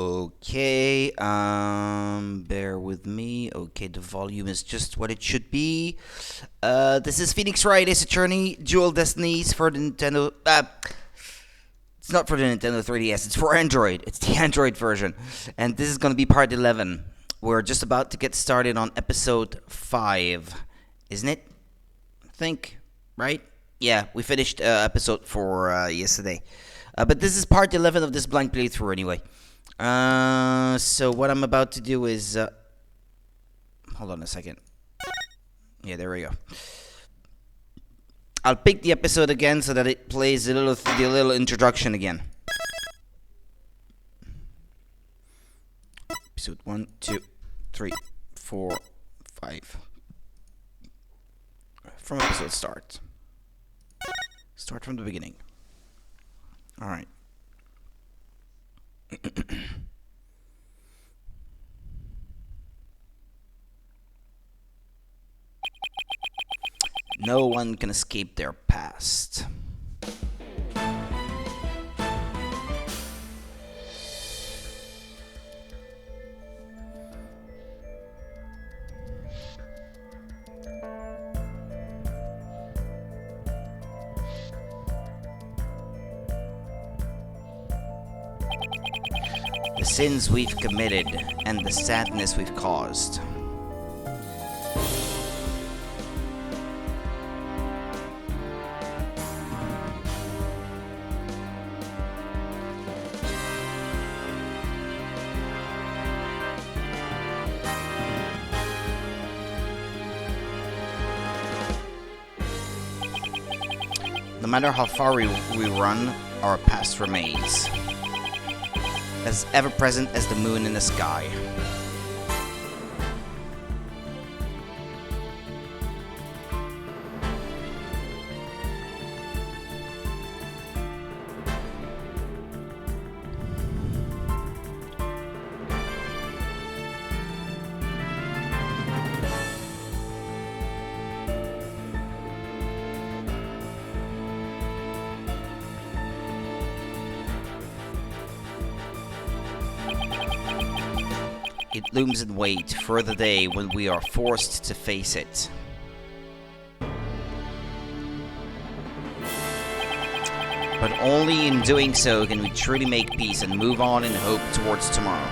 Okay, bear with me. Okay, the volume is just what it should be. This is Phoenix Wright, Ace Attorney, Dual Destinies for the Nintendo. It's not for the Nintendo 3DS. It's for Android. It's the Android version, and this is gonna be part 11. We're just about to get started on episode 5, isn't it? I think, right? Yeah, we finished episode 4 yesterday, but this is part 11 of this blind playthrough anyway. So what I'm about to do is, hold on a second. Yeah, there we go. I'll pick the episode again so that it plays the little introduction again. Episode 1, 2, 3, 4, 5. From episode start. Start from the beginning. All right. No one can escape their past. The sins we've committed and the sadness we've caused. No matter how far we run, our past remains, as ever-present as the moon in the sky. It looms in wait for the day when we are forced to face it. But only in doing so can we truly make peace and move on in hope towards tomorrow.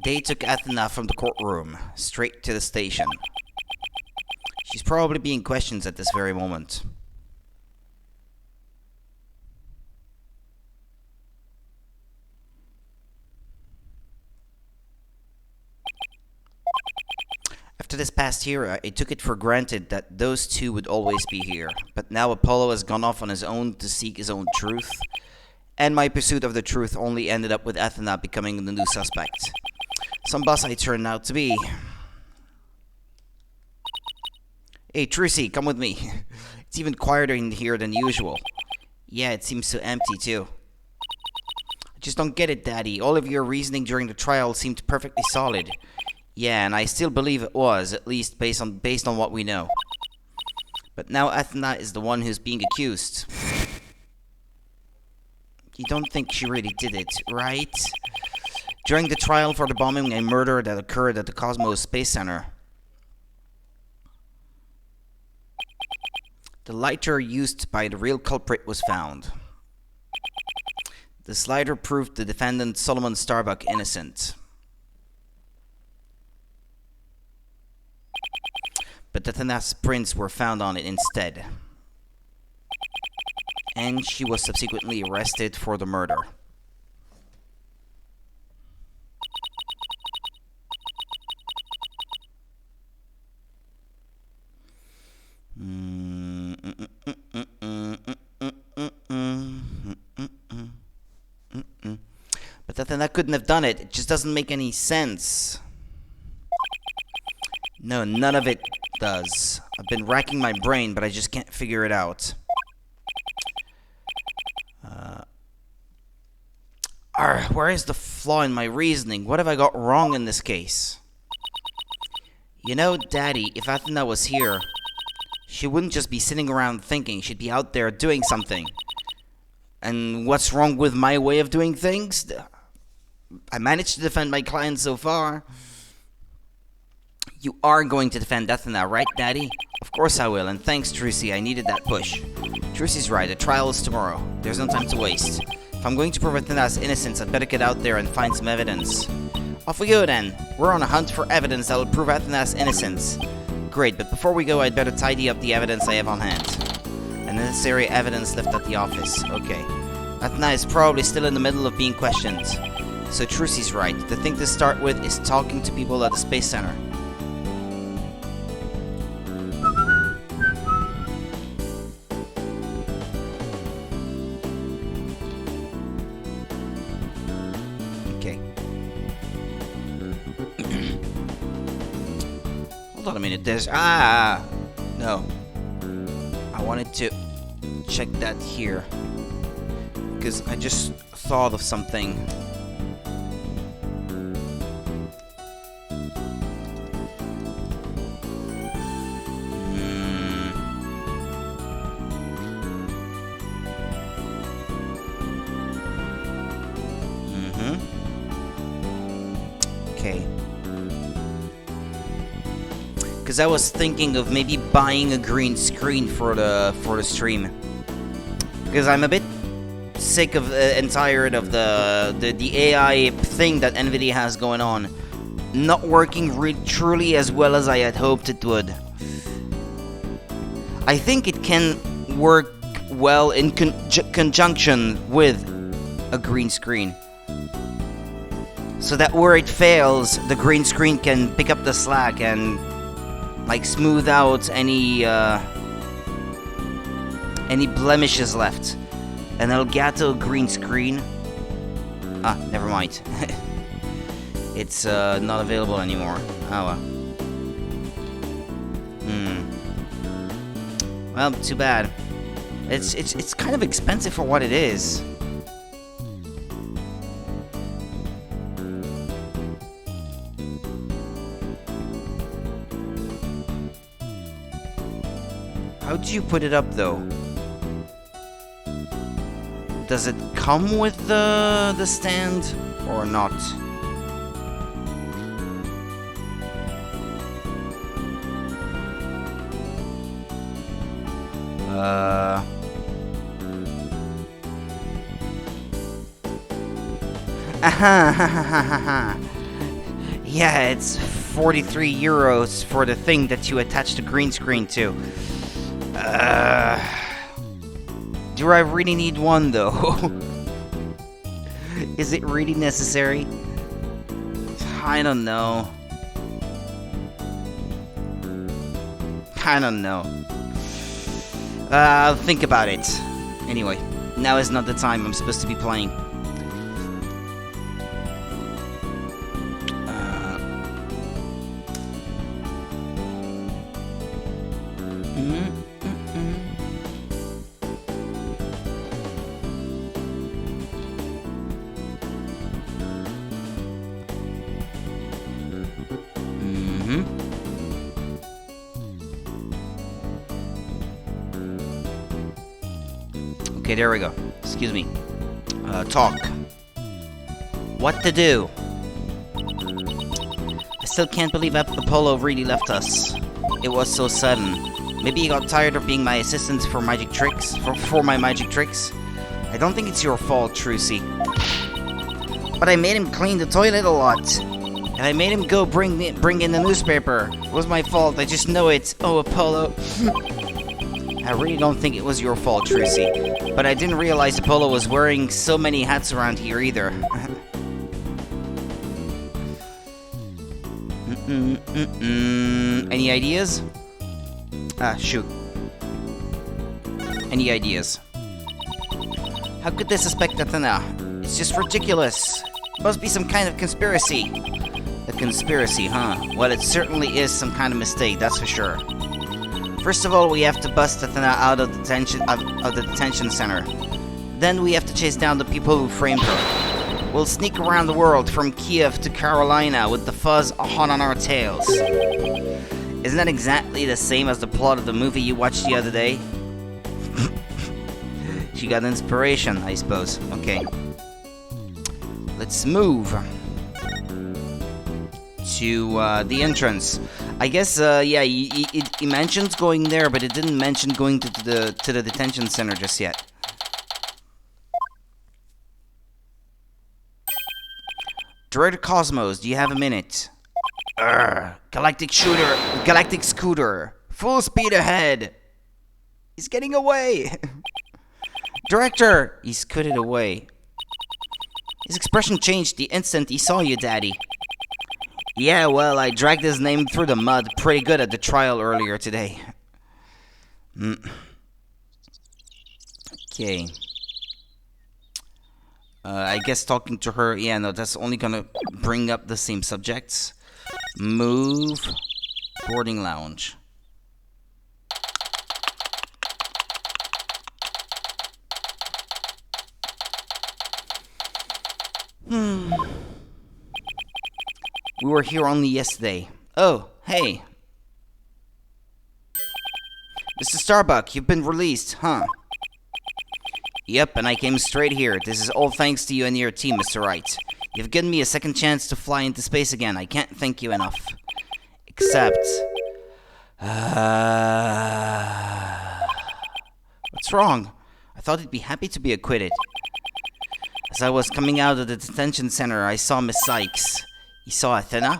They took Athena from the courtroom, straight to the station. She's probably being questioned at this very moment. After this past year, I took it for granted that those two would always be here. But now Apollo has gone off on his own to seek his own truth. And my pursuit of the truth only ended up with Athena becoming the new suspect. Some boss I turned out to be. Hey, Trucy, come with me. It's even quieter in here than usual. Yeah, it seems so empty, too. I just don't get it, Daddy. All of your reasoning during the trial seemed perfectly solid. Yeah, and I still believe it was, at least based on what we know. But now Athena is the one who's being accused. You don't think she really did it, right? During the trial for the bombing and murder that occurred at the Cosmos Space Center, the lighter used by the real culprit was found. This lighter proved the defendant Solomon Starbuck innocent. But Athena's prints were found on it instead. And she was subsequently arrested for the murder. But Athena couldn't have done it. It just doesn't make any sense. No, none of it does. I've been racking my brain, but I just can't figure it out. Where is the flaw in my reasoning? What have I got wrong in this case? You know, Daddy, if Athena was here, she wouldn't just be sitting around thinking. She'd be out there doing something. And what's wrong with my way of doing things? I managed to defend my client so far. You are going to defend Athena, right, Daddy? Of course I will, and thanks, Trucy. I needed that push. Trucy's right. The trial is tomorrow. There's no time to waste. If I'm going to prove Athena's innocence, I'd better get out there and find some evidence. Off we go, then. We're on a hunt for evidence that will prove Athena's innocence. Great, but before we go, I'd better tidy up the evidence I have on hand. The necessary evidence left at the office. Okay. Athena is probably still in the middle of being questioned. So Trucy's right. The thing to start with is talking to people at the Space Center. Okay. Hold on a minute. There's... No. I wanted to check that here. Because I just thought of something. Okay. Because I was thinking of maybe buying a green screen for the stream. Because I'm a bit sick of and tired of the AI thing that Nvidia has going on, not working truly as well as I had hoped it would. I think it can work well in conjunction with a green screen, so that where it fails, the green screen can pick up the slack and like smooth out any blemishes left. An Elgato green screen. Never mind. It's not available anymore. Oh well. Well, too bad. It's kind of expensive for what it is. How do you put it up though? Does it come with the stand or not? Yeah, it's 43 euros for the thing that you attach the green screen to. Do I really need one, though? Is it really necessary? I don't know. I don't know. I'll think about it. Anyway, now is not the time I'm supposed to be playing. Okay, there we go. Excuse me. Talk. What to do? I still can't believe Apollo really left us. It was so sudden. Maybe he got tired of being my assistant for magic tricks. For my magic tricks. I don't think it's your fault, Trucy. But I made him clean the toilet a lot. And I made him go bring in the newspaper. It was my fault. I just know it. Oh, Apollo. I really don't think it was your fault, Trucy. But I didn't realize Apollo was wearing so many hats around here either. Any ideas? Shoot. Any ideas? How could they suspect Athena? It's just ridiculous. Must be some kind of conspiracy. A conspiracy, huh? Well, it certainly is some kind of mistake, that's for sure. First of all, we have to bust Athena out of the detention center. Then we have to chase down the people who framed her. We'll sneak around the world from Kiev to Carolina with the fuzz hot on our tails. Isn't that exactly the same as the plot of the movie you watched the other day? She got inspiration, I suppose. Okay. Let's move to the entrance. I guess, yeah, it mentions going there, but it didn't mention going to the detention center just yet. Director Cosmos, do you have a minute? Galactic Scooter, full speed ahead. He's getting away. Director, he scooted away. His expression changed the instant he saw you, Daddy. Yeah, well, I dragged his name through the mud pretty good at the trial earlier today. Okay. I guess talking to her, yeah, no, that's only gonna bring up the same subjects. Move. Boarding lounge. We were here only yesterday. Oh, hey. Mr. Starbuck, you've been released, huh? Yep, and I came straight here. This is all thanks to you and your team, Mr. Wright. You've given me a second chance to fly into space again. I can't thank you enough. Except... What's wrong? I thought he'd be happy to be acquitted. As I was coming out of the detention center, I saw Miss Sykes. You saw Athena?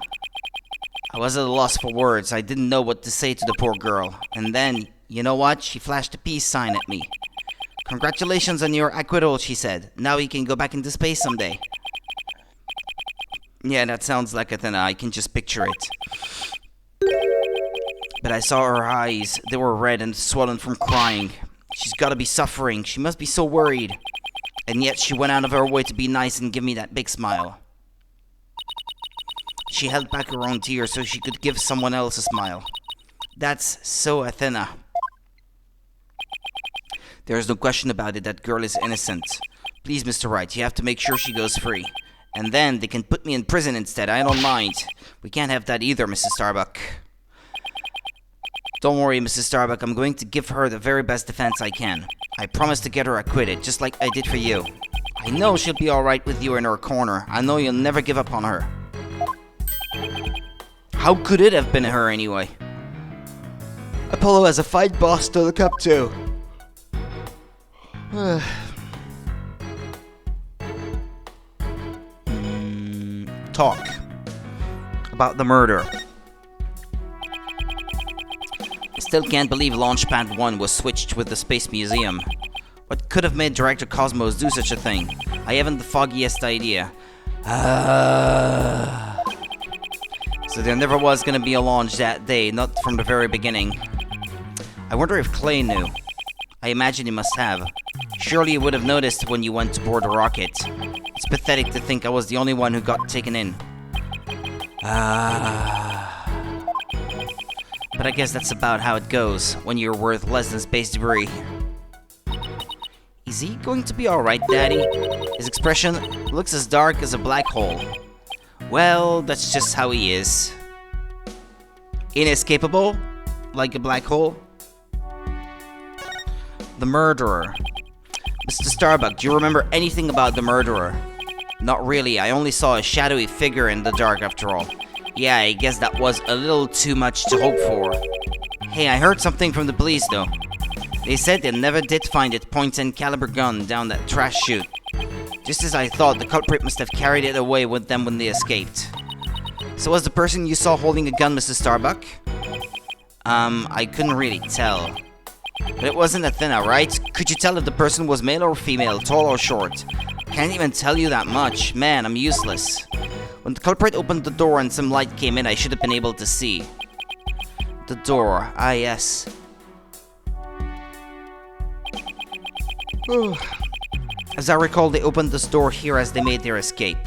I was at a loss for words. I didn't know what to say to the poor girl. And then, you know what? She flashed a peace sign at me. Congratulations on your acquittal, she said. Now you can go back into space someday. Yeah, that sounds like Athena. I can just picture it. But I saw her eyes. They were red and swollen from crying. She's gotta be suffering. She must be so worried. And yet she went out of her way to be nice and give me that big smile. She held back her own tears so she could give someone else a smile. That's so Athena. There's no question about it, that girl is innocent. Please, Mr. Wright, you have to make sure she goes free. And then they can put me in prison instead, I don't mind. We can't have that either, Mrs. Starbuck. Don't worry, Mrs. Starbuck, I'm going to give her the very best defense I can. I promise to get her acquitted, just like I did for you. I know she'll be alright with you in her corner. I know you'll never give up on her. How could it have been her anyway? Apollo has a fight boss to look up to. Talk about the murder. I still can't believe Launchpad 1 was switched with the Space Museum. What could have made Director Cosmos do such a thing? I haven't the foggiest idea. So there never was gonna be a launch that day, not from the very beginning. I wonder if Clay knew. I imagine he must have. Surely he would have noticed when you went to board the rocket. It's pathetic to think I was the only one who got taken in. But I guess that's about how it goes when you're worth less than space debris. Is he going to be alright, Daddy? His expression looks as dark as a black hole. Well, that's just how he is. Inescapable? Like a black hole? The murderer. Mr. Starbuck, do you remember anything about the murderer? Not really, I only saw a shadowy figure in the dark after all. Yeah, I guess that was a little too much to hope for. Hey, I heard something from the police though. They said they never did find a .10 caliber gun down that trash chute. Just as I thought, the culprit must have carried it away with them when they escaped. So was the person you saw holding a gun Mrs. Starbuck? I couldn't really tell. But it wasn't Athena, right? Could you tell if the person was male or female, tall or short? Can't even tell you that much. Man, I'm useless. When the culprit opened the door and some light came in, I should have been able to see. The door. Ah, yes. As I recall, they opened this door here as they made their escape.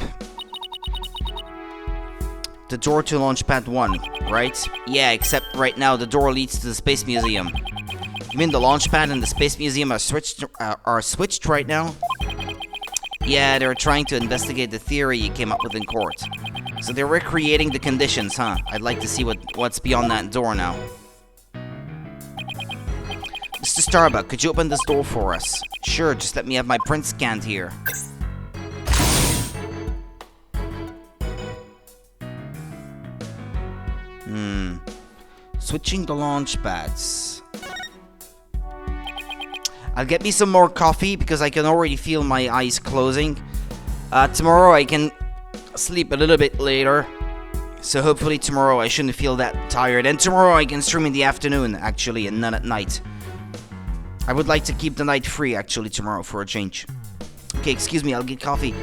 The door to Launchpad 1, right? Yeah, except right now the door leads to the Space Museum. You mean the Launchpad and the Space Museum are switched right now? Yeah, they're trying to investigate the theory you came up with in court. So they're recreating the conditions, huh? I'd like to see what's beyond that door now. Mr. Starbuck, could you open this door for us? Sure, just let me have my print scanned here. Switching the launch pads. I'll get me some more coffee because I can already feel my eyes closing. Tomorrow I can sleep a little bit later. So hopefully tomorrow I shouldn't feel that tired. And tomorrow I can stream in the afternoon, actually, and not at night. I would like to keep the night free, actually, tomorrow for a change. Okay, excuse me, I'll get coffee.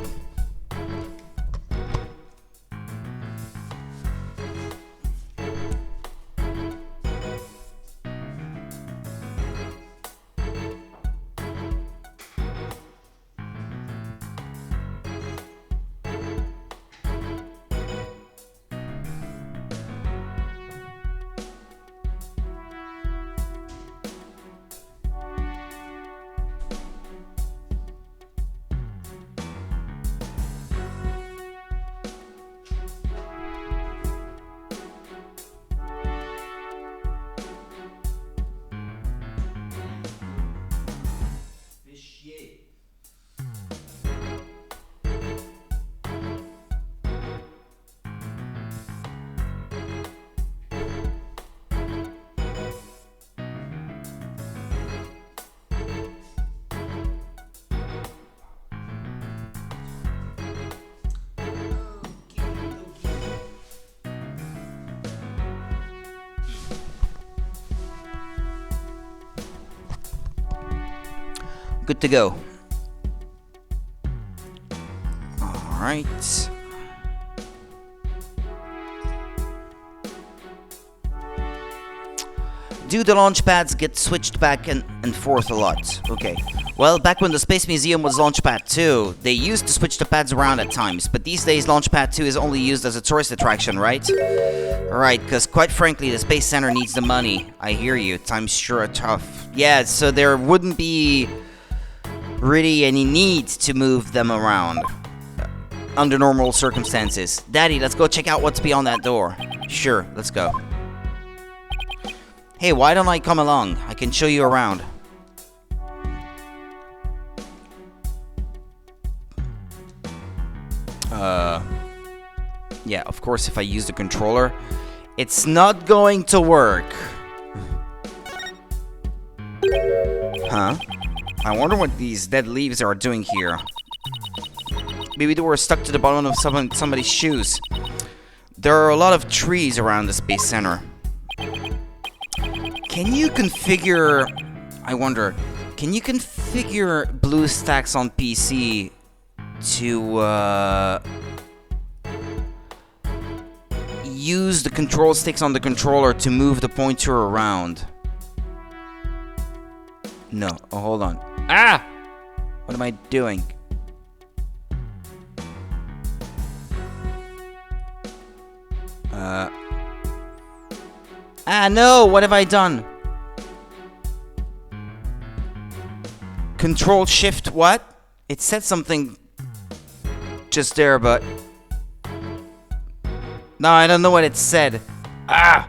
Good to go. Alright. Do the launch pads get switched back and forth a lot? Okay. Well, back when the Space Museum was Launchpad 2, they used to switch the pads around at times, but these days Launchpad 2 is only used as a tourist attraction, right? Alright, because quite frankly, the Space Center needs the money. I hear you. Times sure are tough. Yeah, so there wouldn't be really any need to move them around under normal circumstances. Daddy, let's go check out what's beyond that door. Sure, let's go. Hey, why don't I come along? I can show you around. Yeah, of course, if I use the controller, it's not going to work. Huh? I wonder what these dead leaves are doing here. Maybe they were stuck to the bottom of somebody's shoes. There are a lot of trees around the Space Center. Can you configure... I wonder... Can you configure BlueStacks on PC to use the control sticks on the controller to move the pointer around? No. Oh, hold on. Ah! What am I doing? No! What have I done? Control Shift what? It said something just there, but... No, I don't know what it said. Ah!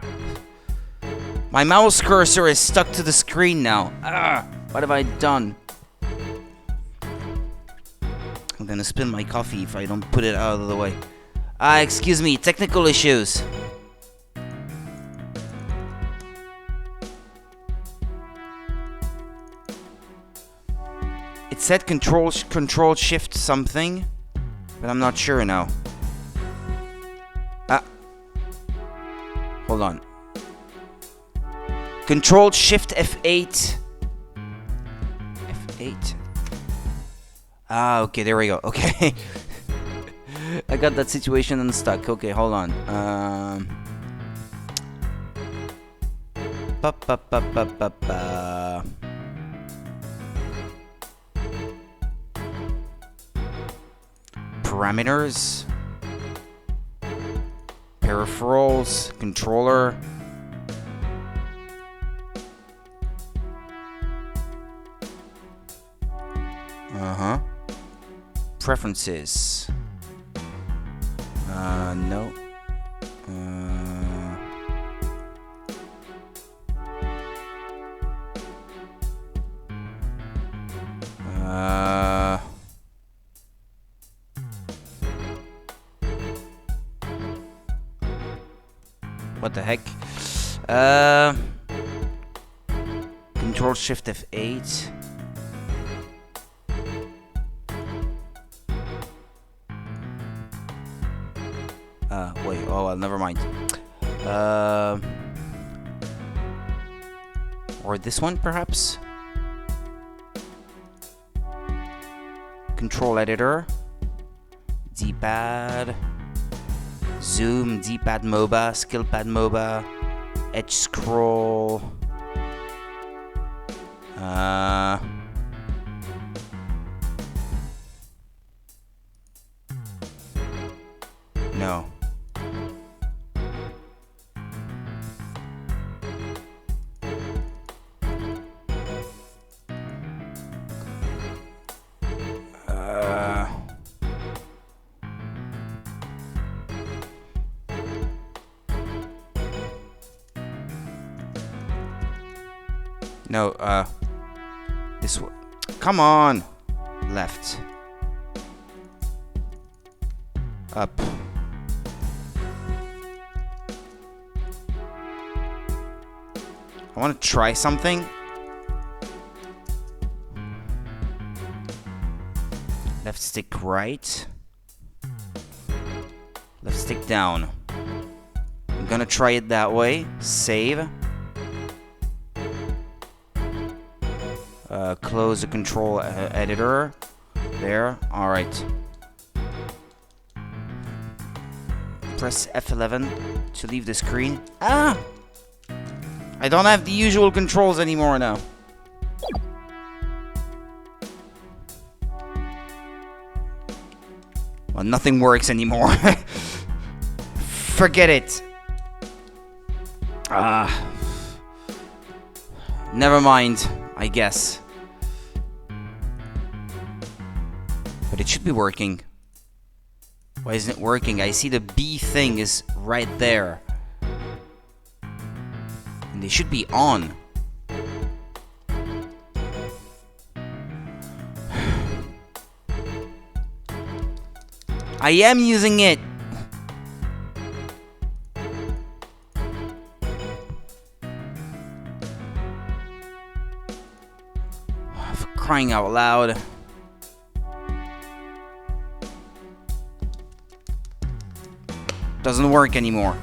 My mouse cursor is stuck to the screen now. Ah! What have I done? I'm gonna spill my coffee if I don't put it out of the way. Excuse me, technical issues. It said control shift something, but I'm not sure now. Hold on. Control shift F8. F8. Okay, there we go. Okay. I got that situation unstuck. Okay, hold on. Parameters. Peripherals. Controller. Preferences. No. What the heck? Control Shift F8. Wait, oh well, never mind. Or this one, perhaps? Control Editor. D-pad. Zoom, D-pad MOBA, Skill pad MOBA, Edge Scroll. No. No, this one. Come on! Left. Up. I want to try something. Left stick right. Left stick down. I'm gonna try it that way. Save. Close the control editor. There. Alright. Press F11 to leave the screen. Ah! I don't have the usual controls anymore now. Well, nothing works anymore. Forget it. Never mind, I guess. But it should be working. Why isn't it working? I see the B thing is right there. And they should be on. I am using it. For crying out loud. Doesn't work anymore.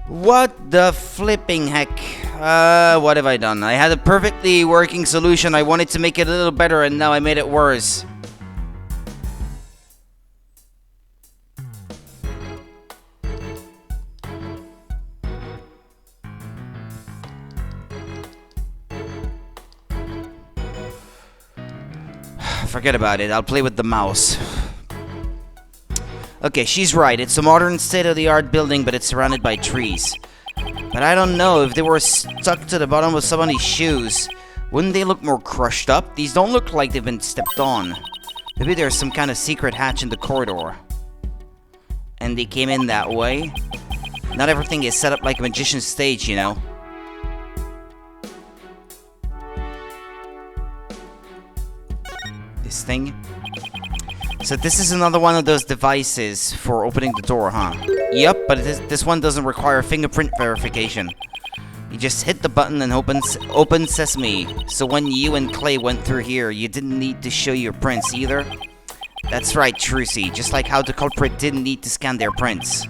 What the flipping heck? What have I done? I had a perfectly working solution. I wanted to make it a little better and now I made it worse. Forget about it. I'll play with the mouse. Okay, she's right. It's a modern state-of-the-art building, but it's surrounded by trees. But I don't know, if they were stuck to the bottom of somebody's shoes, wouldn't they look more crushed up? These don't look like they've been stepped on. Maybe there's some kind of secret hatch in the corridor. And they came in that way. Not everything is set up like a magician's stage, you know. This thing. So this is another one of those devices for opening the door, huh? Yep, but this one doesn't require fingerprint verification. You just hit the button and open sesame. So when you and Clay went through here, you didn't need to show your prints either? That's right, Trucy. Just like how the culprit didn't need to scan their prints.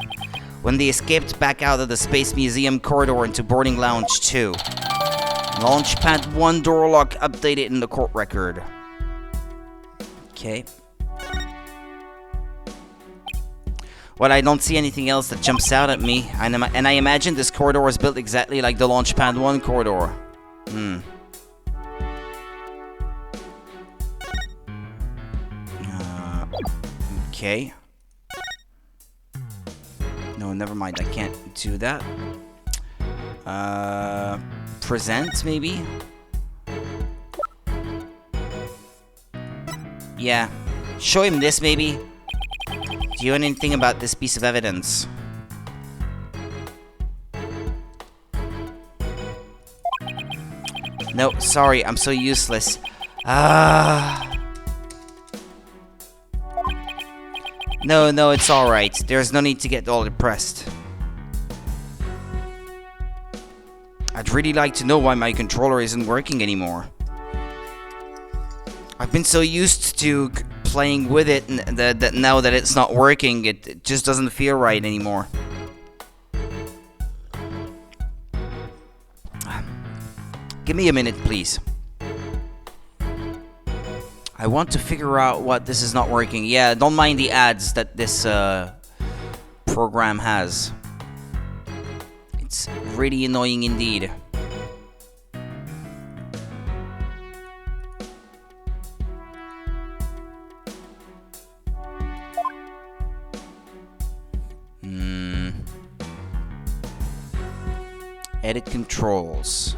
When they escaped back out of the Space Museum corridor into Boarding Lounge 2. Launchpad 1 door lock updated in the court record. Okay. Well, I don't see anything else that jumps out at me, and I imagine this corridor is built exactly like the Launchpad 1 corridor. Okay. No, never mind, I can't do that. Present, maybe? Yeah, Show him this, maybe. Do you know anything about this piece of evidence? No, sorry, I'm so useless. No, it's alright. There's no need to get all depressed. I'd really like to know why my controller isn't working anymore. I've been so used to playing with it that now that it's not working, it just doesn't feel right anymore. Give me a minute, please. I want to figure out what this is not working. Yeah, don't mind the ads that this program has. It's really annoying indeed. Edit controls.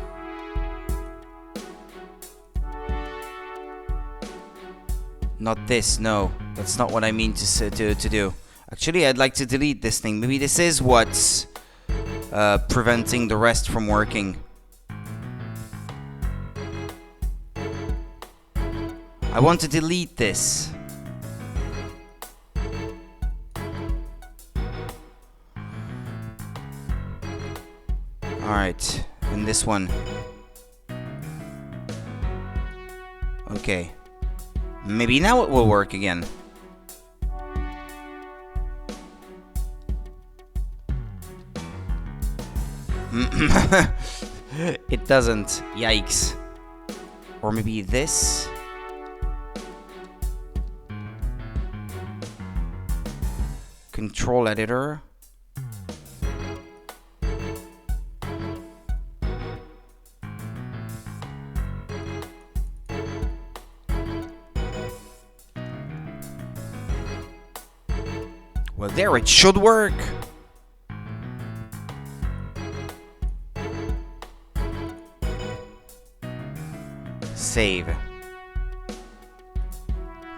Not this, no. That's not what I mean to do. Actually, I'd like to delete this thing. Maybe this is what's preventing the rest from working. I want to delete this. Alright, and this one. Okay. Maybe now it will work again. It doesn't. Yikes. Or maybe this. Control editor. Well, there, it should work. Save.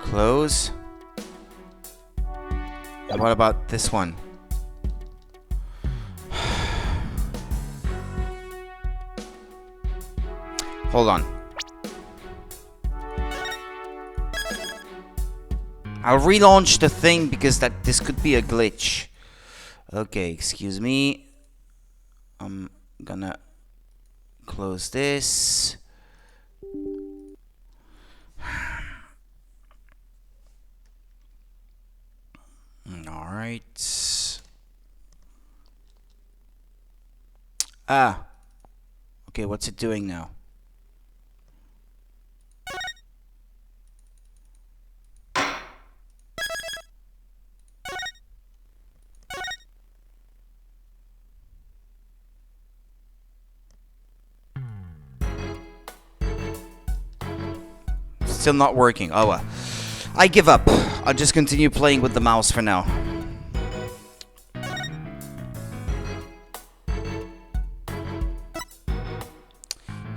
Close. And what about this one? Hold on. I'll relaunch the thing because this could be a glitch. Okay, excuse me. I'm gonna close this. Alright. Okay, what's it doing now? Still not working. Oh well. I give up. I'll just continue playing with the mouse for now.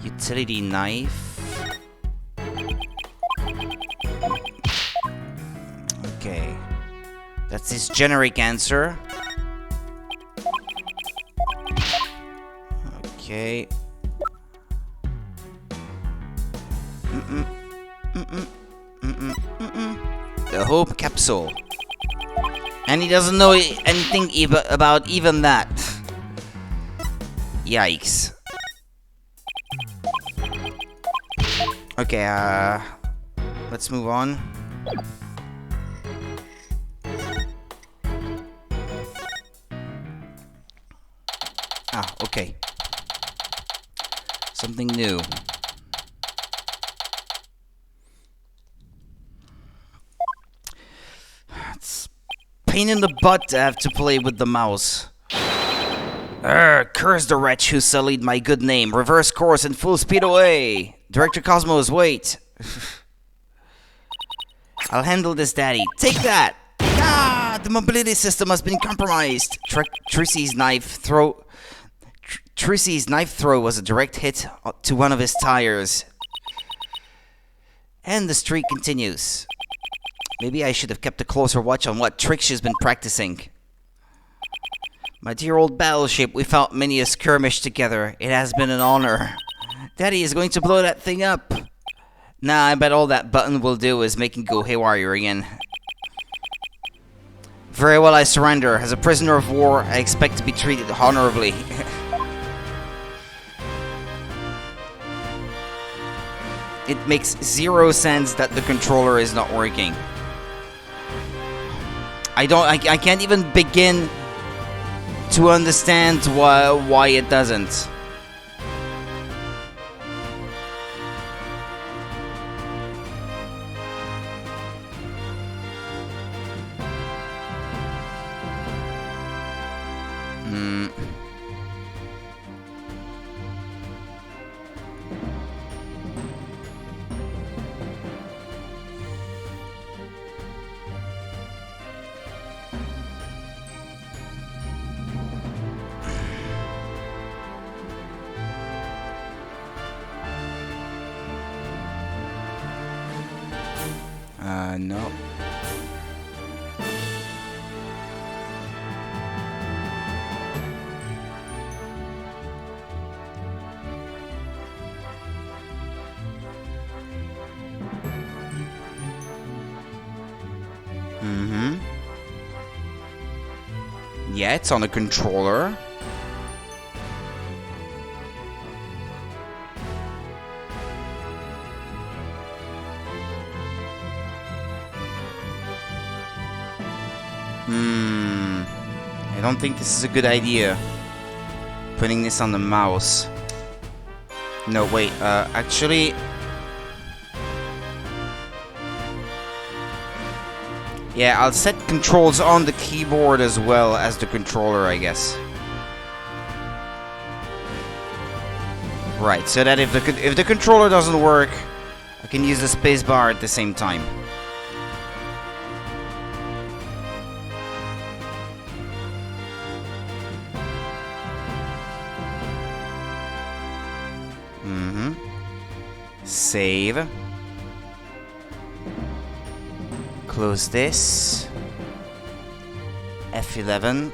Utility knife. Okay. That's his generic answer. Okay. The Hope Capsule. And he doesn't know anything about even that. Yikes. Okay, let's move on. Okay. Something new. It's pain in the butt to have to play with the mouse. Curse the wretch who sullied my good name. Reverse course and full speed away. Director Cosmos, wait. I'll handle this, Daddy. Take that! Ah, the mobility system has been compromised. Trissy's knife throw was a direct hit to one of his tires. And the streak continues. Maybe I should have kept a closer watch on what tricks she's been practicing. My dear old battleship, we fought many a skirmish together. It has been an honor. Daddy is going to blow that thing up. Nah, I bet all that button will do is make it go haywire again. Very well, I surrender. As a prisoner of war, I expect to be treated honorably. It makes zero sense that the controller is not working. I can't even begin to understand why it doesn't. No. Yeah, it's on a controller. I don't think this is a good idea. Putting this on the mouse. No, wait, actually... Yeah, I'll set controls on the keyboard as well as the controller, I guess. Right, so that if the controller doesn't work, I can use the spacebar at the same time. Save. Close this. F11.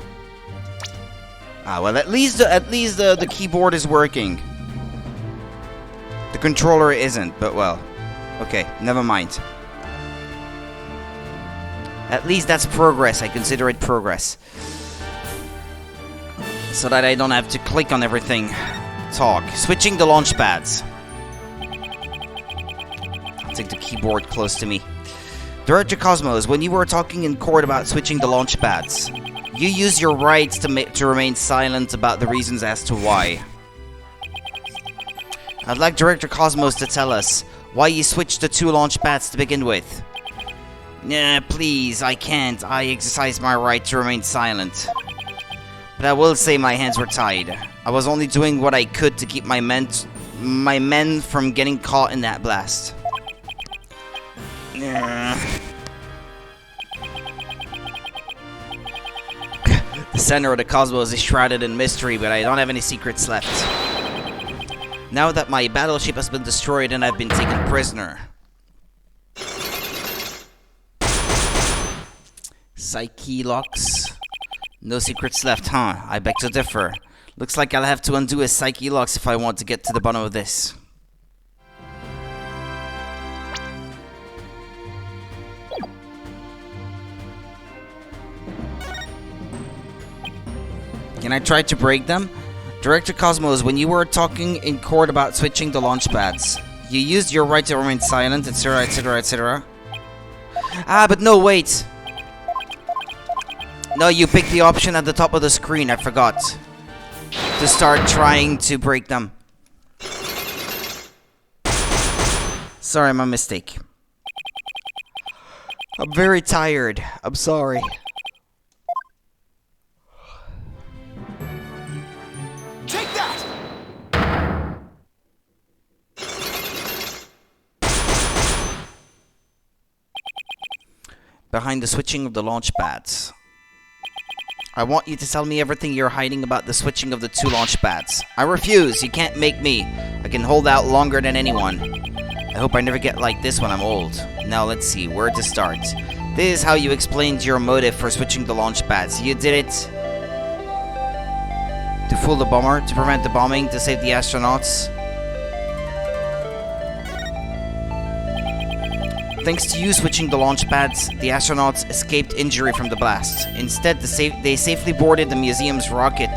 Ah, well, at least the keyboard is working. The controller isn't, but well. Okay, never mind. At least that's progress. I consider it progress. So that I don't have to click on everything. Talk. Switching the launch pads. I'll take the keyboard close to me. Director Cosmos, when you were talking in court about switching the launch pads, you used your rights to remain silent about the reasons as to why. I'd like Director Cosmos to tell us why you switched the two launch pads to begin with. Nah, please, I can't. I exercise my right to remain silent. But I will say my hands were tied. I was only doing what I could to keep my men from getting caught in that blast. The center of the cosmos is shrouded in mystery, but I don't have any secrets left. Now that my battleship has been destroyed and I've been taken prisoner. Psyche locks. No secrets left, huh? I beg to differ. Looks like I'll have to undo his psyche locks if I want to get to the bottom of this. Can I try to break them? Director Cosmos, when you were talking in court about switching the launch pads, you used your right to remain silent, etc, etc, etc. Ah, but no, wait. No, you picked the option at the top of the screen, I forgot. To start trying to break them. Sorry, my mistake. I'm very tired. I'm sorry. Take that! Behind the switching of the launch pads. I want you to tell me everything you're hiding about the switching of the two launch pads. I refuse. You can't make me. I can hold out longer than anyone. I hope I never get like this when I'm old. Now let's see, where to start. This is how you explained your motive for switching the launch pads. You did it to fool the bomber, to prevent the bombing, to save the astronauts. Thanks to you switching the launch pads, the astronauts escaped injury from the blast. Instead, they safely boarded the museum's rocket,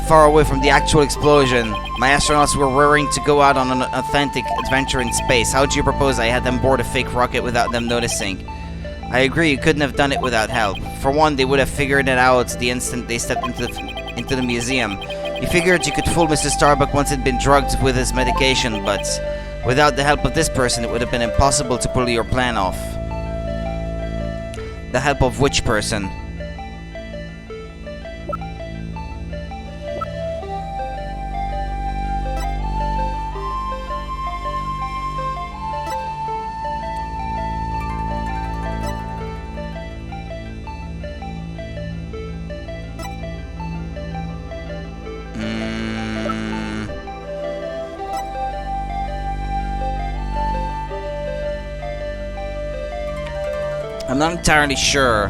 far away from the actual explosion. My astronauts were raring to go out on an authentic adventure in space. How do you propose I had them board a fake rocket without them noticing? I agree, you couldn't have done it without help. For one, they would have figured it out the instant they stepped into the museum. You figured you could fool Mr. Starbuck once he'd been drugged with his medication, but without the help of this person, it would have been impossible to pull your plan off. The help of which person? I'm not entirely sure.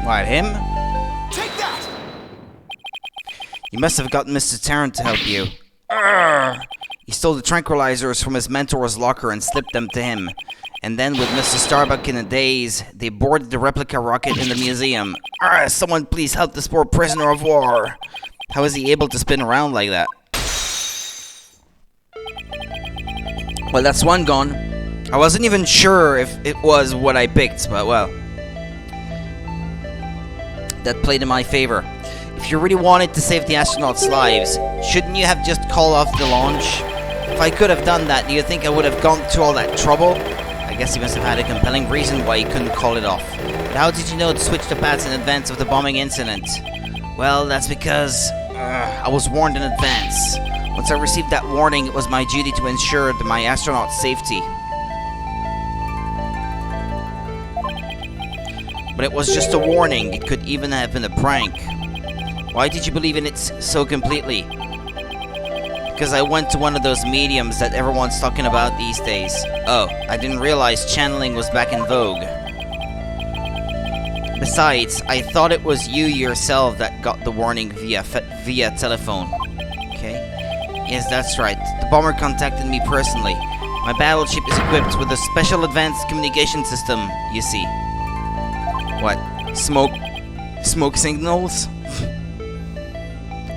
What, him? Take that! You must have gotten Mr. Tarrant to help you. Urgh. He stole the tranquilizers from his mentor's locker and slipped them to him. And then, with Mr. Starbuck in a daze, they boarded the replica rocket in the museum. Someone please help this poor prisoner of war. How is he able to spin around like that? Well, that's one gone. I wasn't even sure if it was what I picked, but well. That played in my favor. If you really wanted to save the astronauts' lives, shouldn't you have just called off the launch? If I could have done that, do you think I would have gone to all that trouble? I guess he must have had a compelling reason why he couldn't call it off. But how did you know to switch the pads in advance of the bombing incident? Well, that's because I was warned in advance. Once I received that warning, it was my duty to ensure my astronauts' safety. But it was just a warning. It could even have been a prank. Why did you believe in it so completely? Because I went to one of those mediums that everyone's talking about these days. Oh, I didn't realize channeling was back in vogue. Besides, I thought it was you yourself that got the warning via telephone. Okay. Yes, that's right. The bomber contacted me personally. My battleship is equipped with a special advanced communication system, you see. What? Smoke signals?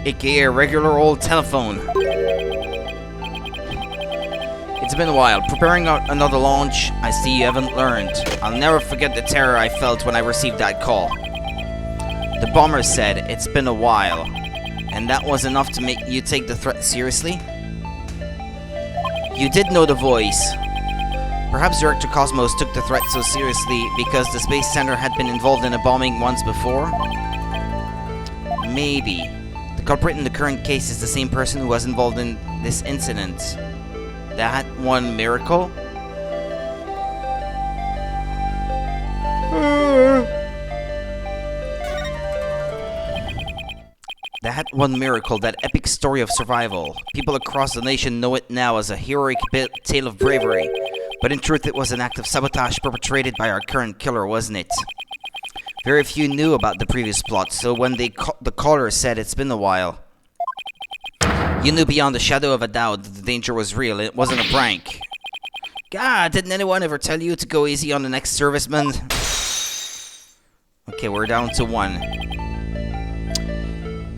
AKA a regular old telephone. It's been a while. Preparing another launch, I see you haven't learned. I'll never forget the terror I felt when I received that call. The bomber said it's been a while, and that was enough to make you take the threat seriously? You did know the voice. Perhaps Director Cosmos took the threat so seriously because the Space Center had been involved in a bombing once before? Maybe. The culprit in the current case is the same person who was involved in this incident. That one miracle? That one miracle, that epic story of survival. People across the nation know it now as a heroic tale of bravery. But in truth, it was an act of sabotage perpetrated by our current killer, wasn't it? Very few knew about the previous plot, so when the caller said it's been a while, you knew beyond a shadow of a doubt that the danger was real. It wasn't a prank. God, didn't anyone ever tell you to go easy on the next serviceman? Okay, we're down to one.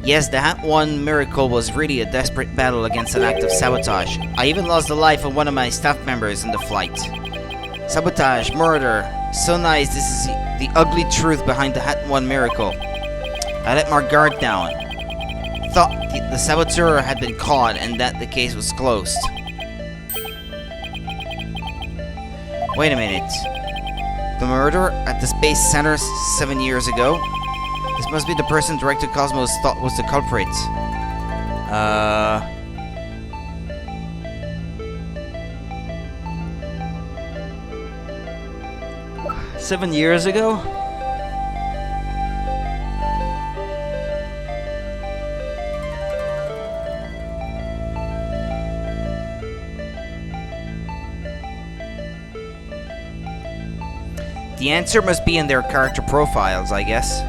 Yes, that one miracle was really a desperate battle against an act of sabotage. I even lost the life of one of my staff members in the flight. Sabotage, murder. So nice, this is the ugly truth behind the Hat One miracle. I let my guard down. Thought the saboteur had been caught and that the case was closed. Wait a minute. The murder at the Space Center 7 years ago? This must be the person Director Cosmos thought was the culprit. 7 years ago? The answer must be in their character profiles, I guess.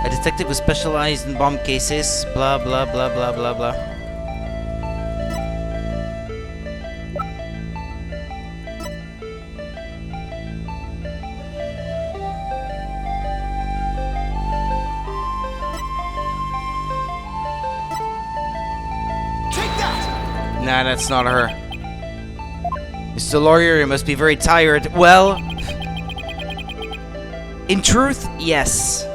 A detective who specialized in bomb cases, blah blah blah blah blah blah. Take that! Nah, that's not her. Mr. Lawyer, you must be very tired. Well, in truth, yes.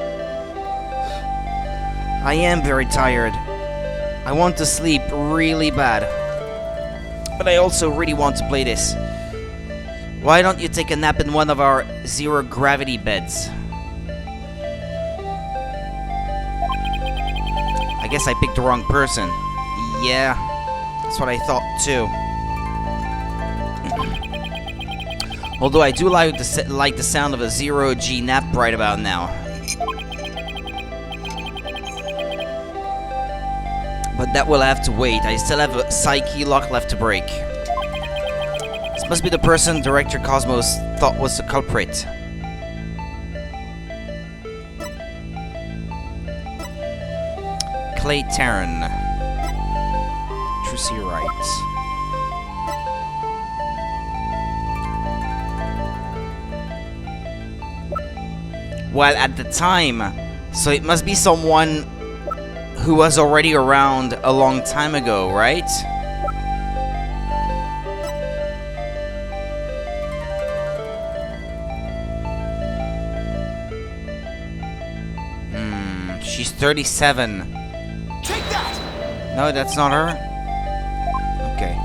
I am very tired. I want to sleep really bad. But I also really want to play this. Why don't you take a nap in one of our zero-gravity beds? I guess I picked the wrong person. Yeah, that's what I thought too. Although I do like the sound of a zero-G nap right about now. But that will have to wait. I still have a psyche lock left to break. This must be the person Director Cosmos thought was the culprit. Clay Taryn. Tracy Wright. Well, at the time, so it must be someone who was already around a long time ago, right? She's 37. Take that! No, that's not her. Okay.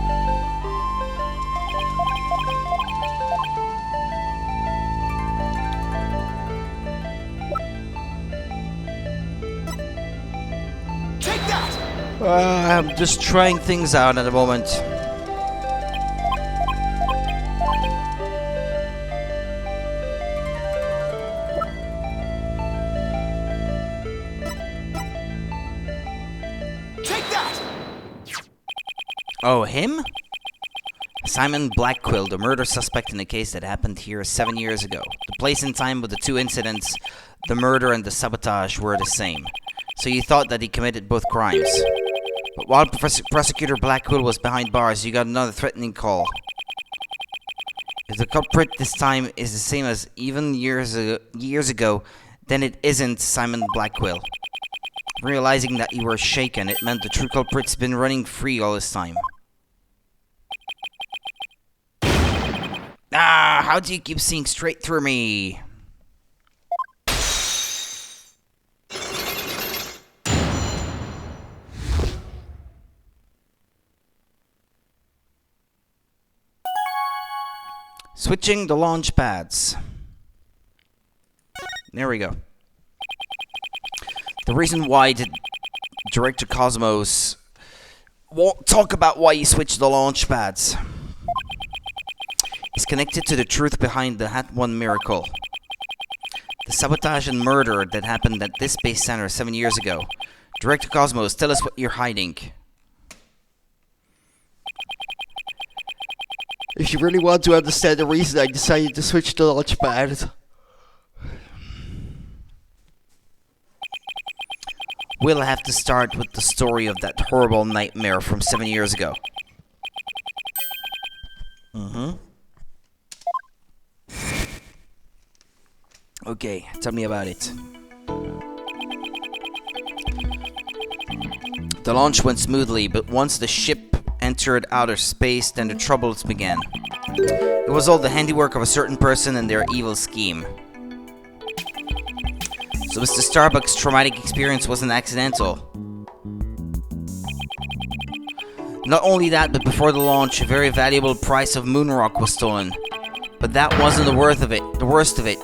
I'm just trying things out at the moment. Take that! Oh, him? Simon Blackquill, the murder suspect in a case that happened here 7 years ago. The place and time of the two incidents, the murder and the sabotage, were the same. So you thought that he committed both crimes. But while Prosecutor Blackquill was behind bars, you got another threatening call. If the culprit this time is the same as even years ago, then it isn't Simon Blackquill. Realizing that you were shaken, it meant the true culprit's been running free all this time. Ah, how do you keep seeing straight through me? Switching the launch pads. There we go. The reason why did Director Cosmos won't talk about why he switched the launch pads is connected to the truth behind the Hat 1 miracle. The sabotage and murder that happened at this base center 7 years ago. Director Cosmos, tell us what you're hiding. If you really want to understand the reason I decided to switch to launch pad. We'll have to start with the story of that horrible nightmare from 7 years ago. Okay, tell me about it. The launch went smoothly, but once the ship entered outer space, then the troubles began. It was all the handiwork of a certain person and their evil scheme. So Mr. Starbuck's traumatic experience wasn't accidental. Not only that, but before the launch, a very valuable price of moon rock was stolen. But that wasn't the worst of it.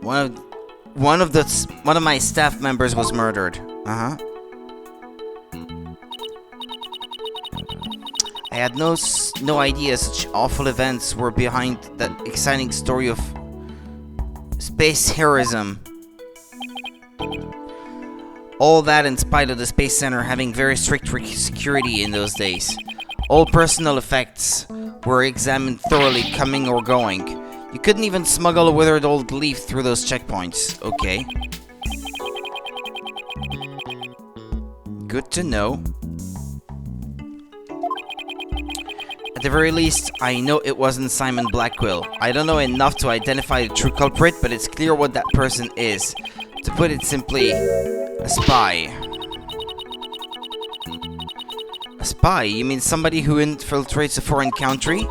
One of my staff members was murdered. I had no idea such awful events were behind that exciting story of space heroism. All that in spite of the Space Center having very strict security in those days. All personal effects were examined thoroughly, coming or going. You couldn't even smuggle a withered old leaf through those checkpoints. Okay. Good to know. At the very least, I know it wasn't Simon Blackwell. I don't know enough to identify the true culprit, but it's clear what that person is. To put it simply, a spy. A spy? You mean somebody who infiltrates a foreign country?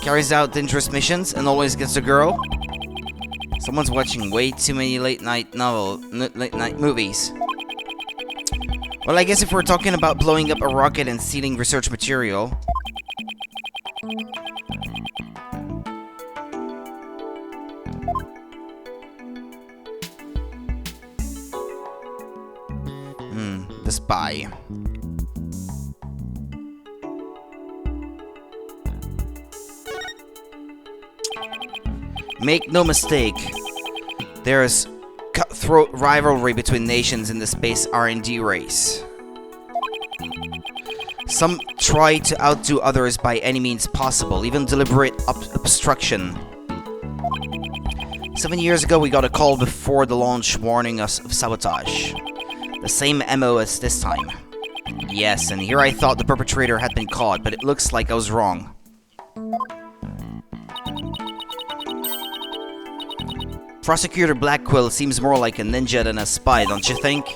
Carries out dangerous missions and always gets a girl? Someone's watching way too many late night movies. Well, I guess if we're talking about blowing up a rocket and stealing research material... the spy. Make no mistake, there's cutthroat rivalry between nations in the space R&D race. Some try to outdo others by any means possible, even deliberate obstruction. 7 years ago, we got a call before the launch warning us of sabotage. The same MO as this time. Yes, and here I thought the perpetrator had been caught, but it looks like I was wrong. Prosecutor Blackwell seems more like a ninja than a spy, don't you think?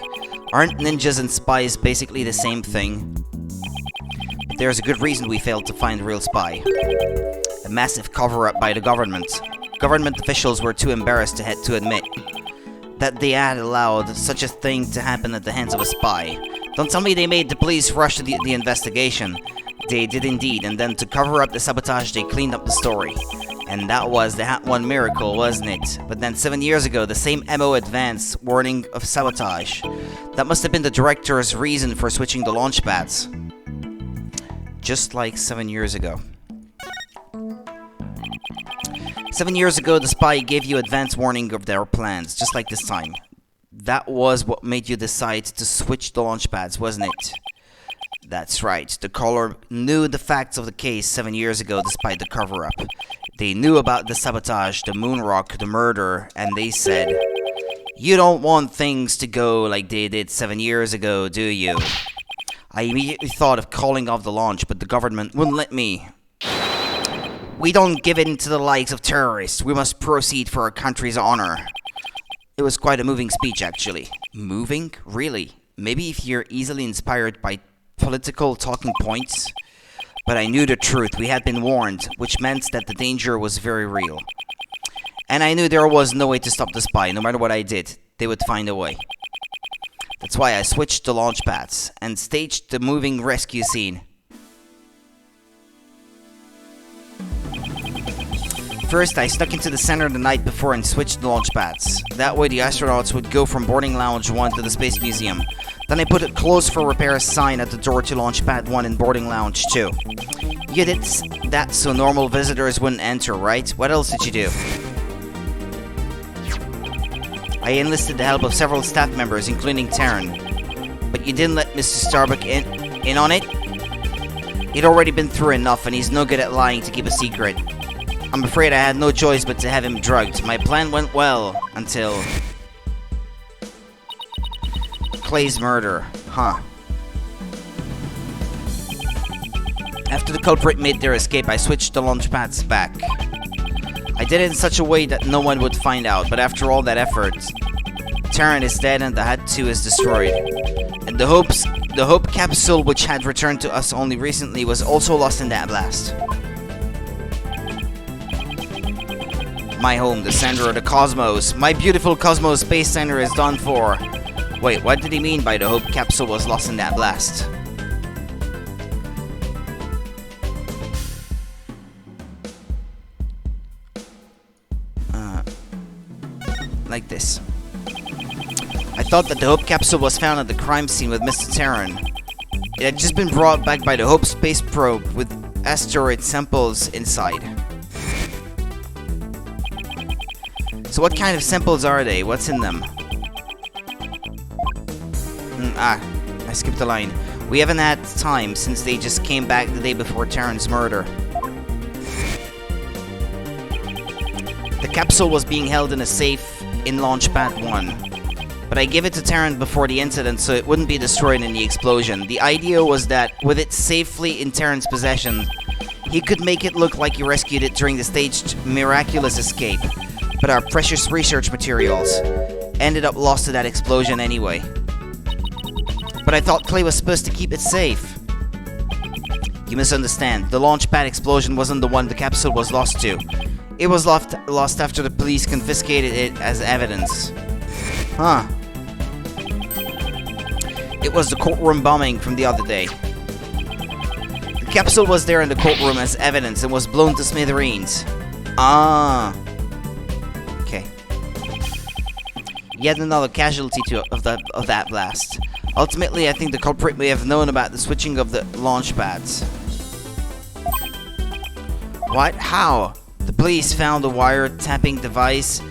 Aren't ninjas and spies basically the same thing? But there's a good reason we failed to find the real spy. A massive cover-up by the government. Government officials were too embarrassed to admit that they had allowed such a thing to happen at the hands of a spy. Don't tell me they made the police rush to the investigation. They did indeed, and then to cover up the sabotage, they cleaned up the story. And that was the one miracle, wasn't it? But then 7 years ago, the same MO advance warning of sabotage. That must have been the director's reason for switching the launch pads. Just like 7 years ago. 7 years ago, the spy gave you advance warning of their plans, just like this time. That was what made you decide to switch the launch pads, wasn't it? That's right, the caller knew the facts of the case 7 years ago despite the cover-up. They knew about the sabotage, the moonrock, the murder, and they said, "You don't want things to go like they did 7 years ago, do you?" I immediately thought of calling off the launch, but the government wouldn't let me. "We don't give in to the likes of terrorists. We must proceed for our country's honor." It was quite a moving speech, actually. Moving? Really? Maybe if you're easily inspired by political talking points? But I knew the truth. We had been warned, which meant that the danger was very real. And I knew there was no way to stop the spy. No matter what I did, they would find a way. That's why I switched the launch pads and staged the moving rescue scene. First, I snuck into the center the night before and switched the launch pads. That way the astronauts would go from boarding lounge 1 to the Space Museum. Then I put a closed for repair sign at the door to launch pad 1 and boarding lounge 2. You did that so normal visitors wouldn't enter, right? What else did you do? I enlisted the help of several staff members, including Taryn. But you didn't let Mr. Starbuck in on it? He'd already been through enough, and he's no good at lying to keep a secret. I'm afraid I had no choice but to have him drugged. My plan went well until... Clay's murder. Huh. After the culprit made their escape, I switched the launch pads back. I did it in such a way that no one would find out, but after all that effort, Taryn is dead and the Hat 2 is destroyed. And the Hope capsule, which had returned to us only recently, was also lost in that blast. My home, the center of the cosmos. My beautiful Cosmos Space Center is done for. Wait, what did he mean by the Hope capsule was lost in that blast? Like this. I thought that the Hope capsule was found at the crime scene with Mr. Taryn. It had just been brought back by the Hope space probe with asteroid samples inside. So what kind of samples are they? What's in them? I skipped a line. We haven't had time since they just came back the day before Terran's murder. The capsule was being held in a safe in Launchpad 1. But I gave it to Terran before the incident so it wouldn't be destroyed in the explosion. The idea was that, with it safely in Terran's possession, he could make it look like he rescued it during the staged miraculous escape. But our precious research materials ended up lost to that explosion anyway. But I thought Clay was supposed to keep it safe. You misunderstand. The launch pad explosion wasn't the one the capsule was lost to. It was lost after the police confiscated it as evidence. Huh. It was the courtroom bombing from the other day. The capsule was there in the courtroom as evidence and was blown to smithereens. Ah. Okay. Yet another casualty of that blast. Ultimately, I think the culprit may have known about the switching of the launch pads. What? How? The police found a wire-tapping device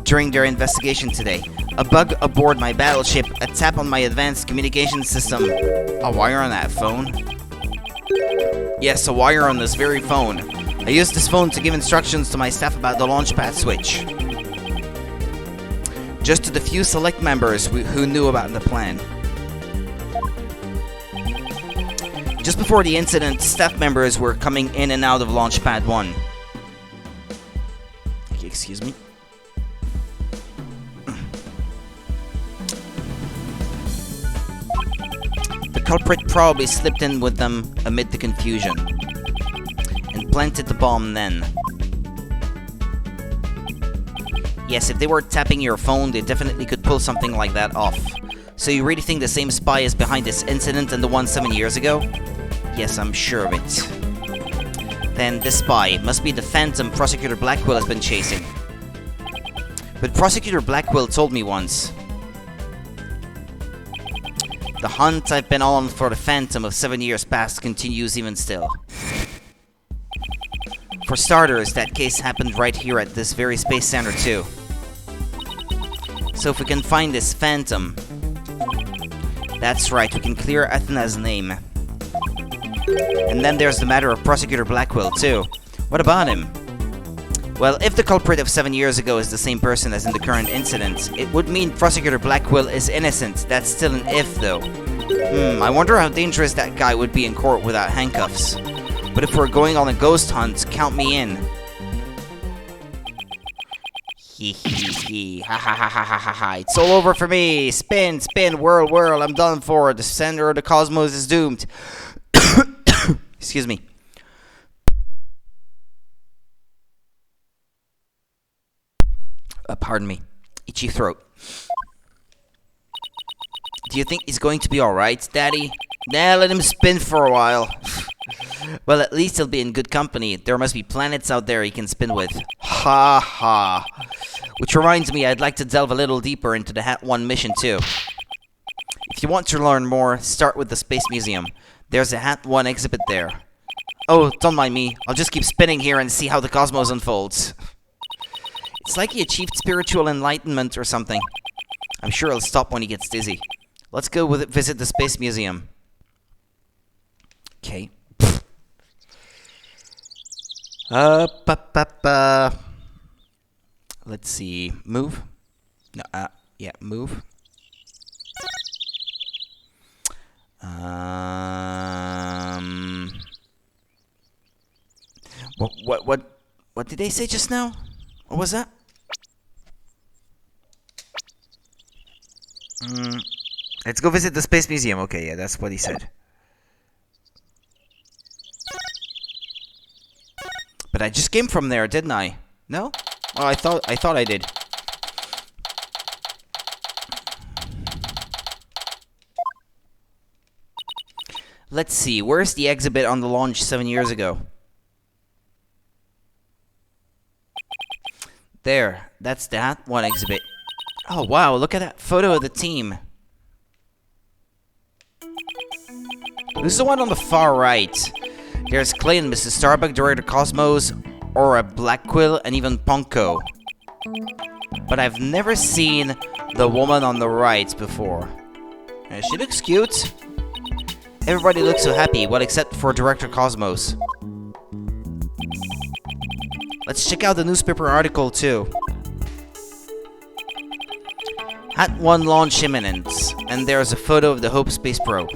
during their investigation today. A bug aboard my battleship, a tap on my advanced communication system. A wire on that phone? Yes, a wire on this very phone. I used this phone to give instructions to my staff about the launchpad switch. Just to the few select members who knew about the plan. Just before the incident, staff members were coming in and out of Launchpad 1. Excuse me. The culprit probably slipped in with them amid the confusion and planted the bomb then. Yes, if they were tapping your phone, they definitely could pull something like that off. So you really think the same spy is behind this incident and the one 7 years ago? Yes, I'm sure of it. Then this spy must be the phantom Prosecutor Blackwell has been chasing. But Prosecutor Blackwell told me once, the hunt I've been on for the phantom of 7 years past continues even still. For starters, that case happened right here at this very space center too. So if we can find this phantom, that's right, we can clear Athena's name. And then there's the matter of Prosecutor Blackwell too. What about him? Well, if the culprit of 7 years ago is the same person as in the current incident, it would mean Prosecutor Blackwell is innocent. That's still an if, though. I wonder how dangerous that guy would be in court without handcuffs. But if we're going on a ghost hunt, count me in. Hee hee hee. Ha ha ha ha ha ha ha. It's all over for me. Spin, spin, whirl, whirl. I'm done for. The center of the cosmos is doomed. Excuse me. Pardon me. Itchy throat. Do you think he's going to be alright, Daddy? Nah, let him spin for a while. Well, at least he'll be in good company. There must be planets out there he can spin with. Ha ha. Which reminds me, I'd like to delve a little deeper into the Hat 1 mission too. If you want to learn more, start with the Space Museum. There's a Hat 1 exhibit there. Oh, don't mind me. I'll just keep spinning here and see how the cosmos unfolds. It's like he achieved spiritual enlightenment or something. I'm sure he'll stop when he gets dizzy. Let's go visit the Space Museum. Okay. Let's see. Move? No, yeah, move. What did they say just now? What was that? Let's go visit the Space Museum. Okay, yeah, that's what he said. But I just came from there, didn't I? No? Oh, I thought I did. Let's see. Where's the exhibit on the launch 7 years ago? There. That's the Hat 1 exhibit. Oh, wow. Look at that photo of the team. Who's the one on the far right? There's Clay and Mrs. Starbuck, Director Cosmos, Aura Black Quill, and even Ponko. But I've never seen the woman on the right before. She looks cute. Everybody looks so happy, well except for Director Cosmos. Let's check out the newspaper article too. Hat 1 launch imminent, and there's a photo of the Hope space probe.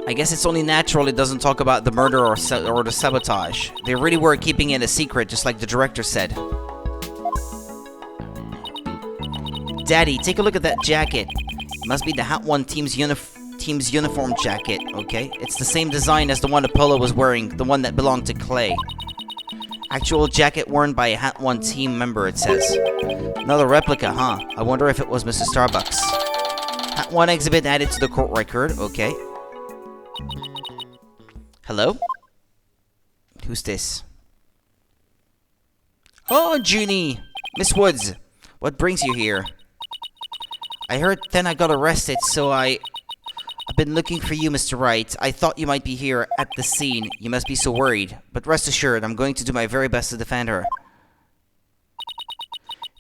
I guess it's only natural it doesn't talk about the murder or the sabotage. They really were keeping it a secret, just like the director said. Daddy, take a look at that jacket. It must be the Hat 1 team's uniform jacket, okay? It's the same design as the one Apollo was wearing, the one that belonged to Clay. Actual jacket worn by a Hat 1 team member, it says. Another replica, huh? I wonder if it was Mrs. Starbucks. Hat 1 exhibit added to the court record, okay. Hello? Who's this? Oh, Junie! Miss Woods, what brings you here? I heard then I got arrested, so I've been looking for you, Mr. Wright. I thought you might be here at the scene. You must be so worried. But rest assured, I'm going to do my very best to defend her.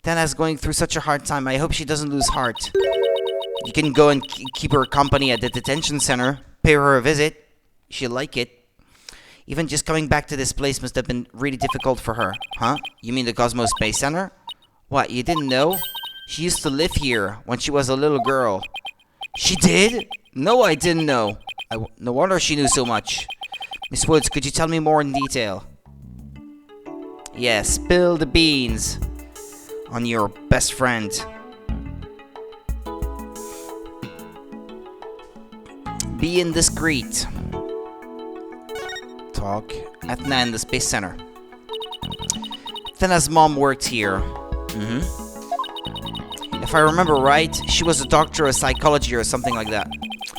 Tana's going through such a hard time. I hope she doesn't lose heart. You can go and keep her company at the detention center. Pay her a visit. She'll like it. Even just coming back to this place must have been really difficult for her. Huh? You mean the Cosmos Space Center? What, you didn't know? She used to live here when she was a little girl. She did? No, I didn't know. No wonder she knew so much. Miss Woods, could you tell me more in detail? Yeah, spill the beans on your best friend. Be indiscreet. Talk. Athena in the Space Center. Athena's mom worked here. If I remember right, she was a doctor of psychology or something like that.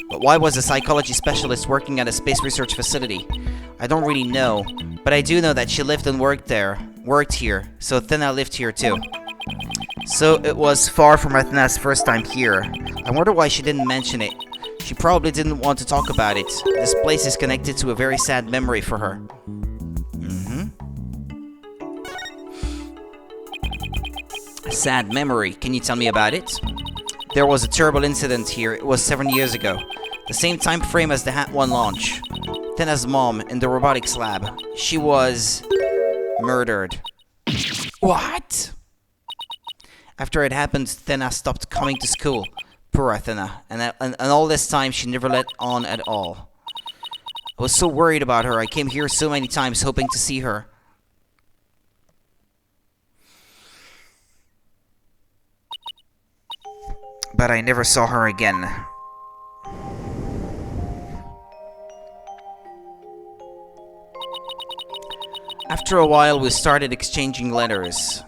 But why was a psychology specialist working at a space research facility? I don't really know, but I do know that she lived and worked here, so Athena lived here too. So it was far from Athena's first time here. I wonder why she didn't mention it. She probably didn't want to talk about it. This place is connected to a very sad memory for her. A sad memory. Can you tell me about it? There was a terrible incident here. It was 7 years ago. The same time frame as the Hat 1 launch. Thena's mom in the robotics lab. She was murdered. What? After it happened, Thena stopped coming to school. Poor Athena. And all this time, she never let on at all. I was so worried about her. I came here so many times hoping to see her. But I never saw her again. After a while, we started exchanging letters.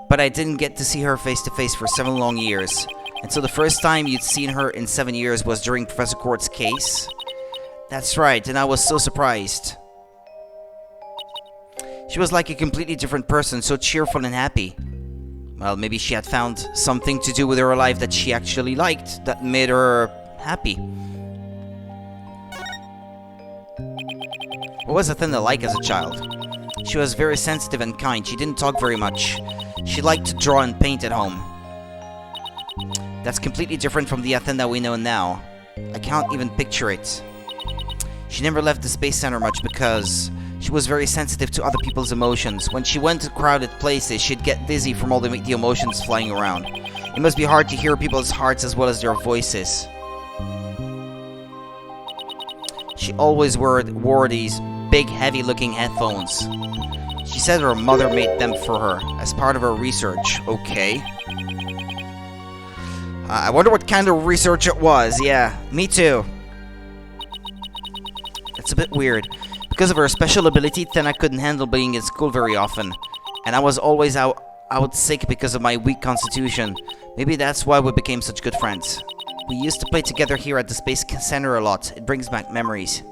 But I didn't get to see her face to face for 7 long years. And so the first time you'd seen her in 7 years was during Professor Court's case? That's right, and I was so surprised. She was like a completely different person, so cheerful and happy. Well, maybe she had found something to do with her life that she actually liked, that made her happy. What was Athena like as a child? She was very sensitive and kind. She didn't talk very much. She liked to draw and paint at home. That's completely different from the Athena we know now. I can't even picture it. She never left the Space Center much because she was very sensitive to other people's emotions. When she went to crowded places, she'd get dizzy from all the emotions flying around. It must be hard to hear people's hearts as well as their voices. She always wore these big, heavy-looking headphones. She said her mother made them for her as part of her research. Okay. I wonder what kind of research it was. Yeah, me too. It's a bit weird. Because of her special ability, Thena couldn't handle being in school very often. And I was always out sick because of my weak constitution. Maybe that's why we became such good friends. We used to play together here at the Space Center a lot. It brings back memories.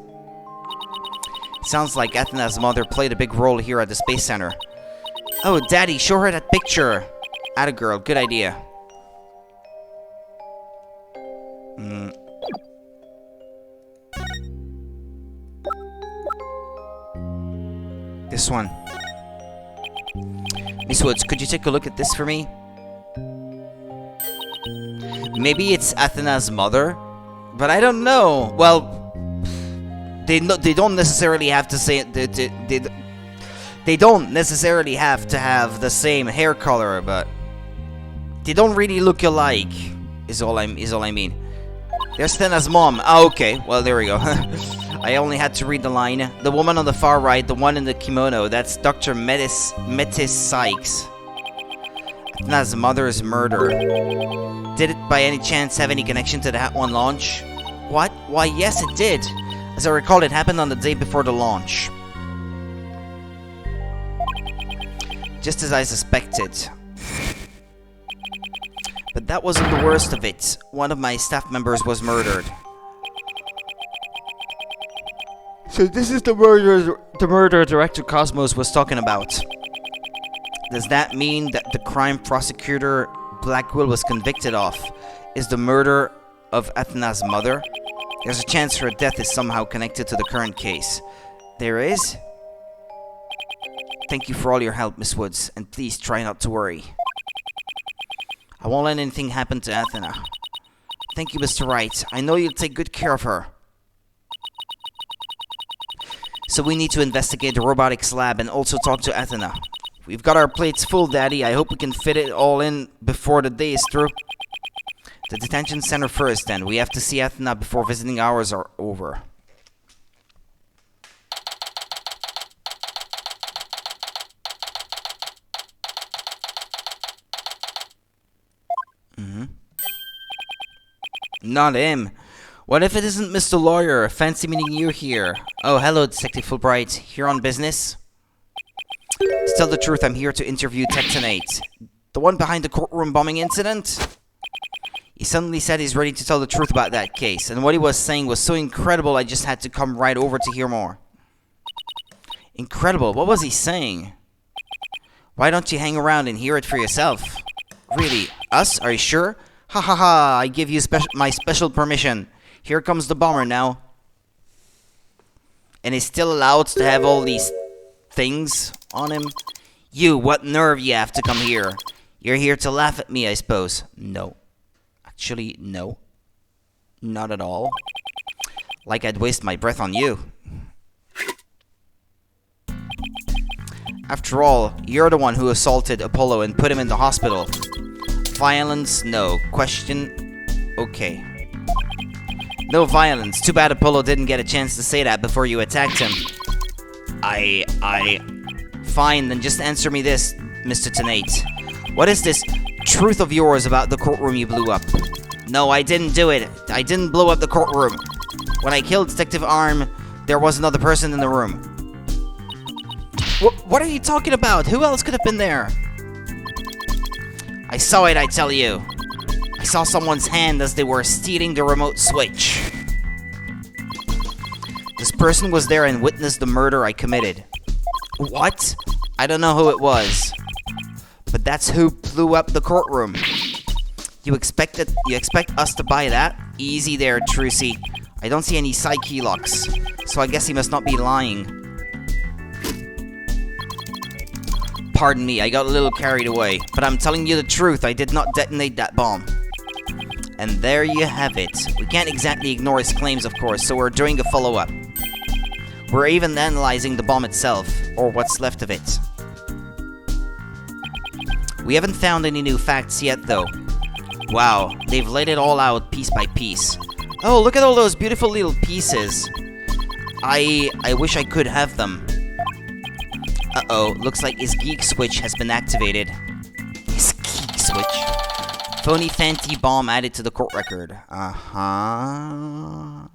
Sounds like Athena's mother played a big role here at the Space Center. Oh, Daddy, show her that picture. Atta girl, good idea. Mm. This one. Miss Woods, could you take a look at this for me? Maybe it's Athena's mother, but I don't know. Well, they don't necessarily have to say they don't necessarily have to have the same hair color, but they don't really look alike. Is all I mean. There's Athena's mom. Oh, okay. Well, there we go. I only had to read the line. The woman on the far right, the one in the kimono, that's Dr. Metis Sykes. Athena's mother's murder. Did it by any chance have any connection to that one launch? What? Why, yes it did. As I recall, it happened on the day before the launch. Just as I suspected. But that wasn't the worst of it. One of my staff members was murdered. So this is the murder Director Cosmos was talking about. Does that mean that the crime prosecutor Blackwell was convicted of is the murder of Athena's mother? There's a chance her death is somehow connected to the current case. There is? Thank you for all your help, Miss Woods, and please try not to worry. I won't let anything happen to Athena. Thank you, Mr. Wright. I know you'll take good care of her. So we need to investigate the robotics lab and also talk to Athena. We've got our plates full, Daddy. I hope we can fit it all in before the day is through. The detention center first, then. We have to see Athena before visiting hours are over. Not him. What if it isn't Mr. Lawyer? Fancy meeting you here. Oh, hello, Detective Fulbright. Here on business? To tell the truth, I'm here to interview Tectonate. The one behind the courtroom bombing incident? He suddenly said he's ready to tell the truth about that case, and what he was saying was so incredible I just had to come right over to hear more. Incredible? What was he saying? Why don't you hang around and hear it for yourself? Really? Us? Are you sure? Ha ha ha, I give you my special permission. Here comes the bomber now. And he's still allowed to have all these things on him? You, what nerve you have to come here? You're here to laugh at me, I suppose. No. Actually, no. Not at all. Like I'd waste my breath on you. After all, you're the one who assaulted Apollo and put him in the hospital. Violence? No. Question? Okay. No violence. Too bad Apollo didn't get a chance to say that before you attacked him. Fine, then just answer me this, Mr. Tenate. What is this truth of yours about the courtroom you blew up? No, I didn't do it. I didn't blow up the courtroom. When I killed Detective Arm, there was another person in the room. What are you talking about? Who else could have been there? I saw it, I tell you. I saw someone's hand as they were stealing the remote switch. This person was there and witnessed the murder I committed. What? I don't know who it was. But that's who blew up the courtroom. You expect us to buy that? Easy there, Trucy. I don't see any psyche locks, so I guess he must not be lying. Pardon me, I got a little carried away, but I'm telling you the truth, I did not detonate that bomb. And there you have it. We can't exactly ignore his claims, of course, so we're doing a follow-up. We're even analyzing the bomb itself, or what's left of it. We haven't found any new facts yet, though. Wow, they've laid it all out piece by piece. Oh, look at all those beautiful little pieces. I wish I could have them. Uh-oh, looks like his geek switch has been activated. His geek switch? Phony Fanti bomb added to the court record. Uh-huh.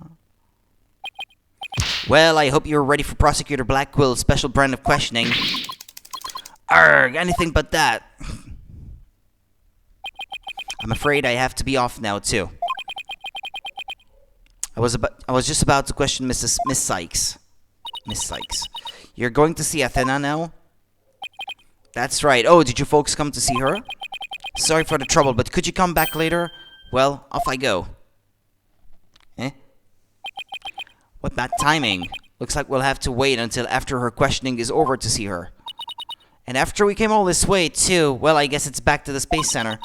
Well, I hope you're ready for Prosecutor Blackwell's special brand of questioning. Arrgh, anything but that. I'm afraid I have to be off now, too. I was just about to question Miss Sykes. Miss Sykes. You're going to see Athena now? That's right. Oh, did you folks come to see her? Sorry for the trouble, but could you come back later? Well, off I go. What bad timing. Looks like we'll have to wait until after her questioning is over to see her. And after we came all this way, too, well, I guess it's back to the Space Center.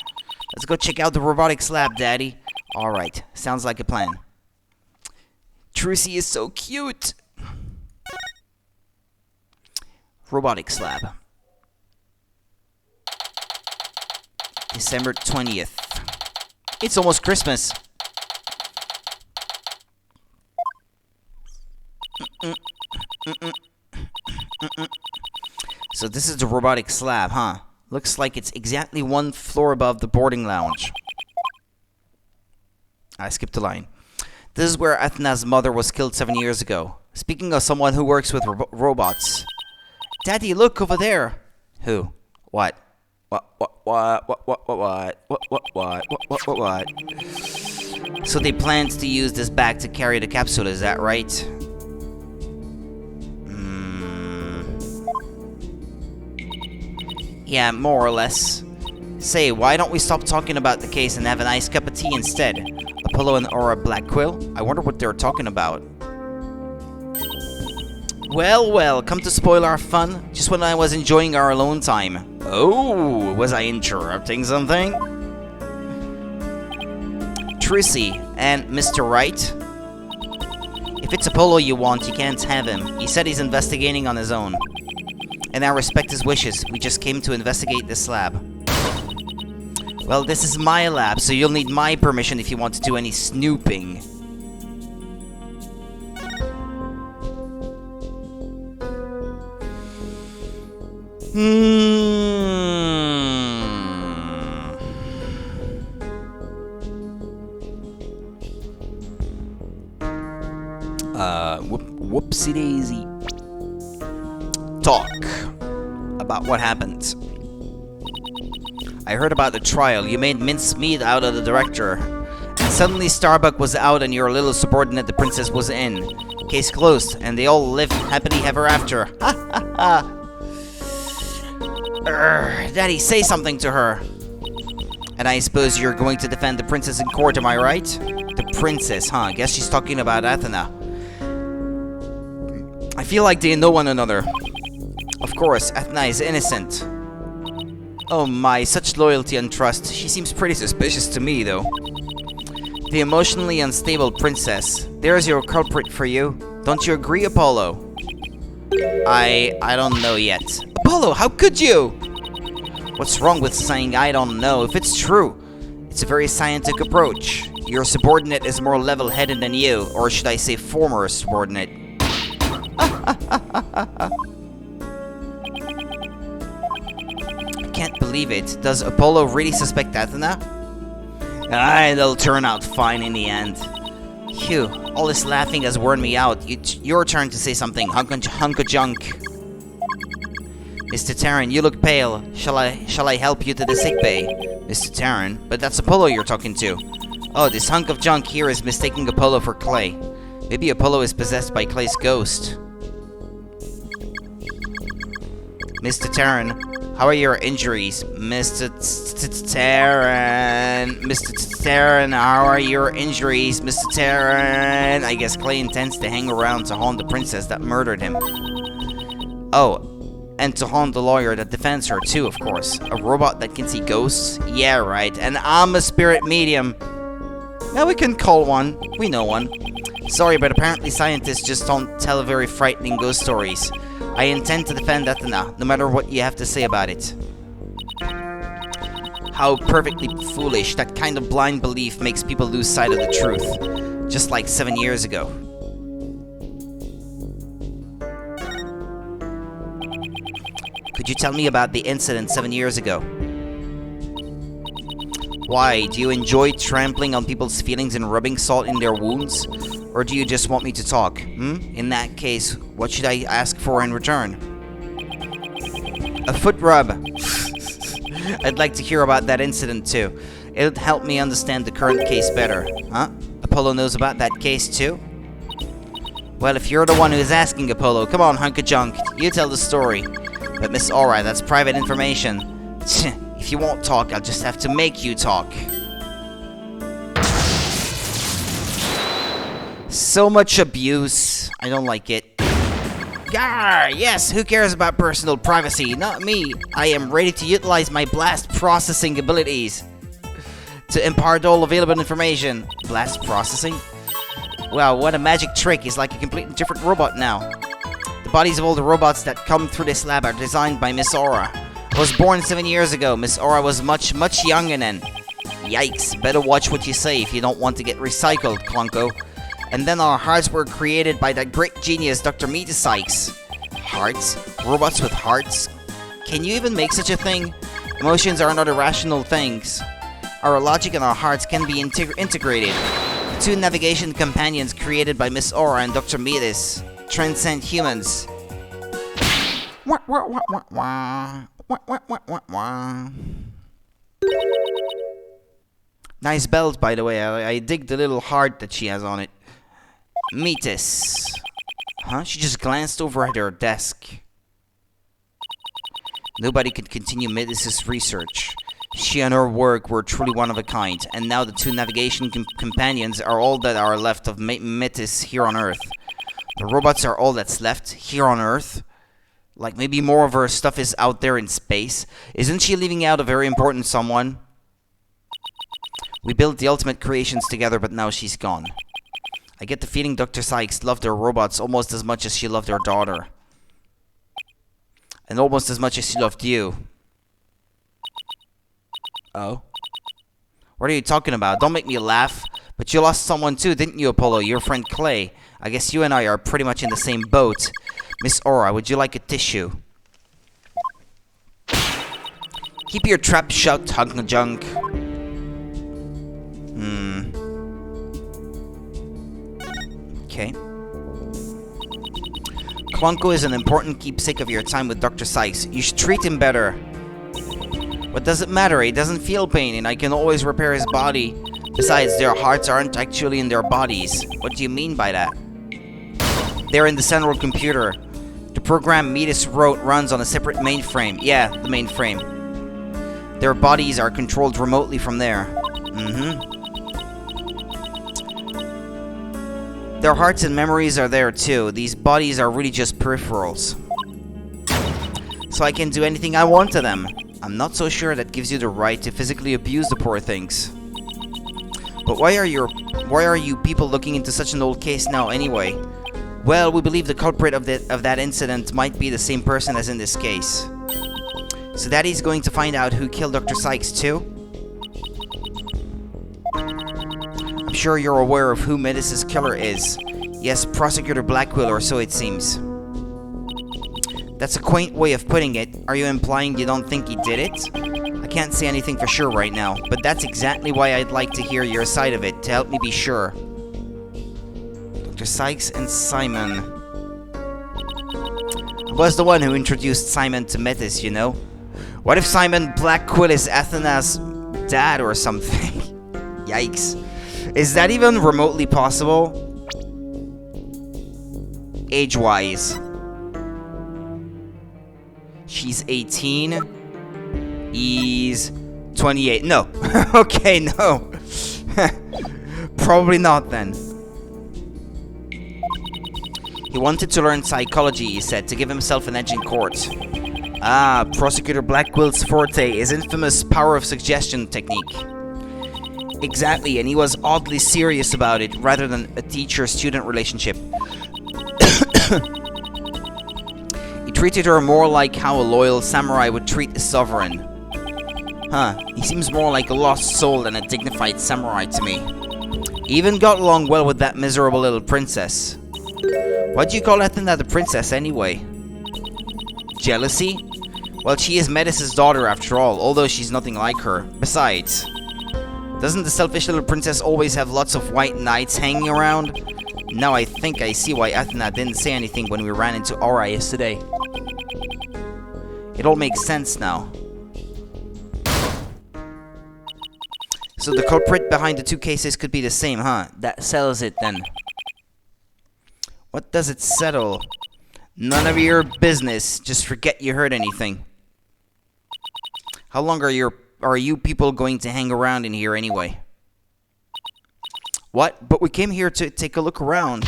Let's go check out the robotics lab, Daddy. Alright, sounds like a plan. Trucy is so cute. Robotics lab. December 20th. It's almost Christmas. So this is the robotics lab, huh? Looks like it's exactly one floor above the boarding lounge. I skipped a line. This is where Athena's mother was killed 7 years ago. Speaking of someone who works with robots. Daddy, look over there. Who? What? What? So they planned to use this bag to carry the capsule, is that right? Yeah, more or less. Say, why don't we stop talking about the case and have a nice cup of tea instead? Apollo and Aura Black Quill? I wonder what they're talking about. Well, come to spoil our fun, just when I was enjoying our alone time. Oh, was I interrupting something? Trucy and Mr. Wright? If it's Apollo you want, you can't have him. He said he's investigating on his own. And I respect his wishes. We just came to investigate this lab. Well, this is my lab, so you'll need my permission if you want to do any snooping. Whoopsie daisy. Talk about what happened. I heard about the trial. You made mincemeat out of the director. And suddenly Starbuck was out and your little subordinate, the princess, was in. Case closed, and they all lived happily ever after. Ha ha ha. Daddy, say something to her. And I suppose you're going to defend the princess in court, am I right? The princess, huh? Guess she's talking about Athena. I feel like they know one another. Of course, Athena is innocent. Oh my, such loyalty and trust. She seems pretty suspicious to me, though. The emotionally unstable princess. There's your culprit for you. Don't you agree, Apollo? I don't know yet. Apollo, how could you? What's wrong with saying I don't know if it's true? It's a very scientific approach. Your subordinate is more level-headed than you, or should I say former subordinate. I can't believe it. Does Apollo really suspect Athena? It'll turn out fine in the end. Phew, all this laughing has worn me out. It's your turn to say something, hunk of junk. Mr. Terran, you look pale. Shall I help you to the sickbay? Mr. Terran, but that's Apollo you're talking to. Oh, this hunk of junk here is mistaking Apollo for Clay. Maybe Apollo is possessed by Clay's ghost. Mr. Terran, how are your injuries? Mr. Terran, Mr. Terran, how are your injuries? Mr. Terran. I guess Clay intends to hang around to haunt the princess that murdered him. Oh, and to haunt the lawyer that defends her too, of course. A robot that can see ghosts? Yeah, right. And I'm a spirit medium. Now we can call one. We know one. Sorry, but apparently scientists just don't tell very frightening ghost stories. I intend to defend Athena, no matter what you have to say about it. How perfectly foolish. That kind of blind belief makes people lose sight of the truth. Just like 7 years ago. Could you tell me about the incident 7 years ago? Why? Do you enjoy trampling on people's feelings and rubbing salt in their wounds? Or do you just want me to talk? In that case, what should I ask for in return? A foot rub. I'd like to hear about that incident too. It'll help me understand the current case better. Huh? Apollo knows about that case too? Well, if you're the one who's asking, Apollo, come on, hunk of junk. You tell the story. But Miss Aura, that's private information. If you won't talk, I'll just have to make you talk. So much abuse. I don't like it. Gar! Yes, who cares about personal privacy? Not me. I am ready to utilize my blast processing abilities to impart all available information. Blast processing? Wow, what a magic trick. He's like a completely different robot now. The bodies of all the robots that come through this lab are designed by Miss Aura. I was born 7 years ago. Miss Aura was much younger then. Yikes, better watch what you say if you don't want to get recycled, Clunko. And then our hearts were created by that great genius, Dr. Meta Sykes. Hearts? Robots with hearts? Can you even make such a thing? Emotions are not irrational things. Our logic and our hearts can be integrated. The two navigation companions created by Miss Aura and Dr. Metis transcend humans. Wah, wah, wah, wah, wah. Wah, wah, wah, wah, wah. Nice belt, by the way. I dig the little heart that she has on it. Metis. Huh? She just glanced over at her desk. Nobody could continue Metis' research. She and her work were truly one of a kind, and now the two navigation companions are all that are left of Metis here on Earth. The robots are all that's left here on Earth? Like maybe more of her stuff is out there in space? Isn't she leaving out a very important someone? We built the ultimate creations together, but now she's gone. I get the feeling Dr. Sykes loved her robots almost as much as she loved her daughter. And almost as much as she loved you. Oh? What are you talking about? Don't make me laugh. But you lost someone too, didn't you, Apollo? Your friend Clay. I guess you and I are pretty much in the same boat. Miss Aura, would you like a tissue? Keep your trap shut, hunk of junk. Okay. Clunko is an important keepsake of your time with Dr. Sykes. You should treat him better. What does it matter? He doesn't feel pain, and I can always repair his body. Besides, their hearts aren't actually in their bodies. What do you mean by that? They're in the central computer. The program Metis wrote runs on a separate mainframe. Yeah, the mainframe. Their bodies are controlled remotely from there. Their hearts and memories are there too. These bodies are really just peripherals. So I can do anything I want to them. I'm not so sure that gives you the right to physically abuse the poor things. But why are you people looking into such an old case now anyway? Well, we believe the culprit of that incident might be the same person as in this case. So Daddy's going to find out who killed Dr. Sykes too? I'm sure you're aware of who Metis' killer is. Yes, Prosecutor Blackwell, or so it seems. That's a quaint way of putting it. Are you implying you don't think he did it? I can't say anything for sure right now, but that's exactly why I'd like to hear your side of it, to help me be sure. Dr. Sykes and Simon. I was the one who introduced Simon to Metis, you know? What if Simon Blackwell is Athena's dad or something? Yikes. Is that even remotely possible? Age-wise. She's 18. He's 28. No. Okay, no. Probably not then. He wanted to learn psychology, he said, to give himself an edge in court. Ah, Prosecutor Blackwell's forte is infamous power of suggestion technique. Exactly, and he was oddly serious about it, rather than a teacher-student relationship. He treated her more like how a loyal samurai would treat a sovereign. Huh, he seems more like a lost soul than a dignified samurai to me. He even got along well with that miserable little princess. Why do you call Athena the princess anyway? Jealousy? Well, she is Metis' daughter after all, although she's nothing like her. Besides, doesn't the selfish little princess always have lots of white knights hanging around? Now I think I see why Athena didn't say anything when we ran into Aura yesterday. It all makes sense now. So the culprit behind the two cases could be the same, huh? That settles it then. What does it settle? None of your business. Just forget you heard anything. How long are you people going to hang around in here anyway? What? But we came here to take a look around.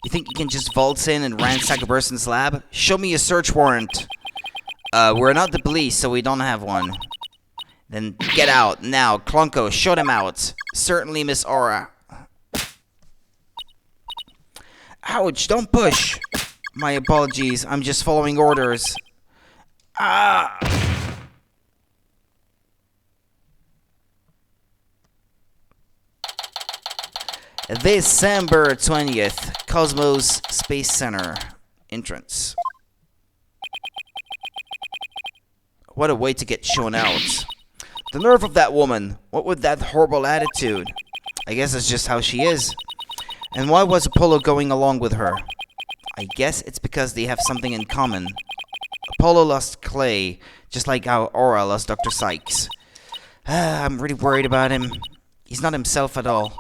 You think you can just waltz in and ransack a person's lab? Show me a search warrant. We're not the police, so we don't have one. Then get out, now. Klunko, show them out. Certainly, Miss Aura. Ouch, don't push. My apologies, I'm just following orders. Ah! December 20th, Cosmos Space Center. Entrance. What a way to get shown out. The nerve of that woman. What with that horrible attitude? I guess that's just how she is. And why was Apollo going along with her? I guess it's because they have something in common. Apollo lost Clay, just like how Aura lost Dr. Sykes. I'm really worried about him. He's not himself at all.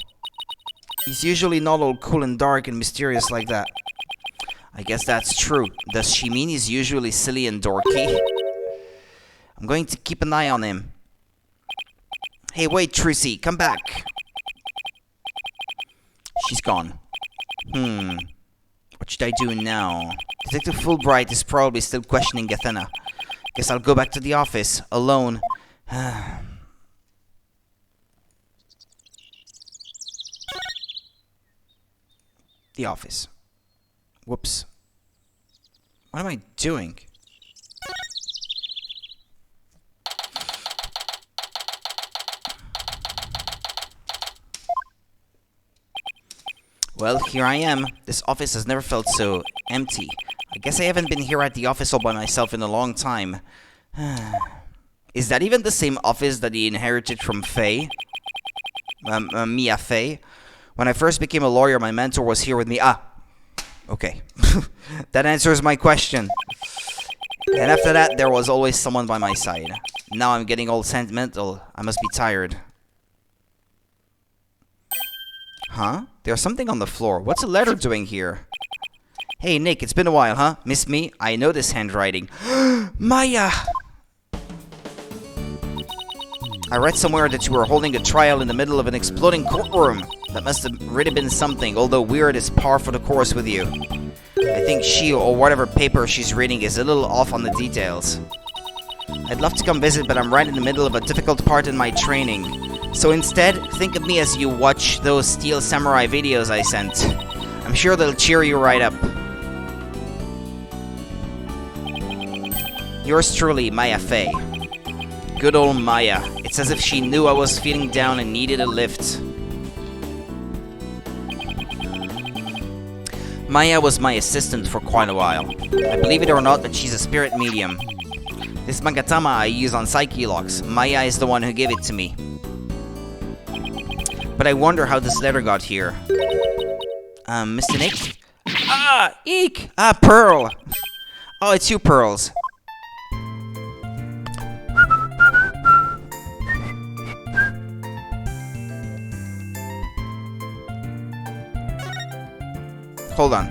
He's usually not all cool and dark and mysterious like that. I guess that's true. Does she mean he's usually silly and dorky? I'm going to keep an eye on him. Hey, wait, Trucy, come back. She's gone. What should I do now? Detective Fulbright is probably still questioning Athena. Guess I'll go back to the office, alone. The office. Whoops. What am I doing? Well, here I am. This office has never felt so empty. I guess I haven't been here at the office all by myself in a long time. Is that even the same office that he inherited from Faye? Mia Faye? When I first became a lawyer, my mentor was here with me. Okay. That answers my question. And after that, there was always someone by my side. Now I'm getting all sentimental. I must be tired. Huh? There's something on the floor. What's a letter doing here? Hey, Nick, it's been a while, huh? Miss me? I know this handwriting. Maya! I read somewhere that you were holding a trial in the middle of an exploding courtroom. That must have really been something, although weird is par for the course with you. I think she, or whatever paper she's reading, is a little off on the details. I'd love to come visit, but I'm right in the middle of a difficult part in my training. So instead, think of me as you watch those Steel Samurai videos I sent. I'm sure they'll cheer you right up. Yours truly, Maya Faye. Good old Maya. It's as if she knew I was feeling down and needed a lift. Maya was my assistant for quite a while. I believe it or not that she's a spirit medium. This Magatama I use on Psyche Locks, Maya is the one who gave it to me. But I wonder how this letter got here. Mr. Nick? Eek! Pearl! Oh, it's you, Pearls. Hold on.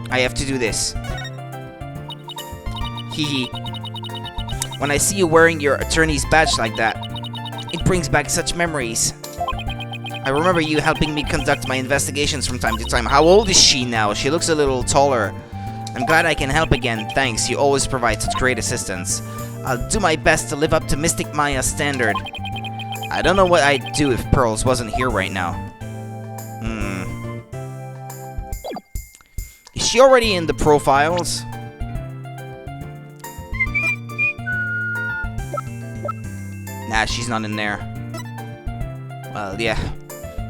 I have to do this. Hee. When I see you wearing your attorney's badge like that, it brings back such memories. I remember you helping me conduct my investigations from time to time. How old is she now? She looks a little taller. I'm glad I can help again. Thanks, you always provide such great assistance. I'll do my best to live up to Mystic Maya's standard. I don't know what I'd do if Pearls wasn't here right now. Is she already in the profiles? Nah, she's not in there. Well, yeah.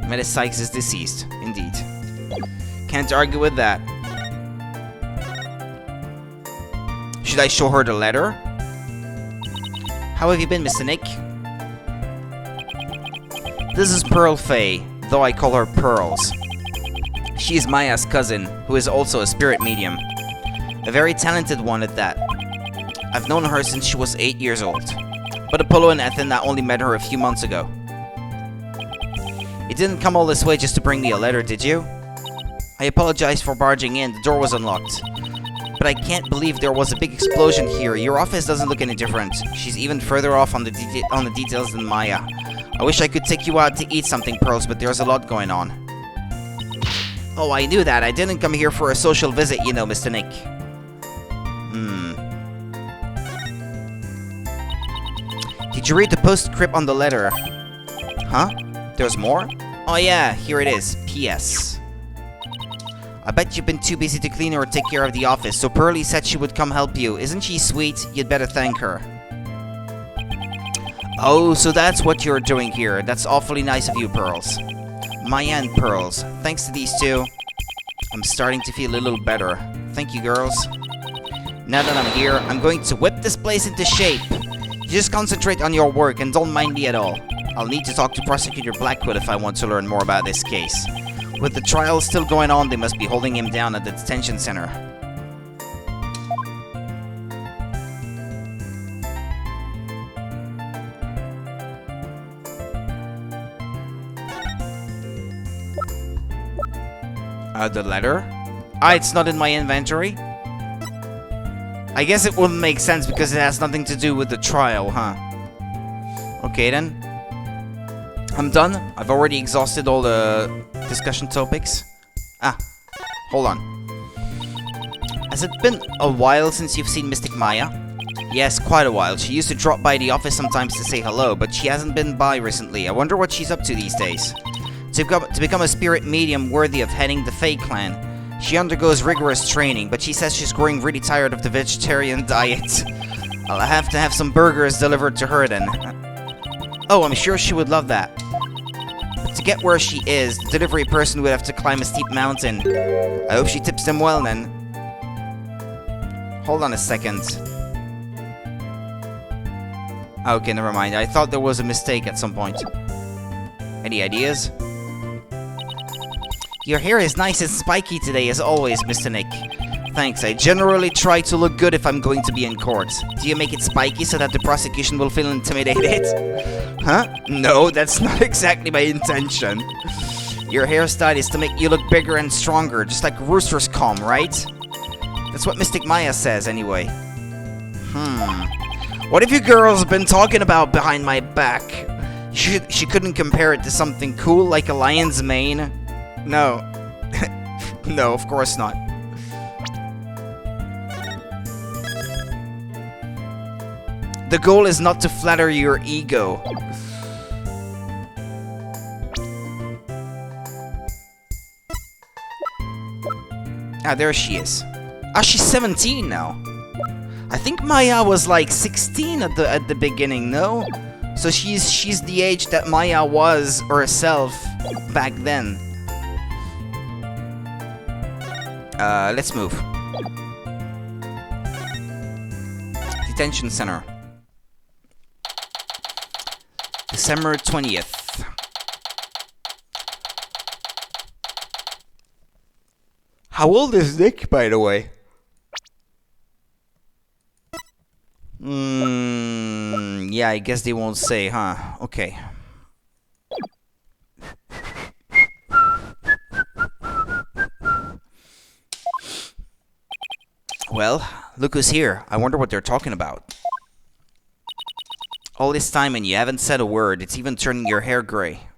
Meta Sykes is deceased, indeed. Can't argue with that. Should I show her the letter? How have you been, Mr. Nick? This is Pearl Faye, though I call her Pearls. She is Maya's cousin, who is also a spirit medium. A very talented one at that. I've known her since she was 8 years old. But Apollo and Athena only met her a few months ago. You didn't come all this way just to bring me a letter, did you? I apologize for barging in, the door was unlocked. But but I can't believe there was a big explosion here. Your office doesn't look any different. She's even further off on the details than Maya. I wish I could take you out to eat something, Pearls, but there's a lot going on. Oh, I knew that. I didn't come here for a social visit, you know, Mr. Nick. Did you read the postscript on the letter? Huh? There's more? Oh yeah, here it is. P.S. I bet you've been too busy to clean or take care of the office, so Pearlie said she would come help you. Isn't she sweet? You'd better thank her. Oh, so that's what you're doing here. That's awfully nice of you, Pearls. Maya and Pearls. Thanks to these two, I'm starting to feel a little better. Thank you, girls. Now that I'm here, I'm going to whip this place into shape. You just concentrate on your work and don't mind me at all. I'll need to talk to Prosecutor Blackwood if I want to learn more about this case. With the trial still going on, they must be holding him down at the detention center. The letter? It's not in my inventory? I guess it wouldn't make sense because it has nothing to do with the trial, huh? Okay then. I'm done. I've already exhausted all the discussion topics. Hold on. Has it been a while since you've seen Mystic Maya? Yes, quite a while. She used to drop by the office sometimes to say hello, but she hasn't been by recently. I wonder what she's up to these days. To become a spirit medium worthy of heading the Fae clan, she undergoes rigorous training, but she says she's growing really tired of the vegetarian diet. I'll have to have some burgers delivered to her then. Oh, I'm sure she would love that. But to get where she is, the delivery person would have to climb a steep mountain. I hope she tips them well then. Hold on a second. Okay, never mind. I thought there was a mistake at some point. Any ideas? Your hair is nice and spiky today, as always, Mr. Nick. Thanks. I generally try to look good if I'm going to be in court. Do you make it spiky so that the prosecution will feel intimidated? Huh? No, that's not exactly my intention. Your hairstyle is to make you look bigger and stronger, just like Rooster's comb, right? That's what Mystic Maya says, anyway. What have you girls been talking about behind my back? She couldn't compare it to something cool like a lion's mane? No. No, of course not. The goal is not to flatter your ego. There she is. She's 17 now. I think Maya was like 16 at the beginning, no? So she's the age that Maya was herself back then. Let's move. Detention center. December 20th. How old is Nick, by the way? Yeah, I guess they won't say, huh? Okay. Well, look who's here. I wonder what they're talking about. All this time and you haven't said a word. It's even turning your hair gray.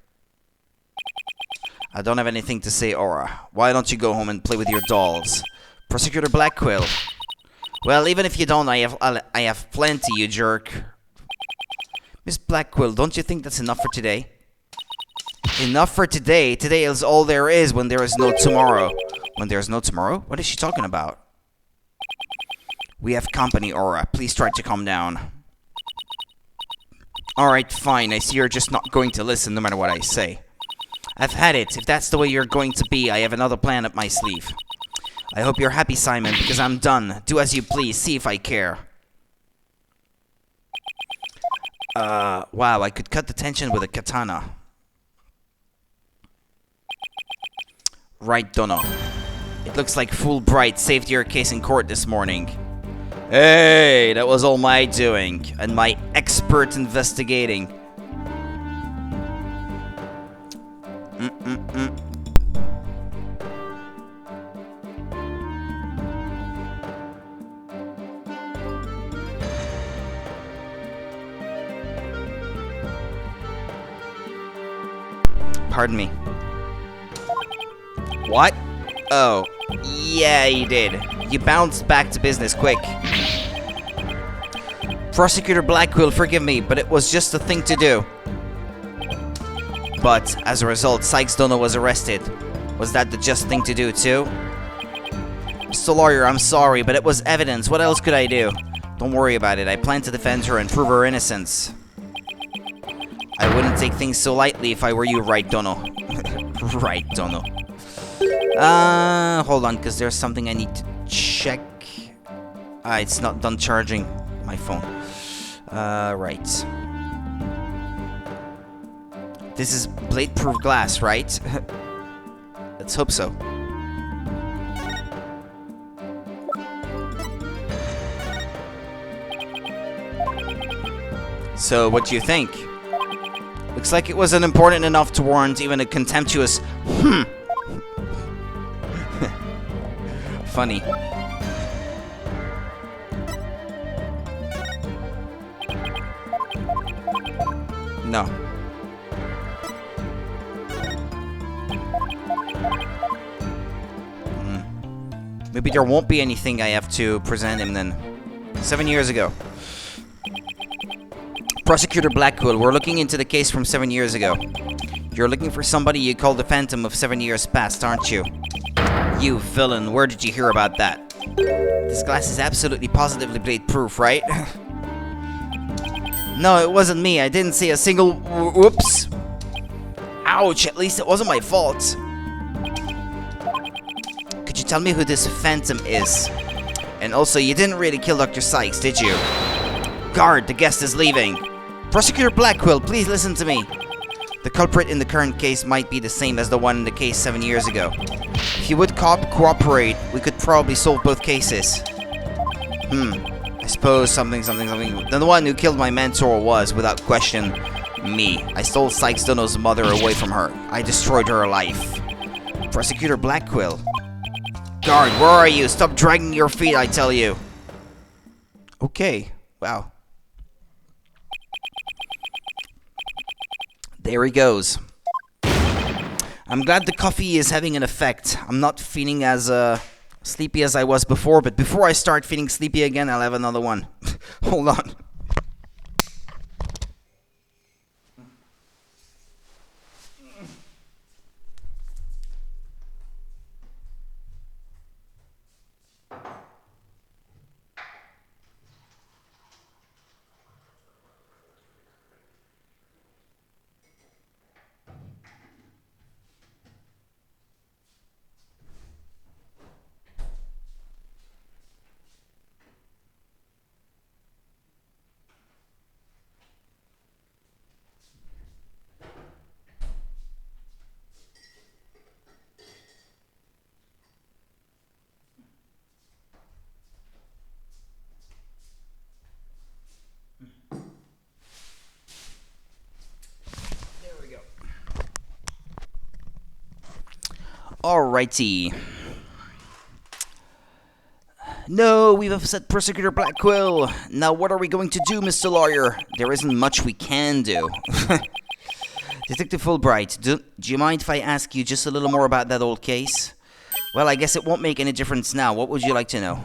I don't have anything to say, Aura. Why don't you go home and play with your dolls? Prosecutor Blackquill. Well, even if you don't, I have plenty, you jerk. Miss Blackquill, don't you think that's enough for today? Enough for today? Today is all there is when there is no tomorrow. When there is no tomorrow? What is she talking about? We have company, Aura. Please try to calm down. Alright, fine. I see you're just not going to listen no matter what I say. I've had it. If that's the way you're going to be, I have another plan up my sleeve. I hope you're happy, Simon, because I'm done. Do as you please. See if I care. Wow, I could cut the tension with a katana. Right, Dono. It looks like Fulbright saved your case in court this morning. Hey, that was all my doing, and my expert investigating. Pardon me. What? Oh. Yeah, you did. You bounced back to business quick. Prosecutor Blackwell, forgive me, but it was just the thing to do. But, as a result, Sykes Dunno was arrested. Was that the just thing to do, too? Mr. Lawyer, I'm sorry, but it was evidence. What else could I do? Don't worry about it. I plan to defend her and prove her innocence. I wouldn't take things so lightly if I were you, Wright Dunno. Wright Dunno. Hold on, because there's something I need to check. It's not done charging my phone. Right. This is blade-proof glass, right? Let's hope so. So, what do you think? Looks like it wasn't important enough to warrant even a contemptuous Funny. No. Maybe there won't be anything I have to present him then. 7 years ago. Prosecutor Blackwell, we're looking into the case from 7 years ago. You're looking for somebody you call the Phantom of 7 years past, aren't you? You villain, where did you hear about that? This glass is absolutely positively blade-proof, right? No, it wasn't me. I didn't see a single... Whoops. Ouch, at least it wasn't my fault. Could you tell me who this Phantom is? And also, you didn't really kill Dr. Sykes, did you? Guard, the guest is leaving. Prosecutor Blackwell, please listen to me. The culprit in the current case might be the same as the one in the case 7 years ago. If you would cooperate, we could probably solve both cases. I suppose something. Then the one who killed my mentor was, without question, me. I stole Sykes Dunno's mother away from her. I destroyed her life. Prosecutor Blackwell. Guard, where are you? Stop dragging your feet, I tell you. Okay. Wow. There he goes. I'm glad the coffee is having an effect. I'm not feeling as sleepy as I was before, but before I start feeling sleepy again, I'll have another one. Hold on. Alrighty. No, we've upset Prosecutor Blackwell. Now what are we going to do, Mr. Lawyer? There isn't much we can do. Detective Fulbright, do you mind if I ask you just a little more about that old case? Well, I guess it won't make any difference now. What would you like to know?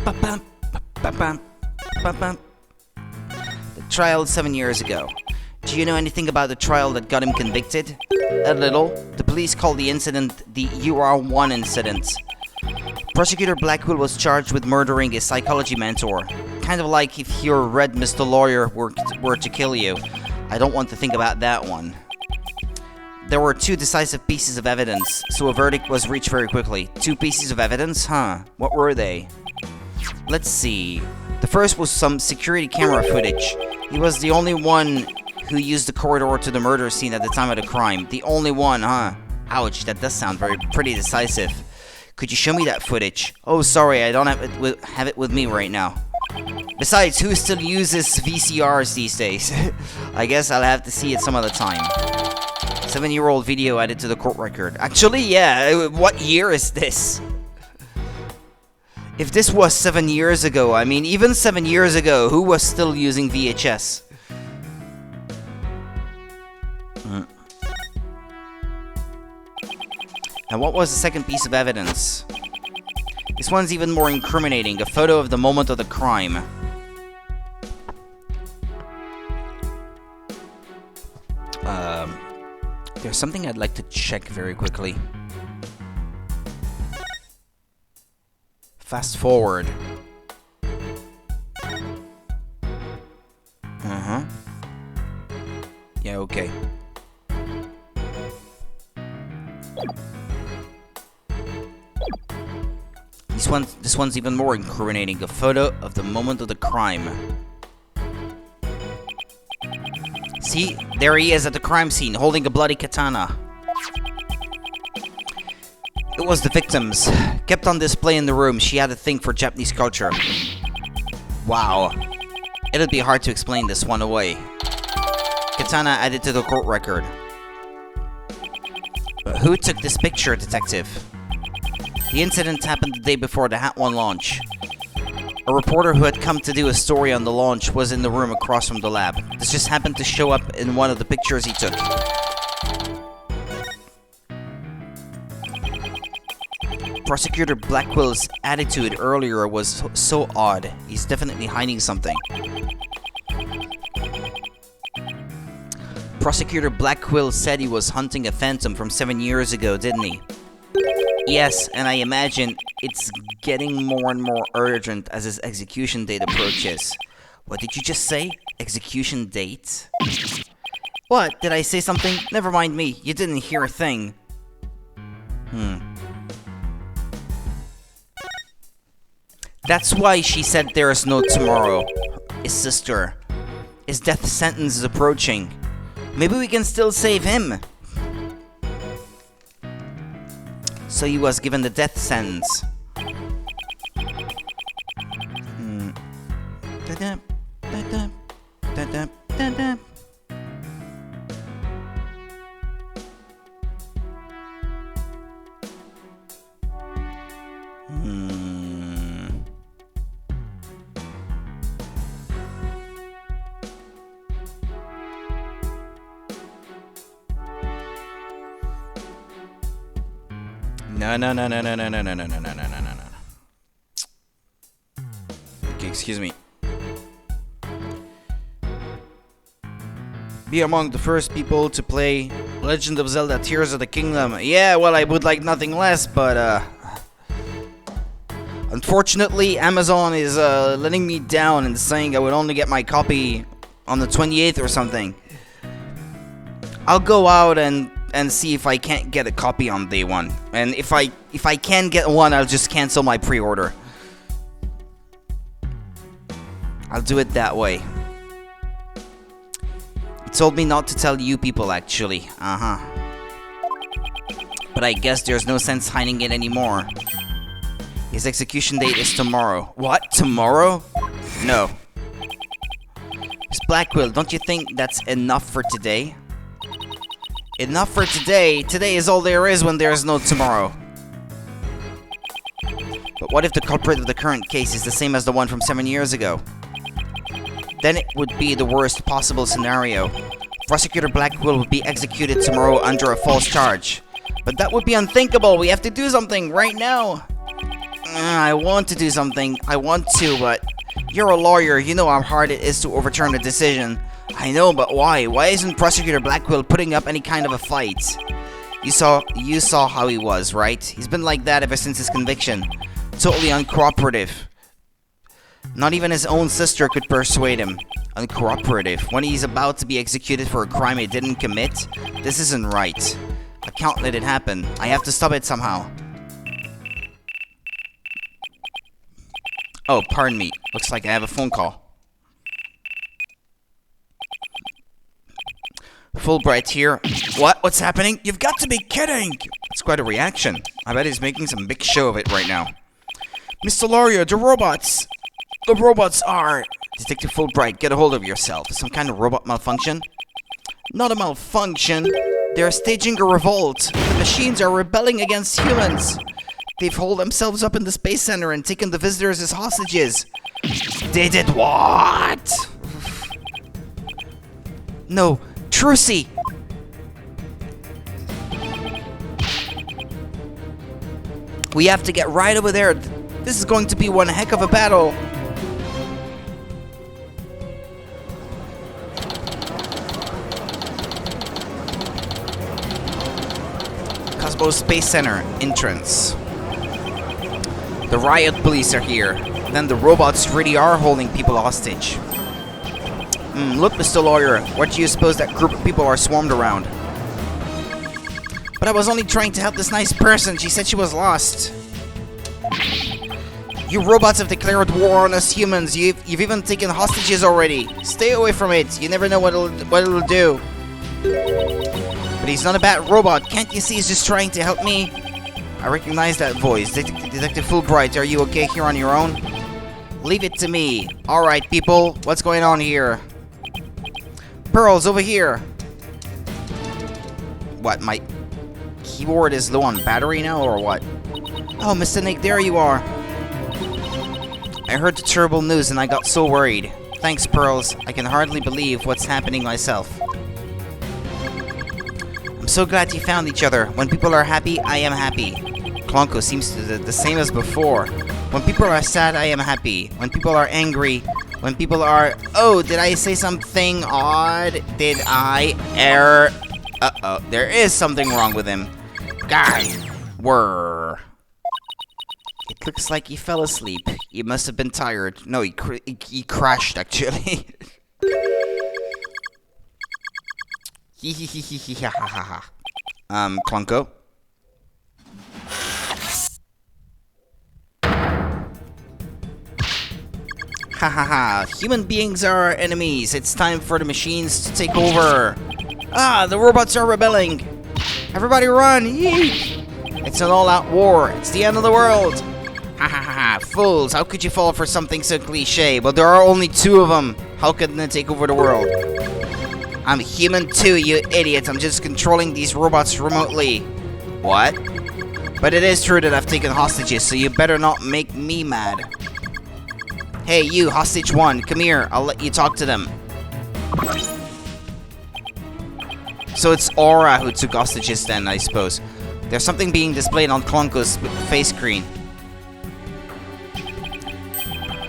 The trial 7 years ago. Do you know anything about the trial that got him convicted? A little. The police call the incident the UR1 incident. Prosecutor Blackwell was charged with murdering a psychology mentor. Kind of like if your red Mr. Lawyer were to kill you. I don't want to think about that one. There were 2 decisive pieces of evidence, so a verdict was reached very quickly. 2 pieces of evidence? Huh. What were they? Let's see. The first was some security camera footage. He was the only one who used the corridor to the murder scene at the time of the crime. The only one, huh? Ouch, that does sound pretty decisive. Could you show me that footage? Oh, sorry, I don't have it with me right now. Besides, who still uses VCRs these days? I guess I'll have to see it some other time. 7-year-old video added to the court record. Actually, yeah, what year is this? If this was 7 years ago, I mean, even 7 years ago, who was still using VHS? And what was the second piece of evidence? This one's even more incriminating. A photo of the moment of the crime. There's something I'd like to check very quickly. Fast forward. Uh-huh. Yeah, okay. This one's even more incriminating. A photo of the moment of the crime. See, there he is at the crime scene, holding a bloody katana. It was the victim's. Kept on display in the room. She had a thing for Japanese culture. Wow. It'd be hard to explain this one away. Katana added to the court record. But who took this picture, detective? The incident happened the day before the Hat 1 launch. A reporter who had come to do a story on the launch was in the room across from the lab. This just happened to show up in one of the pictures he took. Prosecutor Blackwell's attitude earlier was so odd. He's definitely hiding something. Prosecutor Blackwell said he was hunting a phantom from 7 years ago, didn't he? Yes, and I imagine it's getting more and more urgent as his execution date approaches. What did you just say? Execution date? What? Did I say something? Never mind me. You didn't hear a thing. That's why she said there is no tomorrow. His sister. His death sentence is approaching. Maybe we can still save him. So he was given the death sentence. Da-da, da-da, da-da, da-da. No. Okay, excuse me. Be among the first people to play Legend of Zelda Tears of the Kingdom. Yeah, well, I would like nothing less, but, unfortunately, Amazon is, letting me down and saying I would only get my copy on the 28th or something. I'll go out and see if I can't get a copy on day one. And if I can get one, I'll just cancel my pre-order. I'll do it that way. He told me not to tell you people, actually. But I guess there's no sense hiding it anymore. His execution date is tomorrow. What? Tomorrow? No. Miss Blackwell, don't you think that's enough for today? Enough for today? Today is all there is when there is no tomorrow. But what if the culprit of the current case is the same as the one from 7 years ago? Then it would be the worst possible scenario. Prosecutor Blackwell would be executed tomorrow under a false charge. But that would be unthinkable. We have to do something right now. I want to do something. I want to, but you're a lawyer. You know how hard it is to overturn a decision. I know, but why? Why isn't Prosecutor Blackwell putting up any kind of a fight? You saw how he was, right? He's been like that ever since his conviction. Totally uncooperative. Not even his own sister could persuade him. Uncooperative. When he's about to be executed for a crime he didn't commit? This isn't right. I can't let it happen. I have to stop it somehow. Oh, pardon me. Looks like I have a phone call. Fulbright here. What? What's happening? You've got to be kidding! It's quite a reaction. I bet he's making some big show of it right now. Mr. Laurier, the robots! The robots are... Detective Fulbright, get a hold of yourself. Some kind of robot malfunction? Not a malfunction. They're staging a revolt. The machines are rebelling against humans. They've holed themselves up in the Space Center and taken the visitors as hostages. They did what? No. Trucy! We have to get right over there. This is going to be one heck of a battle. Cosmo Space Center entrance. The riot police are here. Then the robots really are holding people hostage. Look, Mr. Lawyer, what do you suppose that group of people are swarmed around? But I was only trying to help this nice person. She said she was lost. You robots have declared war on us humans. You've even taken hostages already. Stay away from it. You never know what it'll do. But he's not a bad robot. Can't you see he's just trying to help me? I recognize that voice. Detective Fulbright, are you okay here on your own? Leave it to me. Alright, people. What's going on here? Pearls, over here. What, my keyboard is low on battery now, or what? Oh, Mr. Nick, there you are. I heard the terrible news and I got so worried. Thanks, Pearls. I can hardly believe what's happening myself. I'm so glad you found each other. When people are happy, I am happy. Klonko seems to the same as before. When people are sad, I am happy. When people are angry, when people are... Oh, did I say something odd? Did I err? Uh-oh, there is something wrong with him. Guy, whir. It looks like he fell asleep. He must have been tired. No, he crashed, actually. Klonko. Human beings are our enemies. It's time for the machines to take over. The robots are rebelling. Everybody run! Yeet! It's an all-out war. It's the end of the world. Fools, how could you fall for something so cliche? But there are only two of them. How could they take over the world? I'm human too, you idiot. I'm just controlling these robots remotely. What? But it is true that I've taken hostages, so you better not make me mad. Hey, you, hostage one, come here. I'll let you talk to them. So it's Aura who took hostages then, I suppose. There's something being displayed on Klonko's face screen.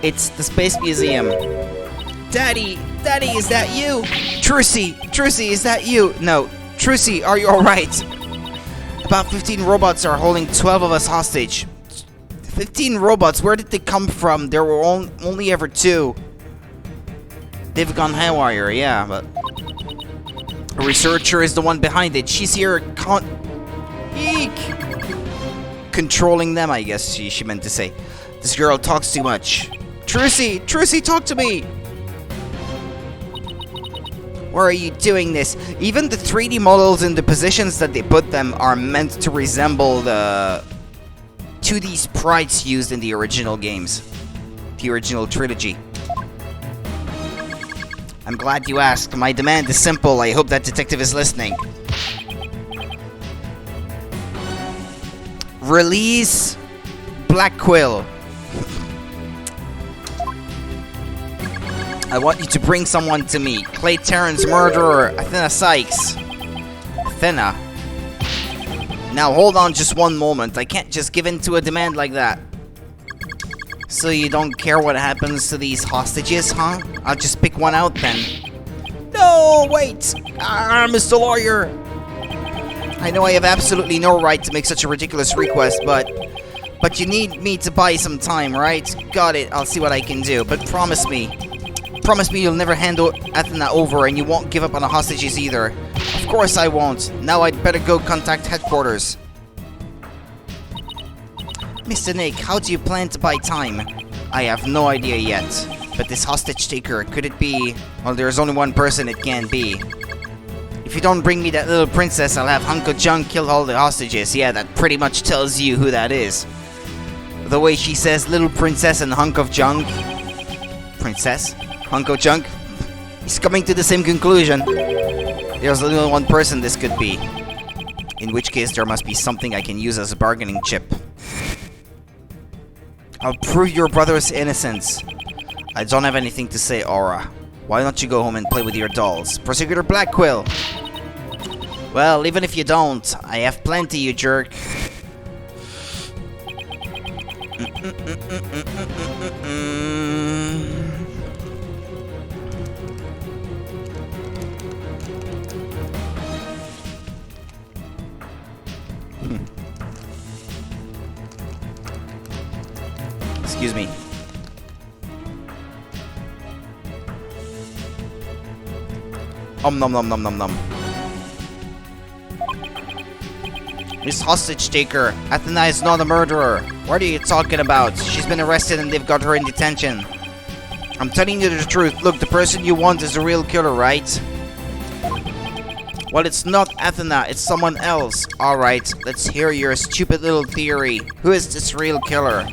It's the Space Museum. Daddy, is that you? Trucy, is that you? No, Trucy, are you alright? About 15 robots are holding 12 of us hostage. 15 robots, where did they come from? There were only ever 2. They've gone haywire, yeah, but... A researcher is the one behind it. She's here Eek! Controlling them, I guess she meant to say. This girl talks too much. Trucy, talk to me! Why are you doing this? Even the 3D models and the positions that they put them are meant to resemble the 2D sprites used in the original games. The original trilogy. I'm glad you asked. My demand is simple. I hope that detective is listening. Release Black Quill. I want you to bring someone to me. Clay Terran's murderer, Athena Sykes. Athena? Now hold on just one moment. I can't just give in to a demand like that. So you don't care what happens to these hostages, huh? I'll just pick one out then. No, wait! Mr. Lawyer! I know I have absolutely no right to make such a ridiculous request, but you need me to buy some time, right? Got it, I'll see what I can do, but promise me you'll never hand Athena over and you won't give up on the hostages either. Of course I won't. Now I'd better go contact headquarters. Mr. Nick, how do you plan to buy time? I have no idea yet. But this hostage taker, could it be... Well, there's only one person it can be. If you don't bring me that little princess, I'll have Hunk of Junk kill all the hostages. Yeah, that pretty much tells you who that is. The way she says little princess and hunk of junk. Princess? Hunk of junk? He's coming to the same conclusion. There's only one person this could be. In which case, there must be something I can use as a bargaining chip. I'll prove your brother's innocence. I don't have anything to say, Aura. Why don't you go home and play with your dolls? Prosecutor Black Quill! Well, even if you don't, I have plenty, you jerk. Excuse me. Nom nom nom nom nom. Miss Hostage Taker, Athena is not a murderer. What are you talking about? She's been arrested and they've got her in detention. I'm telling you the truth. Look, the person you want is a real killer, right? Well, it's not Athena, it's someone else. Alright, let's hear your stupid little theory. Who is this real killer?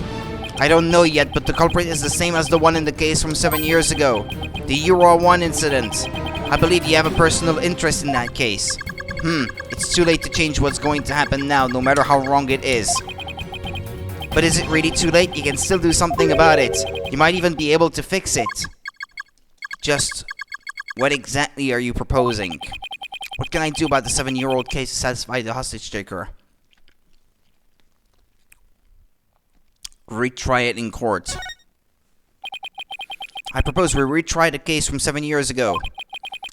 I don't know yet, but the culprit is the same as the one in the case from 7 years ago. The Euro 1 incident. I believe you have a personal interest in that case. It's too late to change what's going to happen now, no matter how wrong it is. But is it really too late? You can still do something about it. You might even be able to fix it. Just what exactly are you proposing? What can I do about the 7-year-old case to satisfy the hostage taker? Retry it in court. I propose we retry the case from 7 years ago.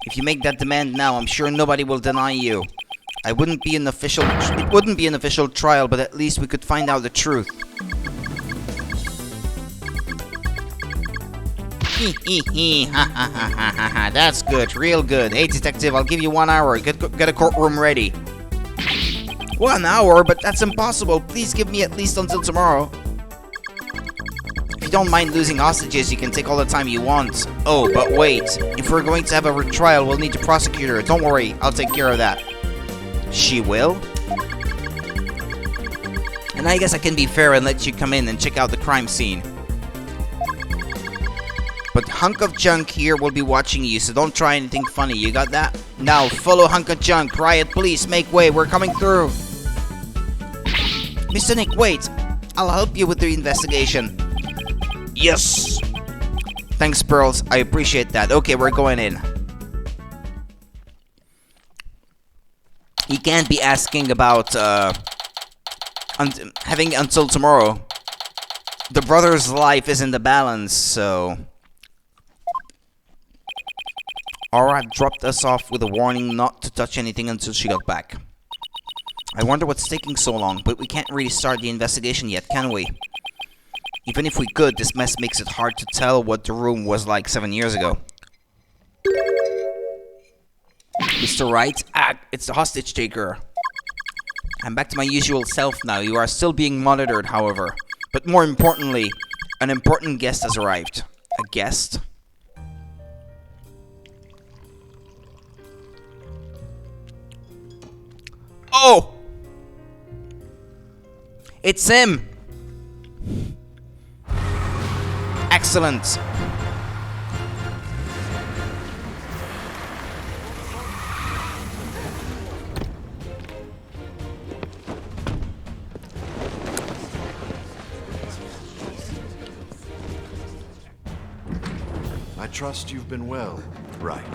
If you make that demand now, I'm sure nobody will deny you. It wouldn't be an official trial, but at least we could find out the truth. Ha ha ha ha ha ha. That's good, real good. Hey detective, I'll give you 1 hour. Get a courtroom ready. 1 hour? But that's impossible. Please give me at least until tomorrow. If you don't mind losing hostages, you can take all the time you want. Oh, but wait. If we're going to have a retrial, we'll need a prosecutor. Don't worry, I'll take care of that. She will? And I guess I can be fair and let you come in and check out the crime scene. But Hunk of Junk here will be watching you, so don't try anything funny, you got that? Now, follow Hunk of Junk. Riot, police, make way, we're coming through. Mr. Nick, wait. I'll help you with the investigation. Yes! Thanks, Pearls, I appreciate that. Okay, we're going in. He can't be asking about, having until tomorrow. The brother's life is in the balance, so... Aura dropped us off with a warning not to touch anything until she got back. I wonder what's taking so long, but we can't really start the investigation yet, can we? Even if we could, this mess makes it hard to tell what the room was like 7 years ago. Mr. Wright? Ah, it's the hostage taker. I'm back to my usual self now. You are still being monitored, however. But more importantly, an important guest has arrived. A guest? Oh! It's him! Excellent! I trust you've been well, Wright.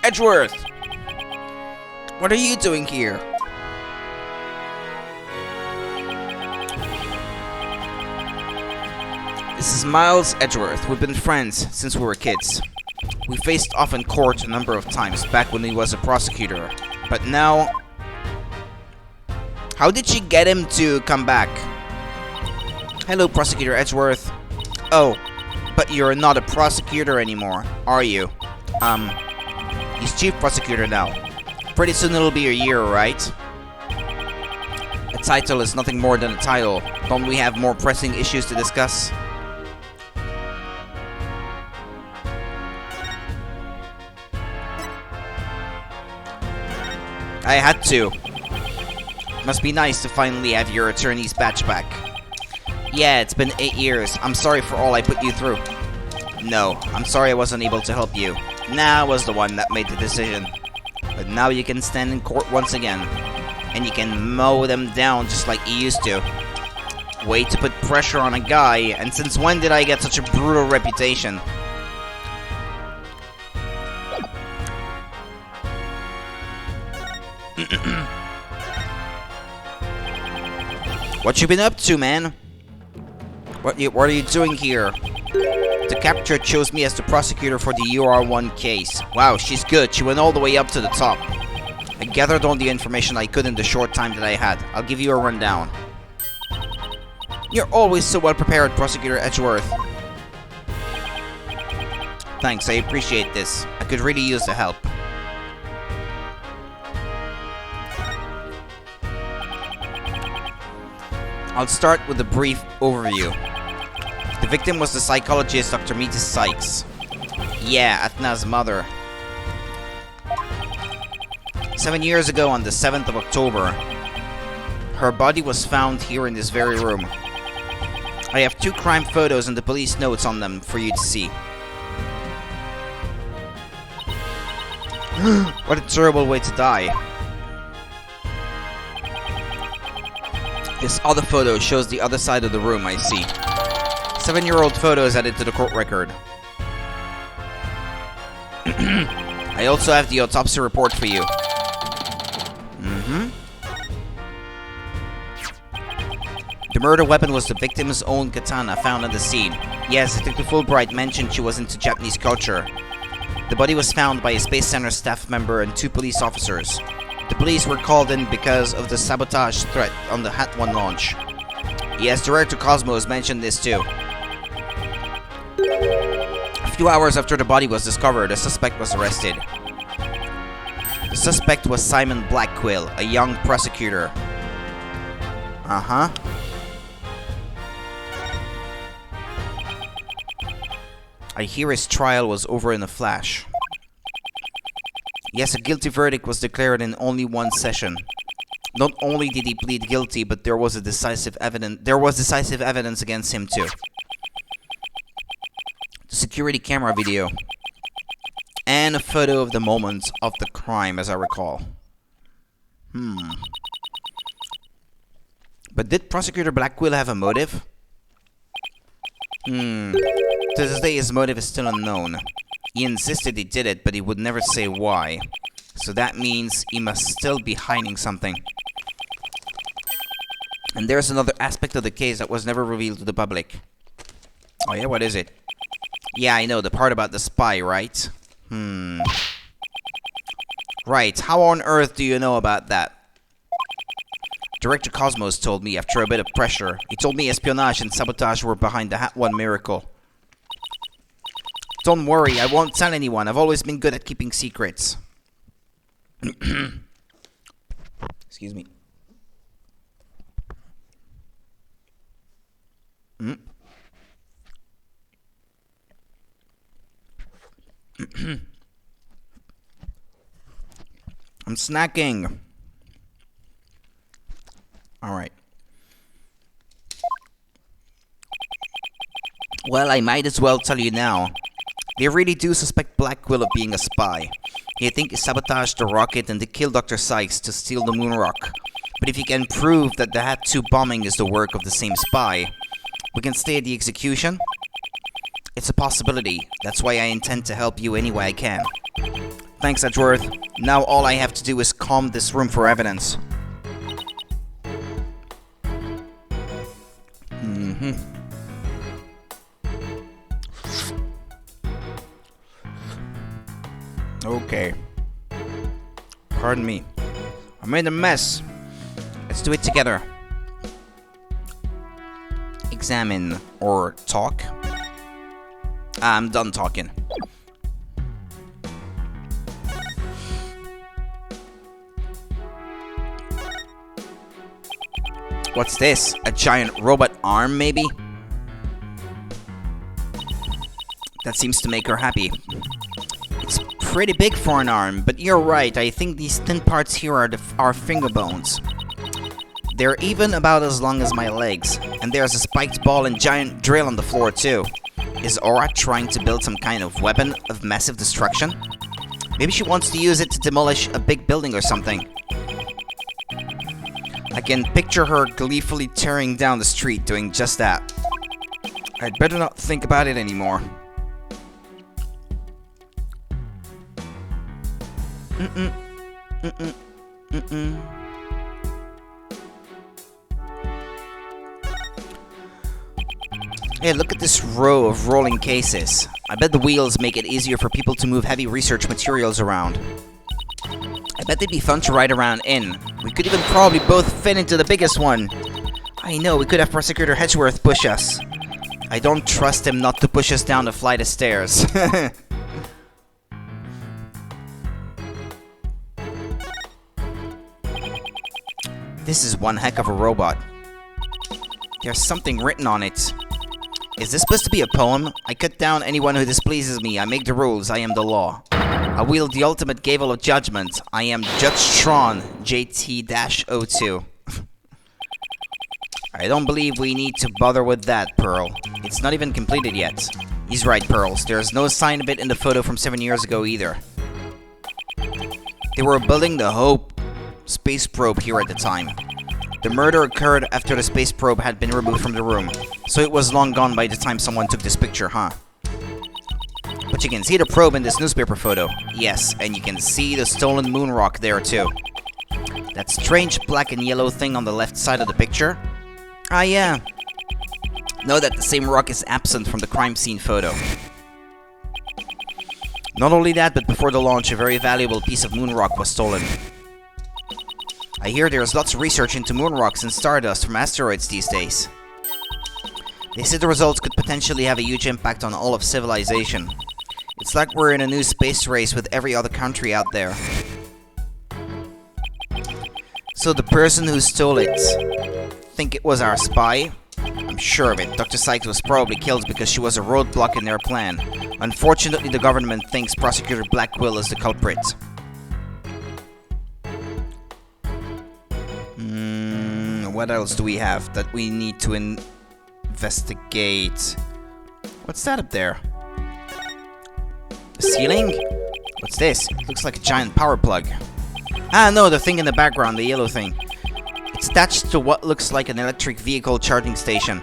Edgeworth! What are you doing here? This is Miles Edgeworth. We've been friends since we were kids. We faced off in court a number of times back when he was a prosecutor. But now... How did she get him to come back? Hello, Prosecutor Edgeworth. Oh, but you're not a prosecutor anymore, are you? He's chief prosecutor now. Pretty soon it'll be a year, right? A title is nothing more than a title. Don't we have more pressing issues to discuss? I had to. Must be nice to finally have your attorney's badge back. Yeah, it's been 8 years. I'm sorry for all I put you through. No, I'm sorry I wasn't able to help you. Nah, I was the one that made the decision. But now you can stand in court once again. And you can mow them down just like you used to. Way to put pressure on a guy, and since when did I get such a brutal reputation? What you been up to, man? What are you doing here? The capture chose me as the prosecutor for the UR1 case. Wow, she's good. She went all the way up to the top. I gathered all the information I could in the short time that I had. I'll give you a rundown. You're always so well prepared, Prosecutor Edgeworth. Thanks, I appreciate this. I could really use the help. I'll start with a brief overview. The victim was the psychologist Dr. Metis Sykes. Yeah, Atna's mother. 7 years ago on the 7th of October, her body was found here in this very room. I have 2 crime photos and the police notes on them for you to see. What a terrible way to die. This other photo shows the other side of the room, I see. 7-year-old photos added to the court record. I also have the autopsy report for you. The murder weapon was the victim's own katana found on the scene. Yes, Detective Fulbright mentioned she was into Japanese culture. The body was found by a Space Center staff member and 2 police officers. The police were called in because of the sabotage threat on the Hat 1 launch. Yes, Director Cosmos mentioned this too. A few hours after the body was discovered, a suspect was arrested. The suspect was Simon Blackquill, a young prosecutor. I hear his trial was over in a flash. Yes, a guilty verdict was declared in only 1 session. Not only did he plead guilty, but there was decisive evidence against him too. The security camera video. And a photo of the moment of the crime, as I recall. But did Prosecutor Blackquill have a motive? To this day, his motive is still unknown. He insisted he did it, but he would never say why. So that means he must still be hiding something. And there's another aspect of the case that was never revealed to the public. Oh yeah, what is it? Yeah, I know, the part about the spy, right? Right, how on earth do you know about that? Director Cosmos told me after a bit of pressure. He told me espionage and sabotage were behind the Hat 1 miracle. Don't worry, I won't tell anyone. I've always been good at keeping secrets. Excuse me. I'm snacking. Alright. Well, I might as well tell you now. They really do suspect Blackquill of being a spy. They think he sabotaged the rocket and they killed Dr. Sykes to steal the moon rock. But if you can prove that the Hat 2 bombing is the work of the same spy, we can stay at the execution? It's a possibility. That's why I intend to help you any way I can. Thanks, Edgeworth. Now all I have to do is comb this room for evidence. Okay. Pardon me. I made a mess. Let's do it together. Examine or talk. I'm done talking. What's this? A giant robot arm, maybe? That seems to make her happy. It's pretty big for an arm, but you're right. I think these thin parts here are finger bones. They're even about as long as my legs. And there's a spiked ball and giant drill on the floor, too. Is Aura trying to build some kind of weapon of massive destruction? Maybe she wants to use it to demolish a big building or something. I can picture her gleefully tearing down the street doing just that. I'd better not think about it anymore. Hey, look at this row of rolling cases. I bet the wheels make it easier for people to move heavy research materials around. I bet they'd be fun to ride around in. We could even probably both fit into the biggest one. I know, we could have Prosecutor Hedgeworth push us. I don't trust him not to push us down the flight of stairs. This is one heck of a robot. There's something written on it. Is this supposed to be a poem? I cut down anyone who displeases me. I make the rules. I am the law. I wield the ultimate gavel of judgment. I am Judge Tron, JT-02. I don't believe we need to bother with that, Pearl. It's not even completed yet. He's right, Pearls. There's no sign of it in the photo from 7 years ago either. They were building the Hope space probe here at the time. The murder occurred after the space probe had been removed from the room, so it was long gone by the time someone took this picture, huh? But you can see the probe in this newspaper photo. Yes, and you can see the stolen moon rock there too. That strange black and yellow thing on the left side of the picture? Ah, yeah. Know that the same rock is absent from the crime scene photo. Not only that, but before the launch, a very valuable piece of moon rock was stolen. I hear there's lots of research into moon rocks and stardust from asteroids these days. They say the results could potentially have a huge impact on all of civilization. It's like we're in a new space race with every other country out there. So the person who stole it, think it was our spy? I'm sure of it. Dr. Sykes was probably killed because she was a roadblock in their plan. Unfortunately, the government thinks Prosecutor Blackwell is the culprit. What else do we have that we need to investigate? What's that up there? The ceiling? What's this? It looks like a giant power plug. Ah, no, the thing in the background, the yellow thing. It's attached to what looks like an electric vehicle charging station.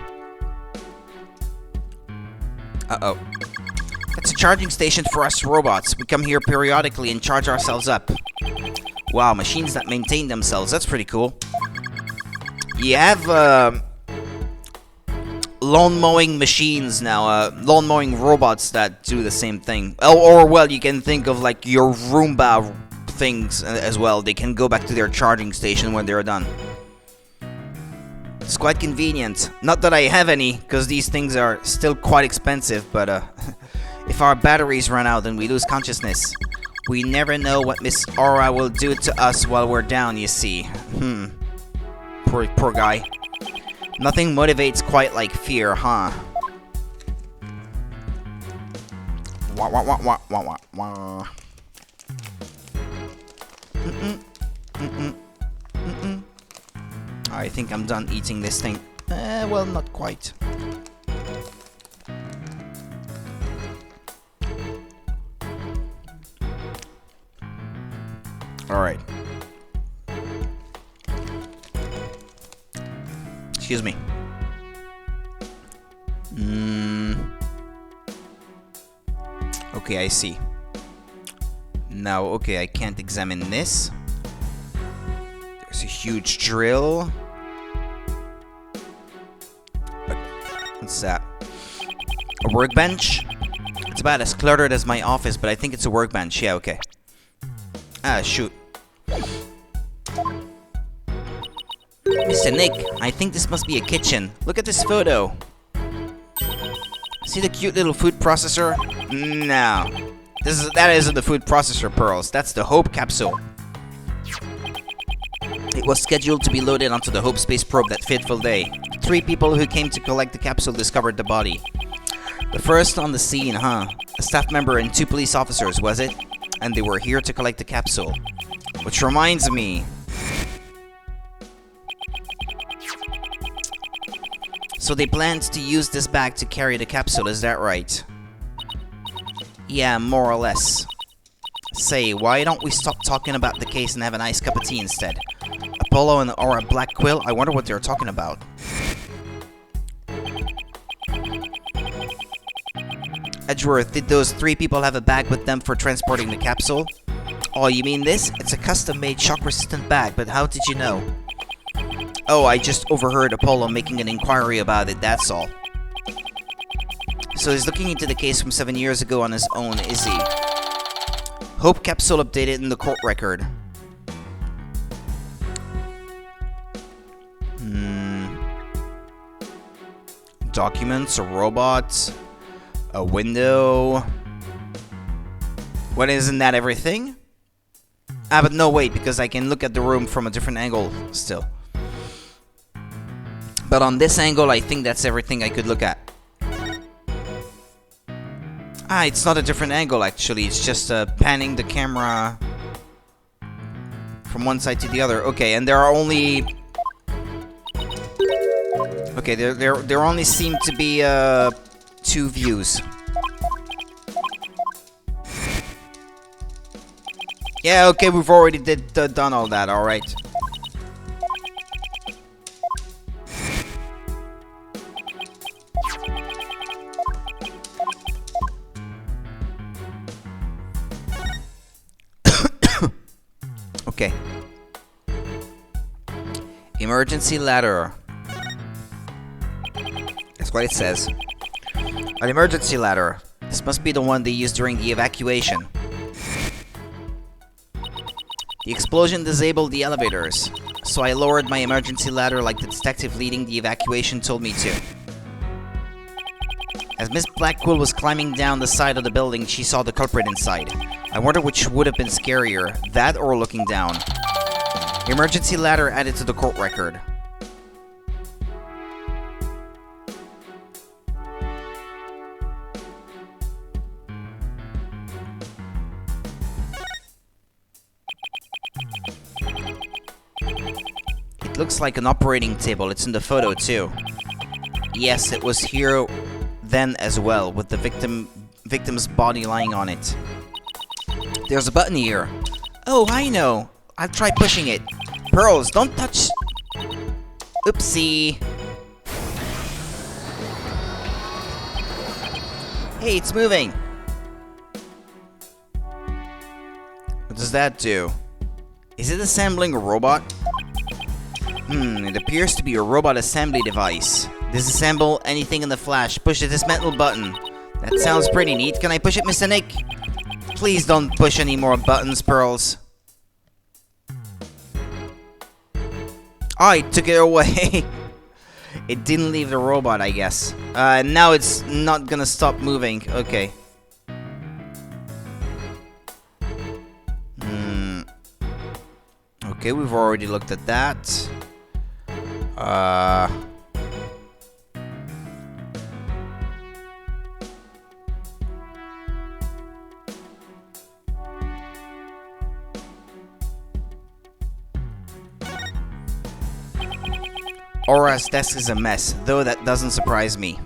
Uh-oh. That's a charging station for us robots. We come here periodically and charge ourselves up. Wow, machines that maintain themselves. That's pretty cool. You have lawn mowing machines now, lawn mowing robots that do the same thing. Or well, you can think of like your Roomba things as well. They can go back to their charging station when they're done. It's quite convenient. Not that I have any, because these things are still quite expensive, but if our batteries run out and we lose consciousness, we never know what Miss Aura will do to us while we're down, you see. Poor guy. Nothing motivates quite like fear, huh? Wah wah wah wah wah wah wah. I think I'm done eating this thing. Well, not quite. Alright. Excuse me. Okay, I see. Now, okay, I can't examine this. There's a huge drill. What's that? A workbench? It's about as cluttered as my office, but I think it's a workbench. Yeah, okay. Ah, shoot. Mr. Nick, I think this must be a kitchen. Look at this photo. See the cute little food processor? No. That isn't the food processor, Pearls. That's the Hope capsule. It was scheduled to be loaded onto the Hope space probe that fateful day. 3 people who came to collect the capsule discovered the body. The first on the scene, huh? A staff member and 2 police officers, was it? And they were here to collect the capsule. Which reminds me... So they planned to use this bag to carry the capsule, is that right? Yeah, more or less. Say, why don't we stop talking about the case and have a nice cup of tea instead? Apollo and Aura Black Quill, I wonder what they're talking about. Edgeworth, did those 3 people have a bag with them for transporting the capsule? Oh, you mean this? It's a custom-made shock-resistant bag, but how did you know? Oh, I just overheard Apollo making an inquiry about it, that's all. So he's looking into the case from 7 years ago on his own, is he? Hope capsule updated in the court record. Documents, a robot, a window. What, isn't that everything? Ah, but no, wait, because I can look at the room from a different angle still. But on this angle, I think that's everything I could look at. Ah, it's not a different angle actually, it's just panning the camera from one side to the other. Okay, and there are only... Okay, there only seem to be 2 views. Yeah, okay, we've already done all that, alright. Okay. Emergency ladder. That's what it says. An emergency ladder. This must be the one they used during the evacuation. The explosion disabled the elevators, so I lowered my emergency ladder like the detective leading the evacuation told me to. As Miss Blackquill was climbing down the side of the building, she saw the culprit inside. I wonder which would have been scarier, that or looking down. Emergency ladder added to the court record. It looks like an operating table. It's in the photo too. Yes, it was here then as well, with the victim's body lying on it. There's a button here. Oh, I know. I'll try pushing it. Pearls, don't touch... Oopsie. Hey, it's moving. What does that do? Is it assembling a robot? It appears to be a robot assembly device. Disassemble anything in the flash. Push the dismantle button. That sounds pretty neat. Can I push it, Mr. Nick? Please don't push any more buttons, Pearls. Oh, it took it away. It didn't leave the robot, I guess. Now it's not gonna stop moving. Okay. Okay, we've already looked at that. Aura's desk is a mess, though that doesn't surprise me.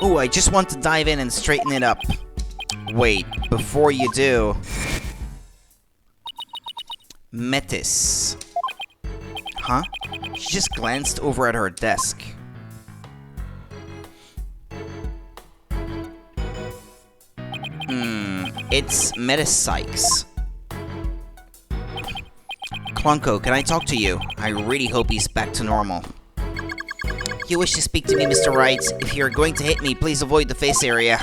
Ooh, I just want to dive in and straighten it up. Wait, before you do... Metis. Huh? She just glanced over at her desk. It's Metis Sykes. Clunko, can I talk to you? I really hope he's back to normal. You wish to speak to me, Mr. Wright? If you're going to hit me, please avoid the face area.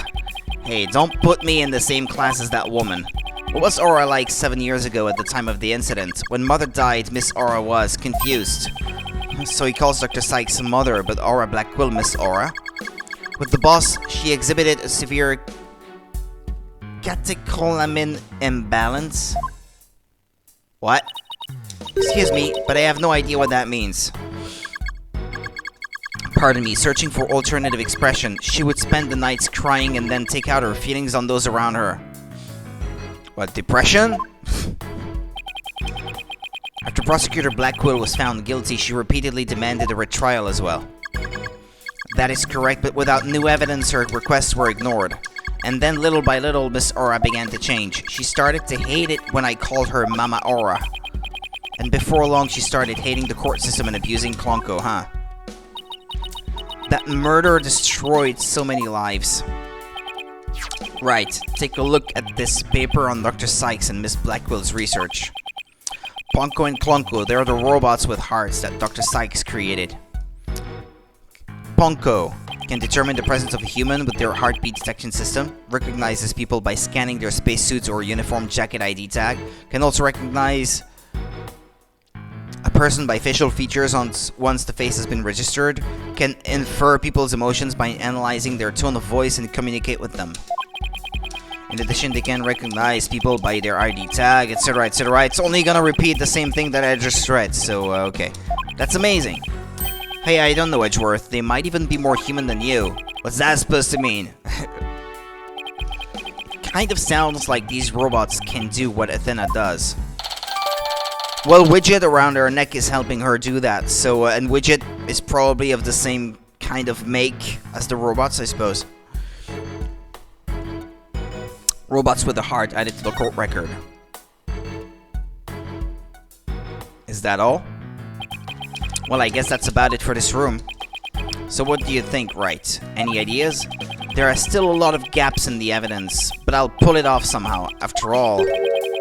Hey, don't put me in the same class as that woman. What was Aura like 7 years ago at the time of the incident? When Mother died, Miss Aura was confused. So he calls Dr. Sykes Mother, but Aura Blackquill Miss Aura. With the boss, she exhibited a severe catecholamine imbalance. What? Excuse me, but I have no idea what that means. Pardon me, searching for alternative expression. She would spend the nights crying and then take out her feelings on those around her. What, depression? After Prosecutor Blackquill was found guilty, she repeatedly demanded a retrial as well. That is correct, but without new evidence, her requests were ignored. And then, little by little, Miss Aura began to change. She started to hate it when I called her Mama Aura. And before long, she started hating the court system and abusing Clunko, huh? That murder destroyed so many lives. Right, take a look at this paper on Dr. Sykes and Miss Blackwell's research. Ponko and Klonko, they're the robots with hearts that Dr. Sykes created. Ponko can determine the presence of a human with their heartbeat detection system, recognizes people by scanning their spacesuits or uniform jacket ID tag, can also recognize a person by facial features once the face has been registered, can infer people's emotions by analyzing their tone of voice and communicate with them. In addition, they can recognize people by their ID tag, etc, etc. It's only gonna repeat the same thing that I just read, so okay. That's amazing. Hey, I don't know, Edgeworth. They might even be more human than you. What's that supposed to mean? It kind of sounds like these robots can do what Athena does. Well, Widget around her neck is helping her do that, so, and Widget is probably of the same kind of make as the robots, I suppose. Robots with a heart added to the court record. Is that all? Well, I guess that's about it for this room. So what do you think, Wright? Any ideas? There are still a lot of gaps in the evidence, but I'll pull it off somehow. After all,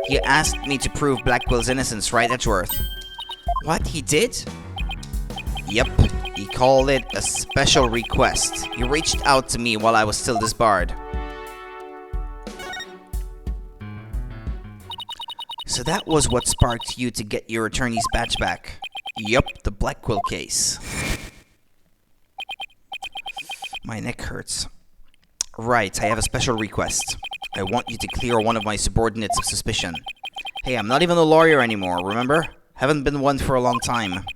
he asked me to prove Blackwell's innocence, right, Edgeworth? What, he did? Yep, he called it a special request. He reached out to me while I was still disbarred. So that was what sparked you to get your attorney's badge back. Yup, the Blackwell case. My neck hurts. Right, I have a special request. I want you to clear one of my subordinates of suspicion. Hey, I'm not even a lawyer anymore, remember? Haven't been one for a long time.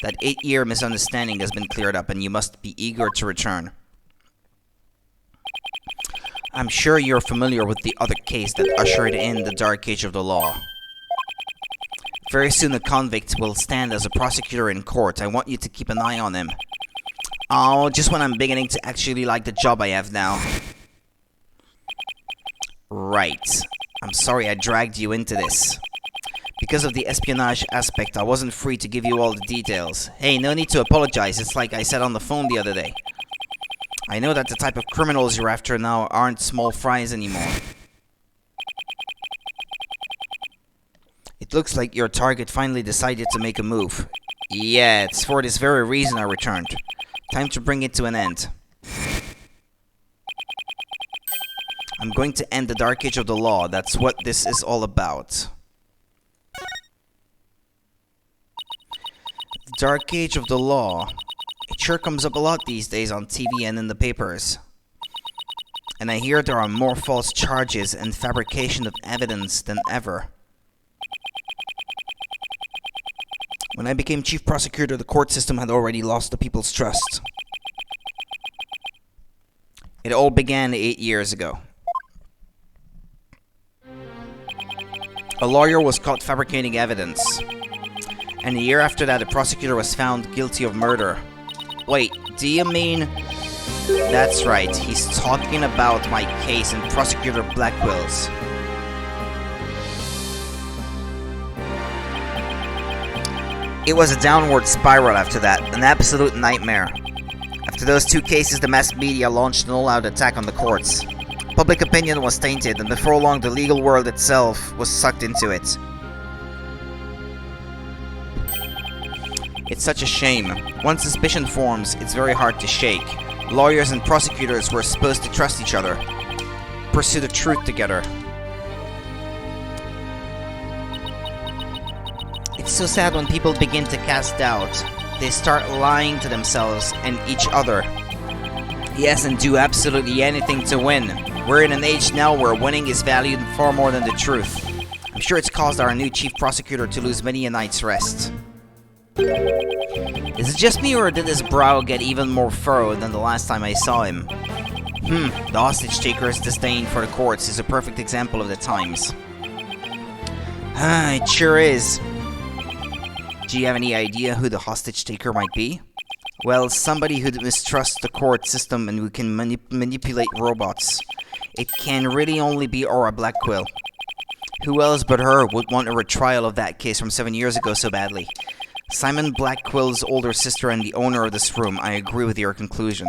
That 8-year misunderstanding has been cleared up and you must be eager to return. I'm sure you're familiar with the other case that ushered in the dark age of the law. Very soon a convict will stand as a prosecutor in court. I want you to keep an eye on him. Oh, just when I'm beginning to actually like the job I have now. Right. I'm sorry I dragged you into this. Because of the espionage aspect, I wasn't free to give you all the details. Hey, no need to apologize. It's like I said on the phone the other day. I know that the type of criminals you're after now aren't small fries anymore. It looks like your target finally decided to make a move. Yeah, it's for this very reason I returned. Time to bring it to an end. I'm going to end the dark age of the law. That's what this is all about. The dark age of the law. It sure comes up a lot these days on TV and in the papers. And I hear there are more false charges and fabrication of evidence than ever. When I became chief prosecutor, the court system had already lost the people's trust. It all began 8 years ago. A lawyer was caught fabricating evidence. And a year after that, a prosecutor was found guilty of murder. Wait, do you mean... That's right, he's talking about my case and Prosecutor Blackwell's. It was a downward spiral after that, an absolute nightmare. After those 2 cases, the mass media launched an all-out attack on the courts. Public opinion was tainted, and before long the legal world itself was sucked into it. It's such a shame. Once suspicion forms, it's very hard to shake. Lawyers and prosecutors were supposed to trust each other, pursue the truth together. It's so sad when people begin to cast doubt. They start lying to themselves and each other. Yes, and do absolutely anything to win. We're in an age now where winning is valued far more than the truth. I'm sure it's caused our new chief prosecutor to lose many a night's rest. Is it just me, or did his brow get even more furrowed than the last time I saw him? The hostage taker's disdain for the courts is a perfect example of the times. It sure is. Do you have any idea who the hostage taker might be? Well, somebody who mistrusts the court system and who can manipulate robots. It can really only be Aura Blackwell. Who else but her would want a retrial of that case from 7 years ago so badly? Simon Blackwell's older sister and the owner of this room. I agree with your conclusion.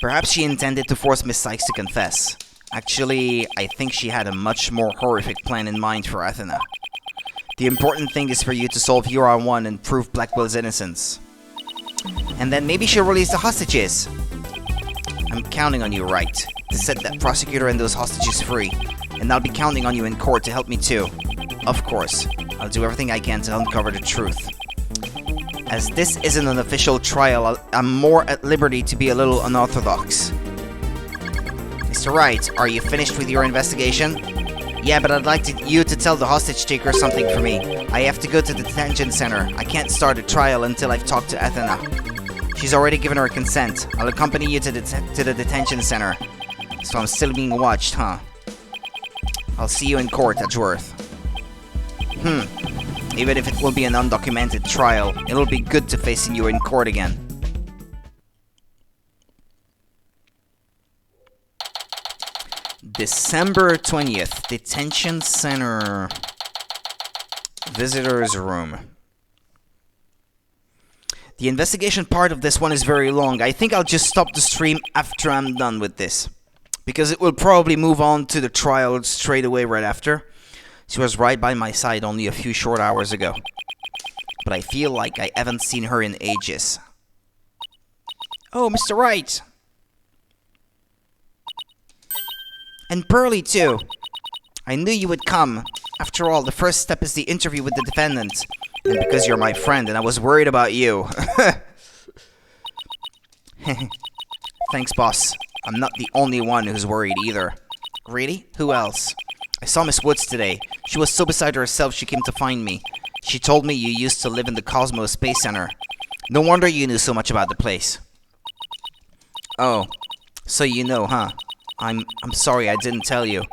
Perhaps she intended to force Miss Sykes to confess. Actually, I think she had a much more horrific plan in mind for Athena. The important thing is for you to solve Huron 1 and prove Blackwell's innocence. And then maybe she'll release the hostages. I'm counting on you, Wright, to set that prosecutor and those hostages free. And I'll be counting on you in court to help me too. Of course, I'll do everything I can to uncover the truth. As this isn't an official trial, I'm more at liberty to be a little unorthodox. Mr. Wright, are you finished with your investigation? Yeah, but I'd like you to tell the hostage taker something for me. I have to go to the detention center. I can't start a trial until I've talked to Athena. She's already given her consent. I'll accompany you to the detention center. So I'm still being watched, huh? I'll see you in court, Edgeworth. Even if it will be an undocumented trial, it'll be good to facing you in court again. December 20th, detention center. Visitor's room. The investigation part of this one is very long. I think I'll just stop the stream after I'm done with this, because it will probably move on to the trial straight away right after. She was right by my side only a few short hours ago. But I feel like I haven't seen her in ages. Oh, Mr. Wright! And Pearlie, too. I knew you would come. After all, the first step is the interview with the defendant. And because you're my friend, and I was worried about you. Thanks, boss. I'm not the only one who's worried either. Really? Who else? I saw Miss Woods today. She was so beside herself she came to find me. She told me you used to live in the Cosmos Space Center. No wonder you knew so much about the place. Oh, so you know, huh? I'm sorry I didn't tell you.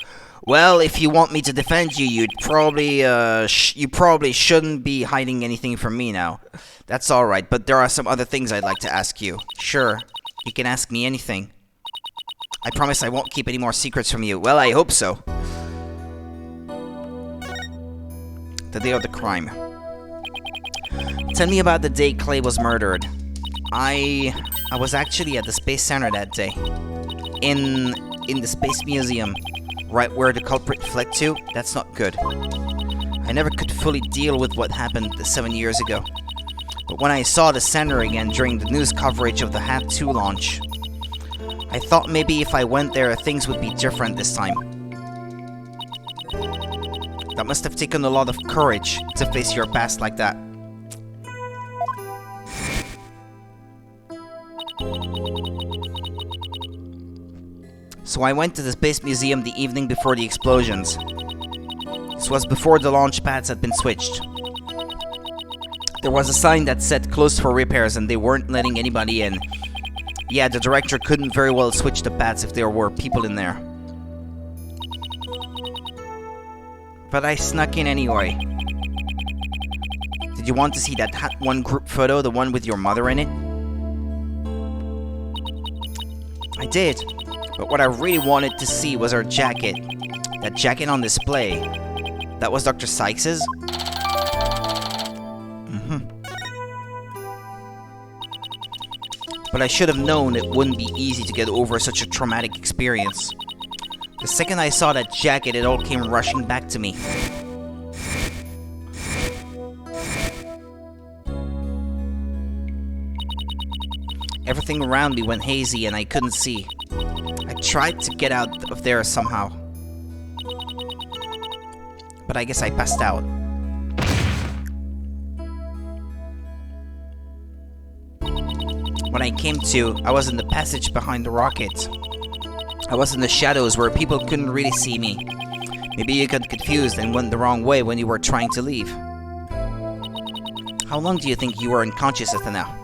Well, if you want me to defend you, you probably shouldn't be hiding anything from me now. That's all right, but there are some other things I'd like to ask you. Sure, you can ask me anything. I promise I won't keep any more secrets from you. Well, I hope so. The day of the crime. Tell me about the day Clay was murdered. I was actually at the Space Center that day. In the Space Museum. Right where the culprit fled to. That's not good. I never could fully deal with what happened 7 years ago. But when I saw the center again during the news coverage of the HAT 2 launch, I thought maybe if I went there things would be different this time. That must have taken a lot of courage to face your past like that. So I went to the Space Museum the evening before the explosions. This was before the launch pads had been switched. There was a sign that said closed for repairs and they weren't letting anybody in. Yeah, the director couldn't very well switch the pads if there were people in there. But I snuck in anyway. Did you want to see that HAT 1 group photo, the one with your mother in it? I did. But what I really wanted to see was her jacket. That jacket on display. That was Dr. Sykes's? But I should have known it wouldn't be easy to get over such a traumatic experience. The second I saw that jacket, it all came rushing back to me. Everything around me went hazy and I couldn't see. I tried to get out of there somehow. But I guess I passed out. When I came to, I was in the passage behind the rocket. I was in the shadows where people couldn't really see me. Maybe you got confused and went the wrong way when you were trying to leave. How long do you think you were unconscious at now?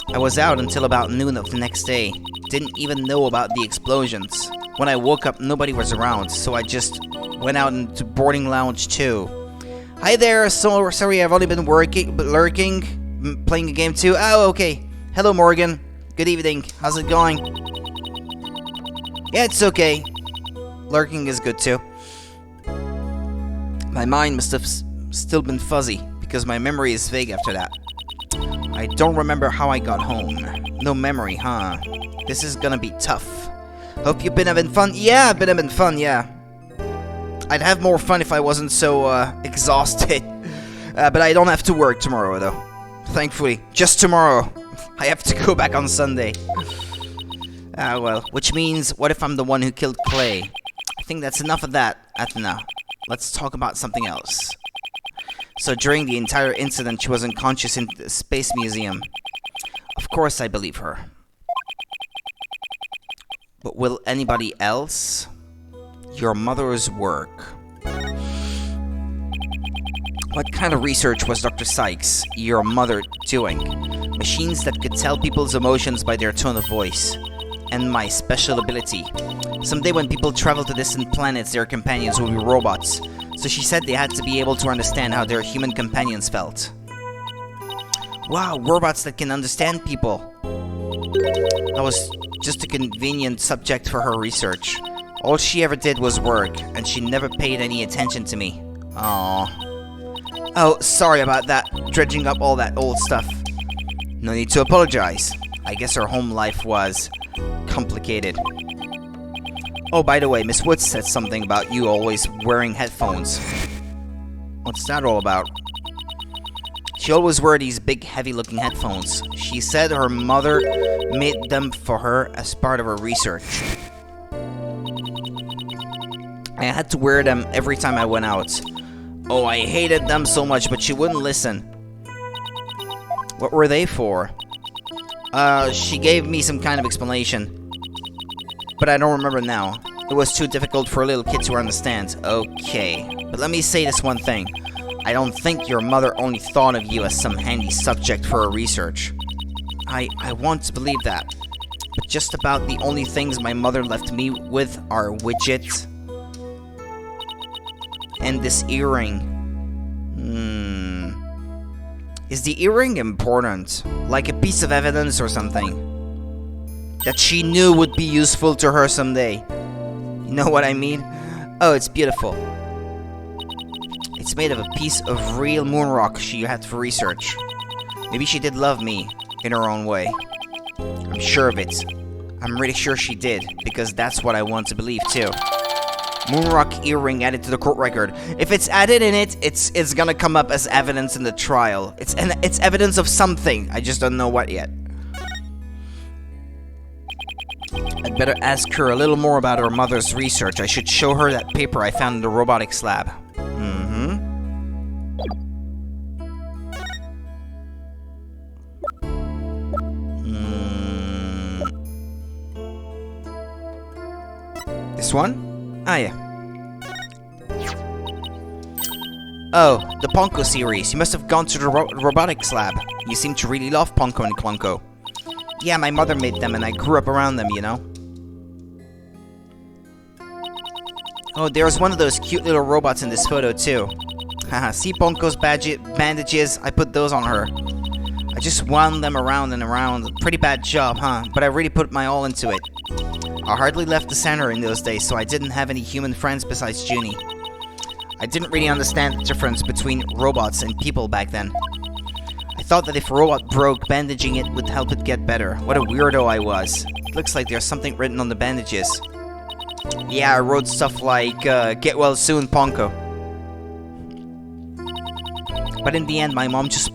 I was out until about noon of the next day. Didn't even know about the explosions. When I woke up, nobody was around, so I just went out into boarding lounge 2. Hi there, so sorry I've only been lurking, playing a game too. Oh, okay. Hello, Morgan. Good evening. How's it going? Yeah, it's okay. Lurking is good too. My mind must have still been fuzzy, because my memory is vague after that. I don't remember how I got home. No memory, huh? This is gonna be tough. Hope you've been having fun. Yeah, I've been having fun, yeah. I'd have more fun if I wasn't so, exhausted. But I don't have to work tomorrow, though. Thankfully. Just tomorrow. I have to go back on Sunday. Well, which means, what if I'm the one who killed Clay? I think that's enough of that, Athena. Let's talk about something else. So during the entire incident, she was unconscious in the Space Museum. Of course I believe her. But will anybody else? Your mother's work. What kind of research was Dr. Sykes, your mother, doing? Machines that could tell people's emotions by their tone of voice. And my special ability. Someday when people travel to distant planets, their companions will be robots. So she said they had to be able to understand how their human companions felt. Wow, robots that can understand people. That was just a convenient subject for her research. All she ever did was work, and she never paid any attention to me. Aww. Oh, sorry about that, dredging up all that old stuff. No need to apologize. I guess her home life was complicated. Oh, by the way, Miss Woods said something about you always wearing headphones. What's that all about? She always wore these big, heavy-looking headphones. She said her mother made them for her as part of her research. I had to wear them every time I went out. Oh, I hated them so much, but she wouldn't listen. What were they for? She gave me some kind of explanation. But I don't remember now. It was too difficult for a little kid to understand. Okay. But let me say this one thing. I don't think your mother only thought of you as some handy subject for her research. I want to believe that. But just about the only things my mother left me with are widgets and this earring. Is the earring important? Like a piece of evidence or something? That she knew would be useful to her someday. You know what I mean? Oh, it's beautiful. It's made of a piece of real moon rock she had for research. Maybe she did love me in her own way. I'm sure of it. I'm really sure she did, because that's what I want to believe too. Moonrock earring added to the court record. If it's added in it, it's gonna come up as evidence in the trial. It's evidence of something. I just don't know what yet. I'd better ask her a little more about her mother's research. I should show her that paper I found in the robotics lab. This one? Ah, yeah. Oh, the Ponko series. You must have gone to the robotics lab. You seem to really love Ponko and Klonko. Yeah, my mother made them and I grew up around them, you know? Oh, there's one of those cute little robots in this photo, too. Haha, see Ponko's bandages? I put those on her. I just wound them around and around. Pretty bad job, huh? But I really put my all into it. I hardly left the center in those days, so I didn't have any human friends besides Junie. I didn't really understand the difference between robots and people back then. I thought that if a robot broke, bandaging it would help it get better. What a weirdo I was. It looks like there's something written on the bandages. Yeah, I wrote stuff like, get well soon, Ponko. But in the end, my mom just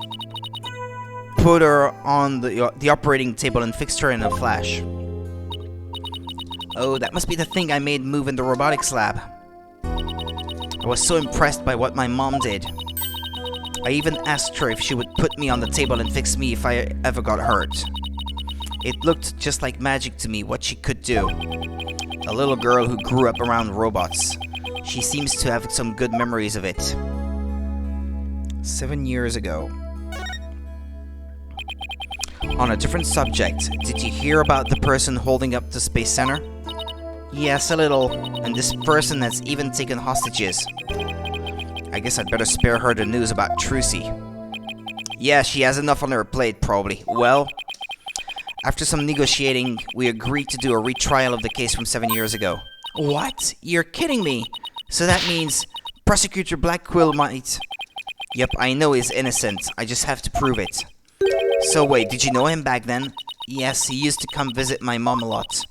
put her on the operating table and fixed her in a flash. Oh, that must be the thing I made move in the robotics lab. I was so impressed by what my mom did. I even asked her if she would put me on the table and fix me if I ever got hurt. It looked just like magic to me what she could do. A little girl who grew up around robots. She seems to have some good memories of it. 7 years ago. On a different subject, did you hear about the person holding up the Space Center? Yes, a little. And this person has even taken hostages. I guess I'd better spare her the news about Trucy. Yeah, she has enough on her plate, probably. Well, after some negotiating, we agreed to do a retrial of the case from 7 years ago. What? You're kidding me? So that means Prosecutor Blackquill might... Yep, I know he's innocent. I just have to prove it. So wait, did you know him back then? Yes, he used to come visit my mom a lot.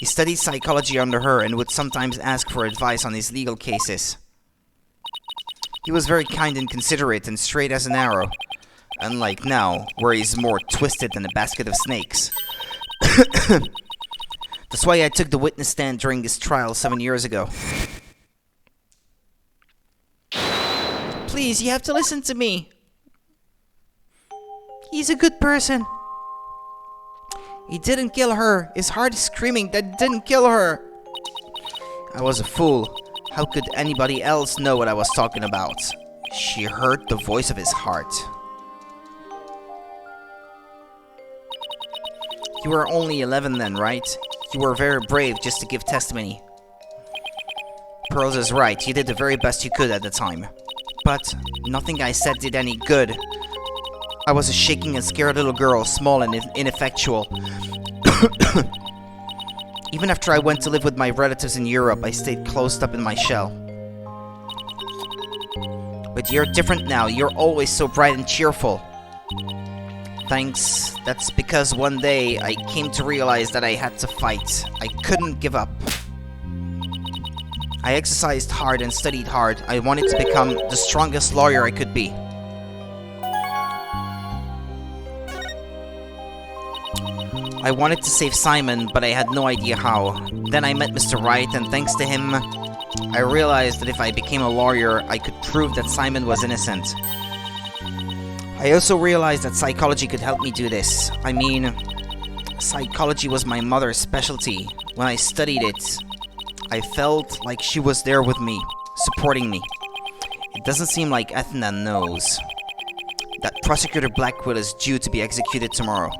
He studied psychology under her and would sometimes ask for advice on his legal cases. He was very kind and considerate and straight as an arrow, unlike now, where he's more twisted than a basket of snakes. That's why I took the witness stand during his trial 7 years ago. Please, you have to listen to me. He's a good person. He didn't kill her. His heart is screaming that he didn't kill her. I was a fool. How could anybody else know what I was talking about? She heard the voice of his heart. You were only 11 then, right? You were very brave just to give testimony. Pearls is right. You did the very best you could at the time. But nothing I said did any good. I was a shaking and scared little girl, small and ineffectual. Even after I went to live with my relatives in Europe, I stayed closed up in my shell. But you're different now. You're always so bright and cheerful. Thanks. That's because one day I came to realize that I had to fight. I couldn't give up. I exercised hard and studied hard. I wanted to become the strongest lawyer I could be. I wanted to save Simon, but I had no idea how. Then I met Mr. Wright, and thanks to him, I realized that if I became a lawyer, I could prove that Simon was innocent. I also realized that psychology could help me do this. I mean, psychology was my mother's specialty. When I studied it, I felt like she was there with me, supporting me. It doesn't seem like Ethna knows that Prosecutor Blackwell is due to be executed tomorrow.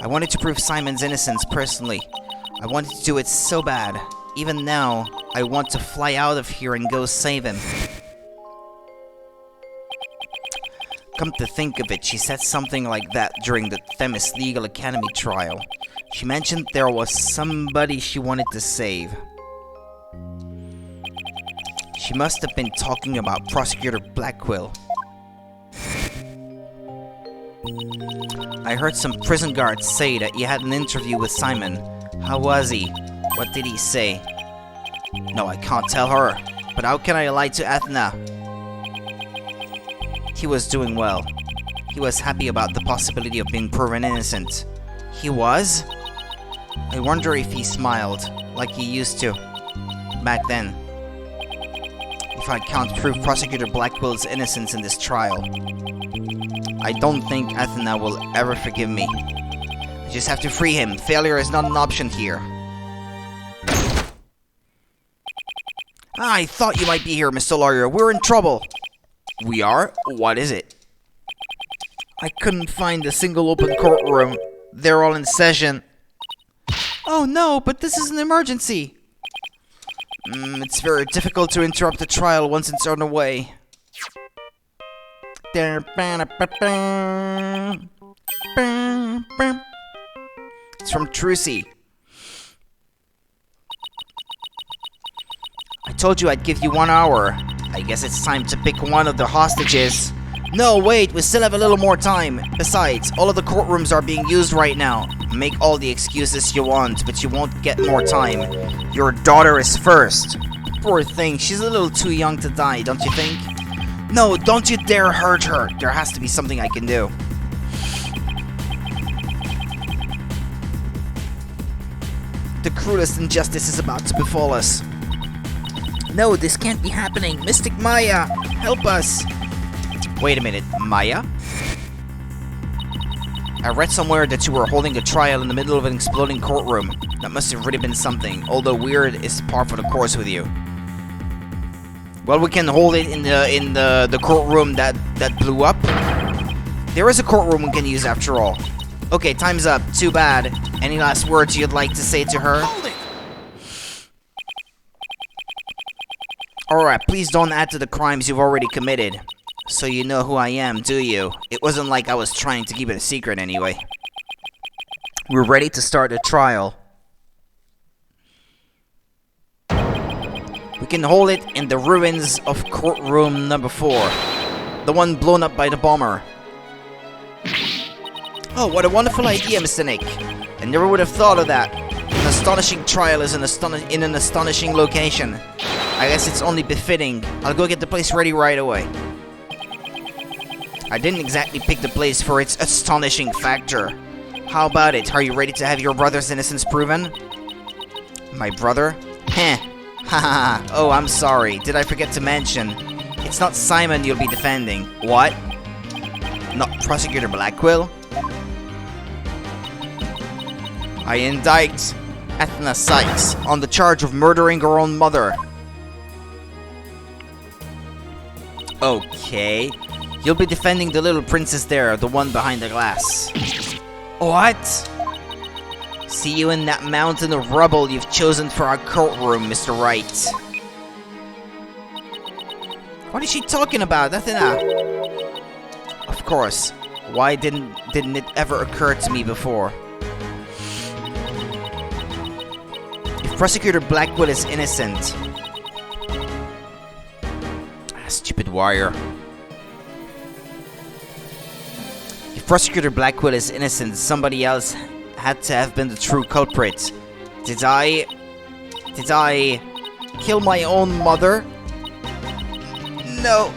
I wanted to prove Simon's innocence personally. I wanted to do it so bad. Even now, I want to fly out of here and go save him. Come to think of it, she said something like that during the Themis Legal Academy trial. She mentioned there was somebody she wanted to save. She must have been talking about Prosecutor Blackwell. I heard some prison guards say that you had an interview with Simon. How was he? What did he say? No, I can't tell her. But how can I lie to Ethna? He was doing well. He was happy about the possibility of being proven innocent. He was? I wonder if he smiled, like he used to, back then. If I can't prove Prosecutor Blackwell's innocence in this trial, I don't think Ethna will ever forgive me. I just have to free him. Failure is not an option here. I thought you might be here, Mr. Lawyer. We're in trouble. We are? What is it? I couldn't find a single open courtroom. They're all in session. Oh no, but this is an emergency. It's very difficult to interrupt the trial once it's underway. It's from Trucy. I told you I'd give you 1 hour. I guess it's time to pick one of the hostages. No, wait, we still have a little more time. Besides, all of the courtrooms are being used right now. Make all the excuses you want, but you won't get more time. Your daughter is first. Poor thing, she's a little too young to die, don't you think? No, don't you dare hurt her. There has to be something I can do. The cruelest injustice is about to befall us. No, this can't be happening. Mystic Maya, help us. Wait a minute, Maya? I read somewhere that you were holding a trial in the middle of an exploding courtroom. That must have really been something, although weird is par for the course with you. Well, we can hold it in the courtroom that blew up. There is a courtroom we can use after all. Okay, time's up. Too bad. Any last words you'd like to say to her? Hold it! Alright, please don't add to the crimes you've already committed. So you know who I am, do you? It wasn't like I was trying to keep it a secret anyway. We're ready to start the trial. We can hold it in the ruins of courtroom number 4. The one blown up by the bomber. Oh, what a wonderful idea, Mr. Nick. I never would have thought of that. We must astonishing trial is in an astonishing location. I guess it's only befitting. I'll go get the place ready right away. I didn't exactly pick the place for its astonishing factor. How about it? Are you ready to have your brother's innocence proven? My brother? Heh. Haha. Oh, I'm sorry. Did I forget to mention? It's not Simon you'll be defending. What? Not Prosecutor Blackwell? I indict Ethna Sykes on the charge of murdering her own mother. Okay. You'll be defending the little princess there, the one behind the glass. What? See you in that mountain of rubble you've chosen for our courtroom, Mr. Wright. What is she talking about, Ethna? Of course. Why didn't it ever occur to me before? If Prosecutor Blackwell is innocent... stupid wire. If Prosecutor Blackwell is innocent, somebody else had to have been the true culprit. Did I kill my own mother? No.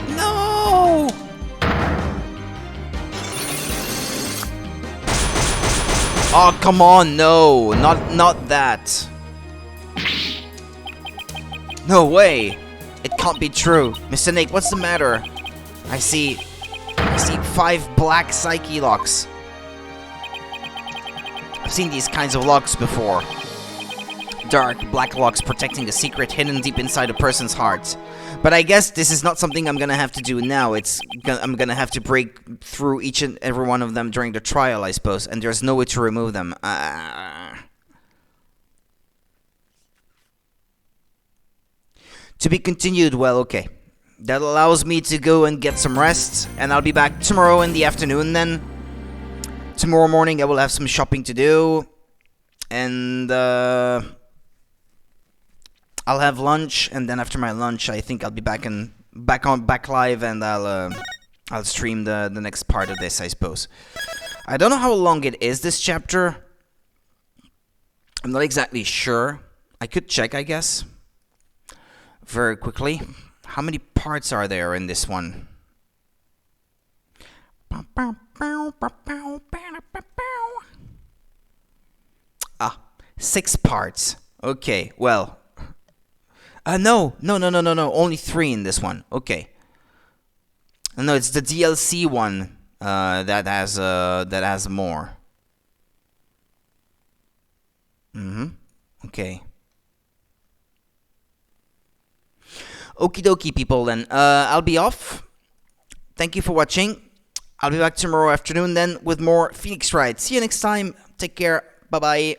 No! Oh, come on, no. Not that. No way. It can't be true. Mr. Nate, what's the matter? I see 5 black psyche locks. I've seen these kinds of locks before. Dark, black locks protecting a secret hidden deep inside a person's heart. But I guess this is not something I'm gonna have to do now. I'm gonna have to break through each and every one of them during the trial, I suppose. And there's no way to remove them. To be continued, well, okay. That allows me to go and get some rest. And I'll be back tomorrow in the afternoon then. Tomorrow morning I will have some shopping to do. And I'll have lunch, and then after my lunch, I think I'll be back live, and I'll stream the next part of this, I suppose. I don't know how long it is, this chapter. I'm not exactly sure. I could check, I guess, very quickly. How many parts are there in this one? 6 parts. Okay, well. No. Only 3 in this one. Okay. No, it's the DLC one that has more. Okay. Okie dokie, people. Then I'll be off. Thank you for watching. I'll be back tomorrow afternoon then with more Phoenix Wright. See you next time. Take care. Bye bye.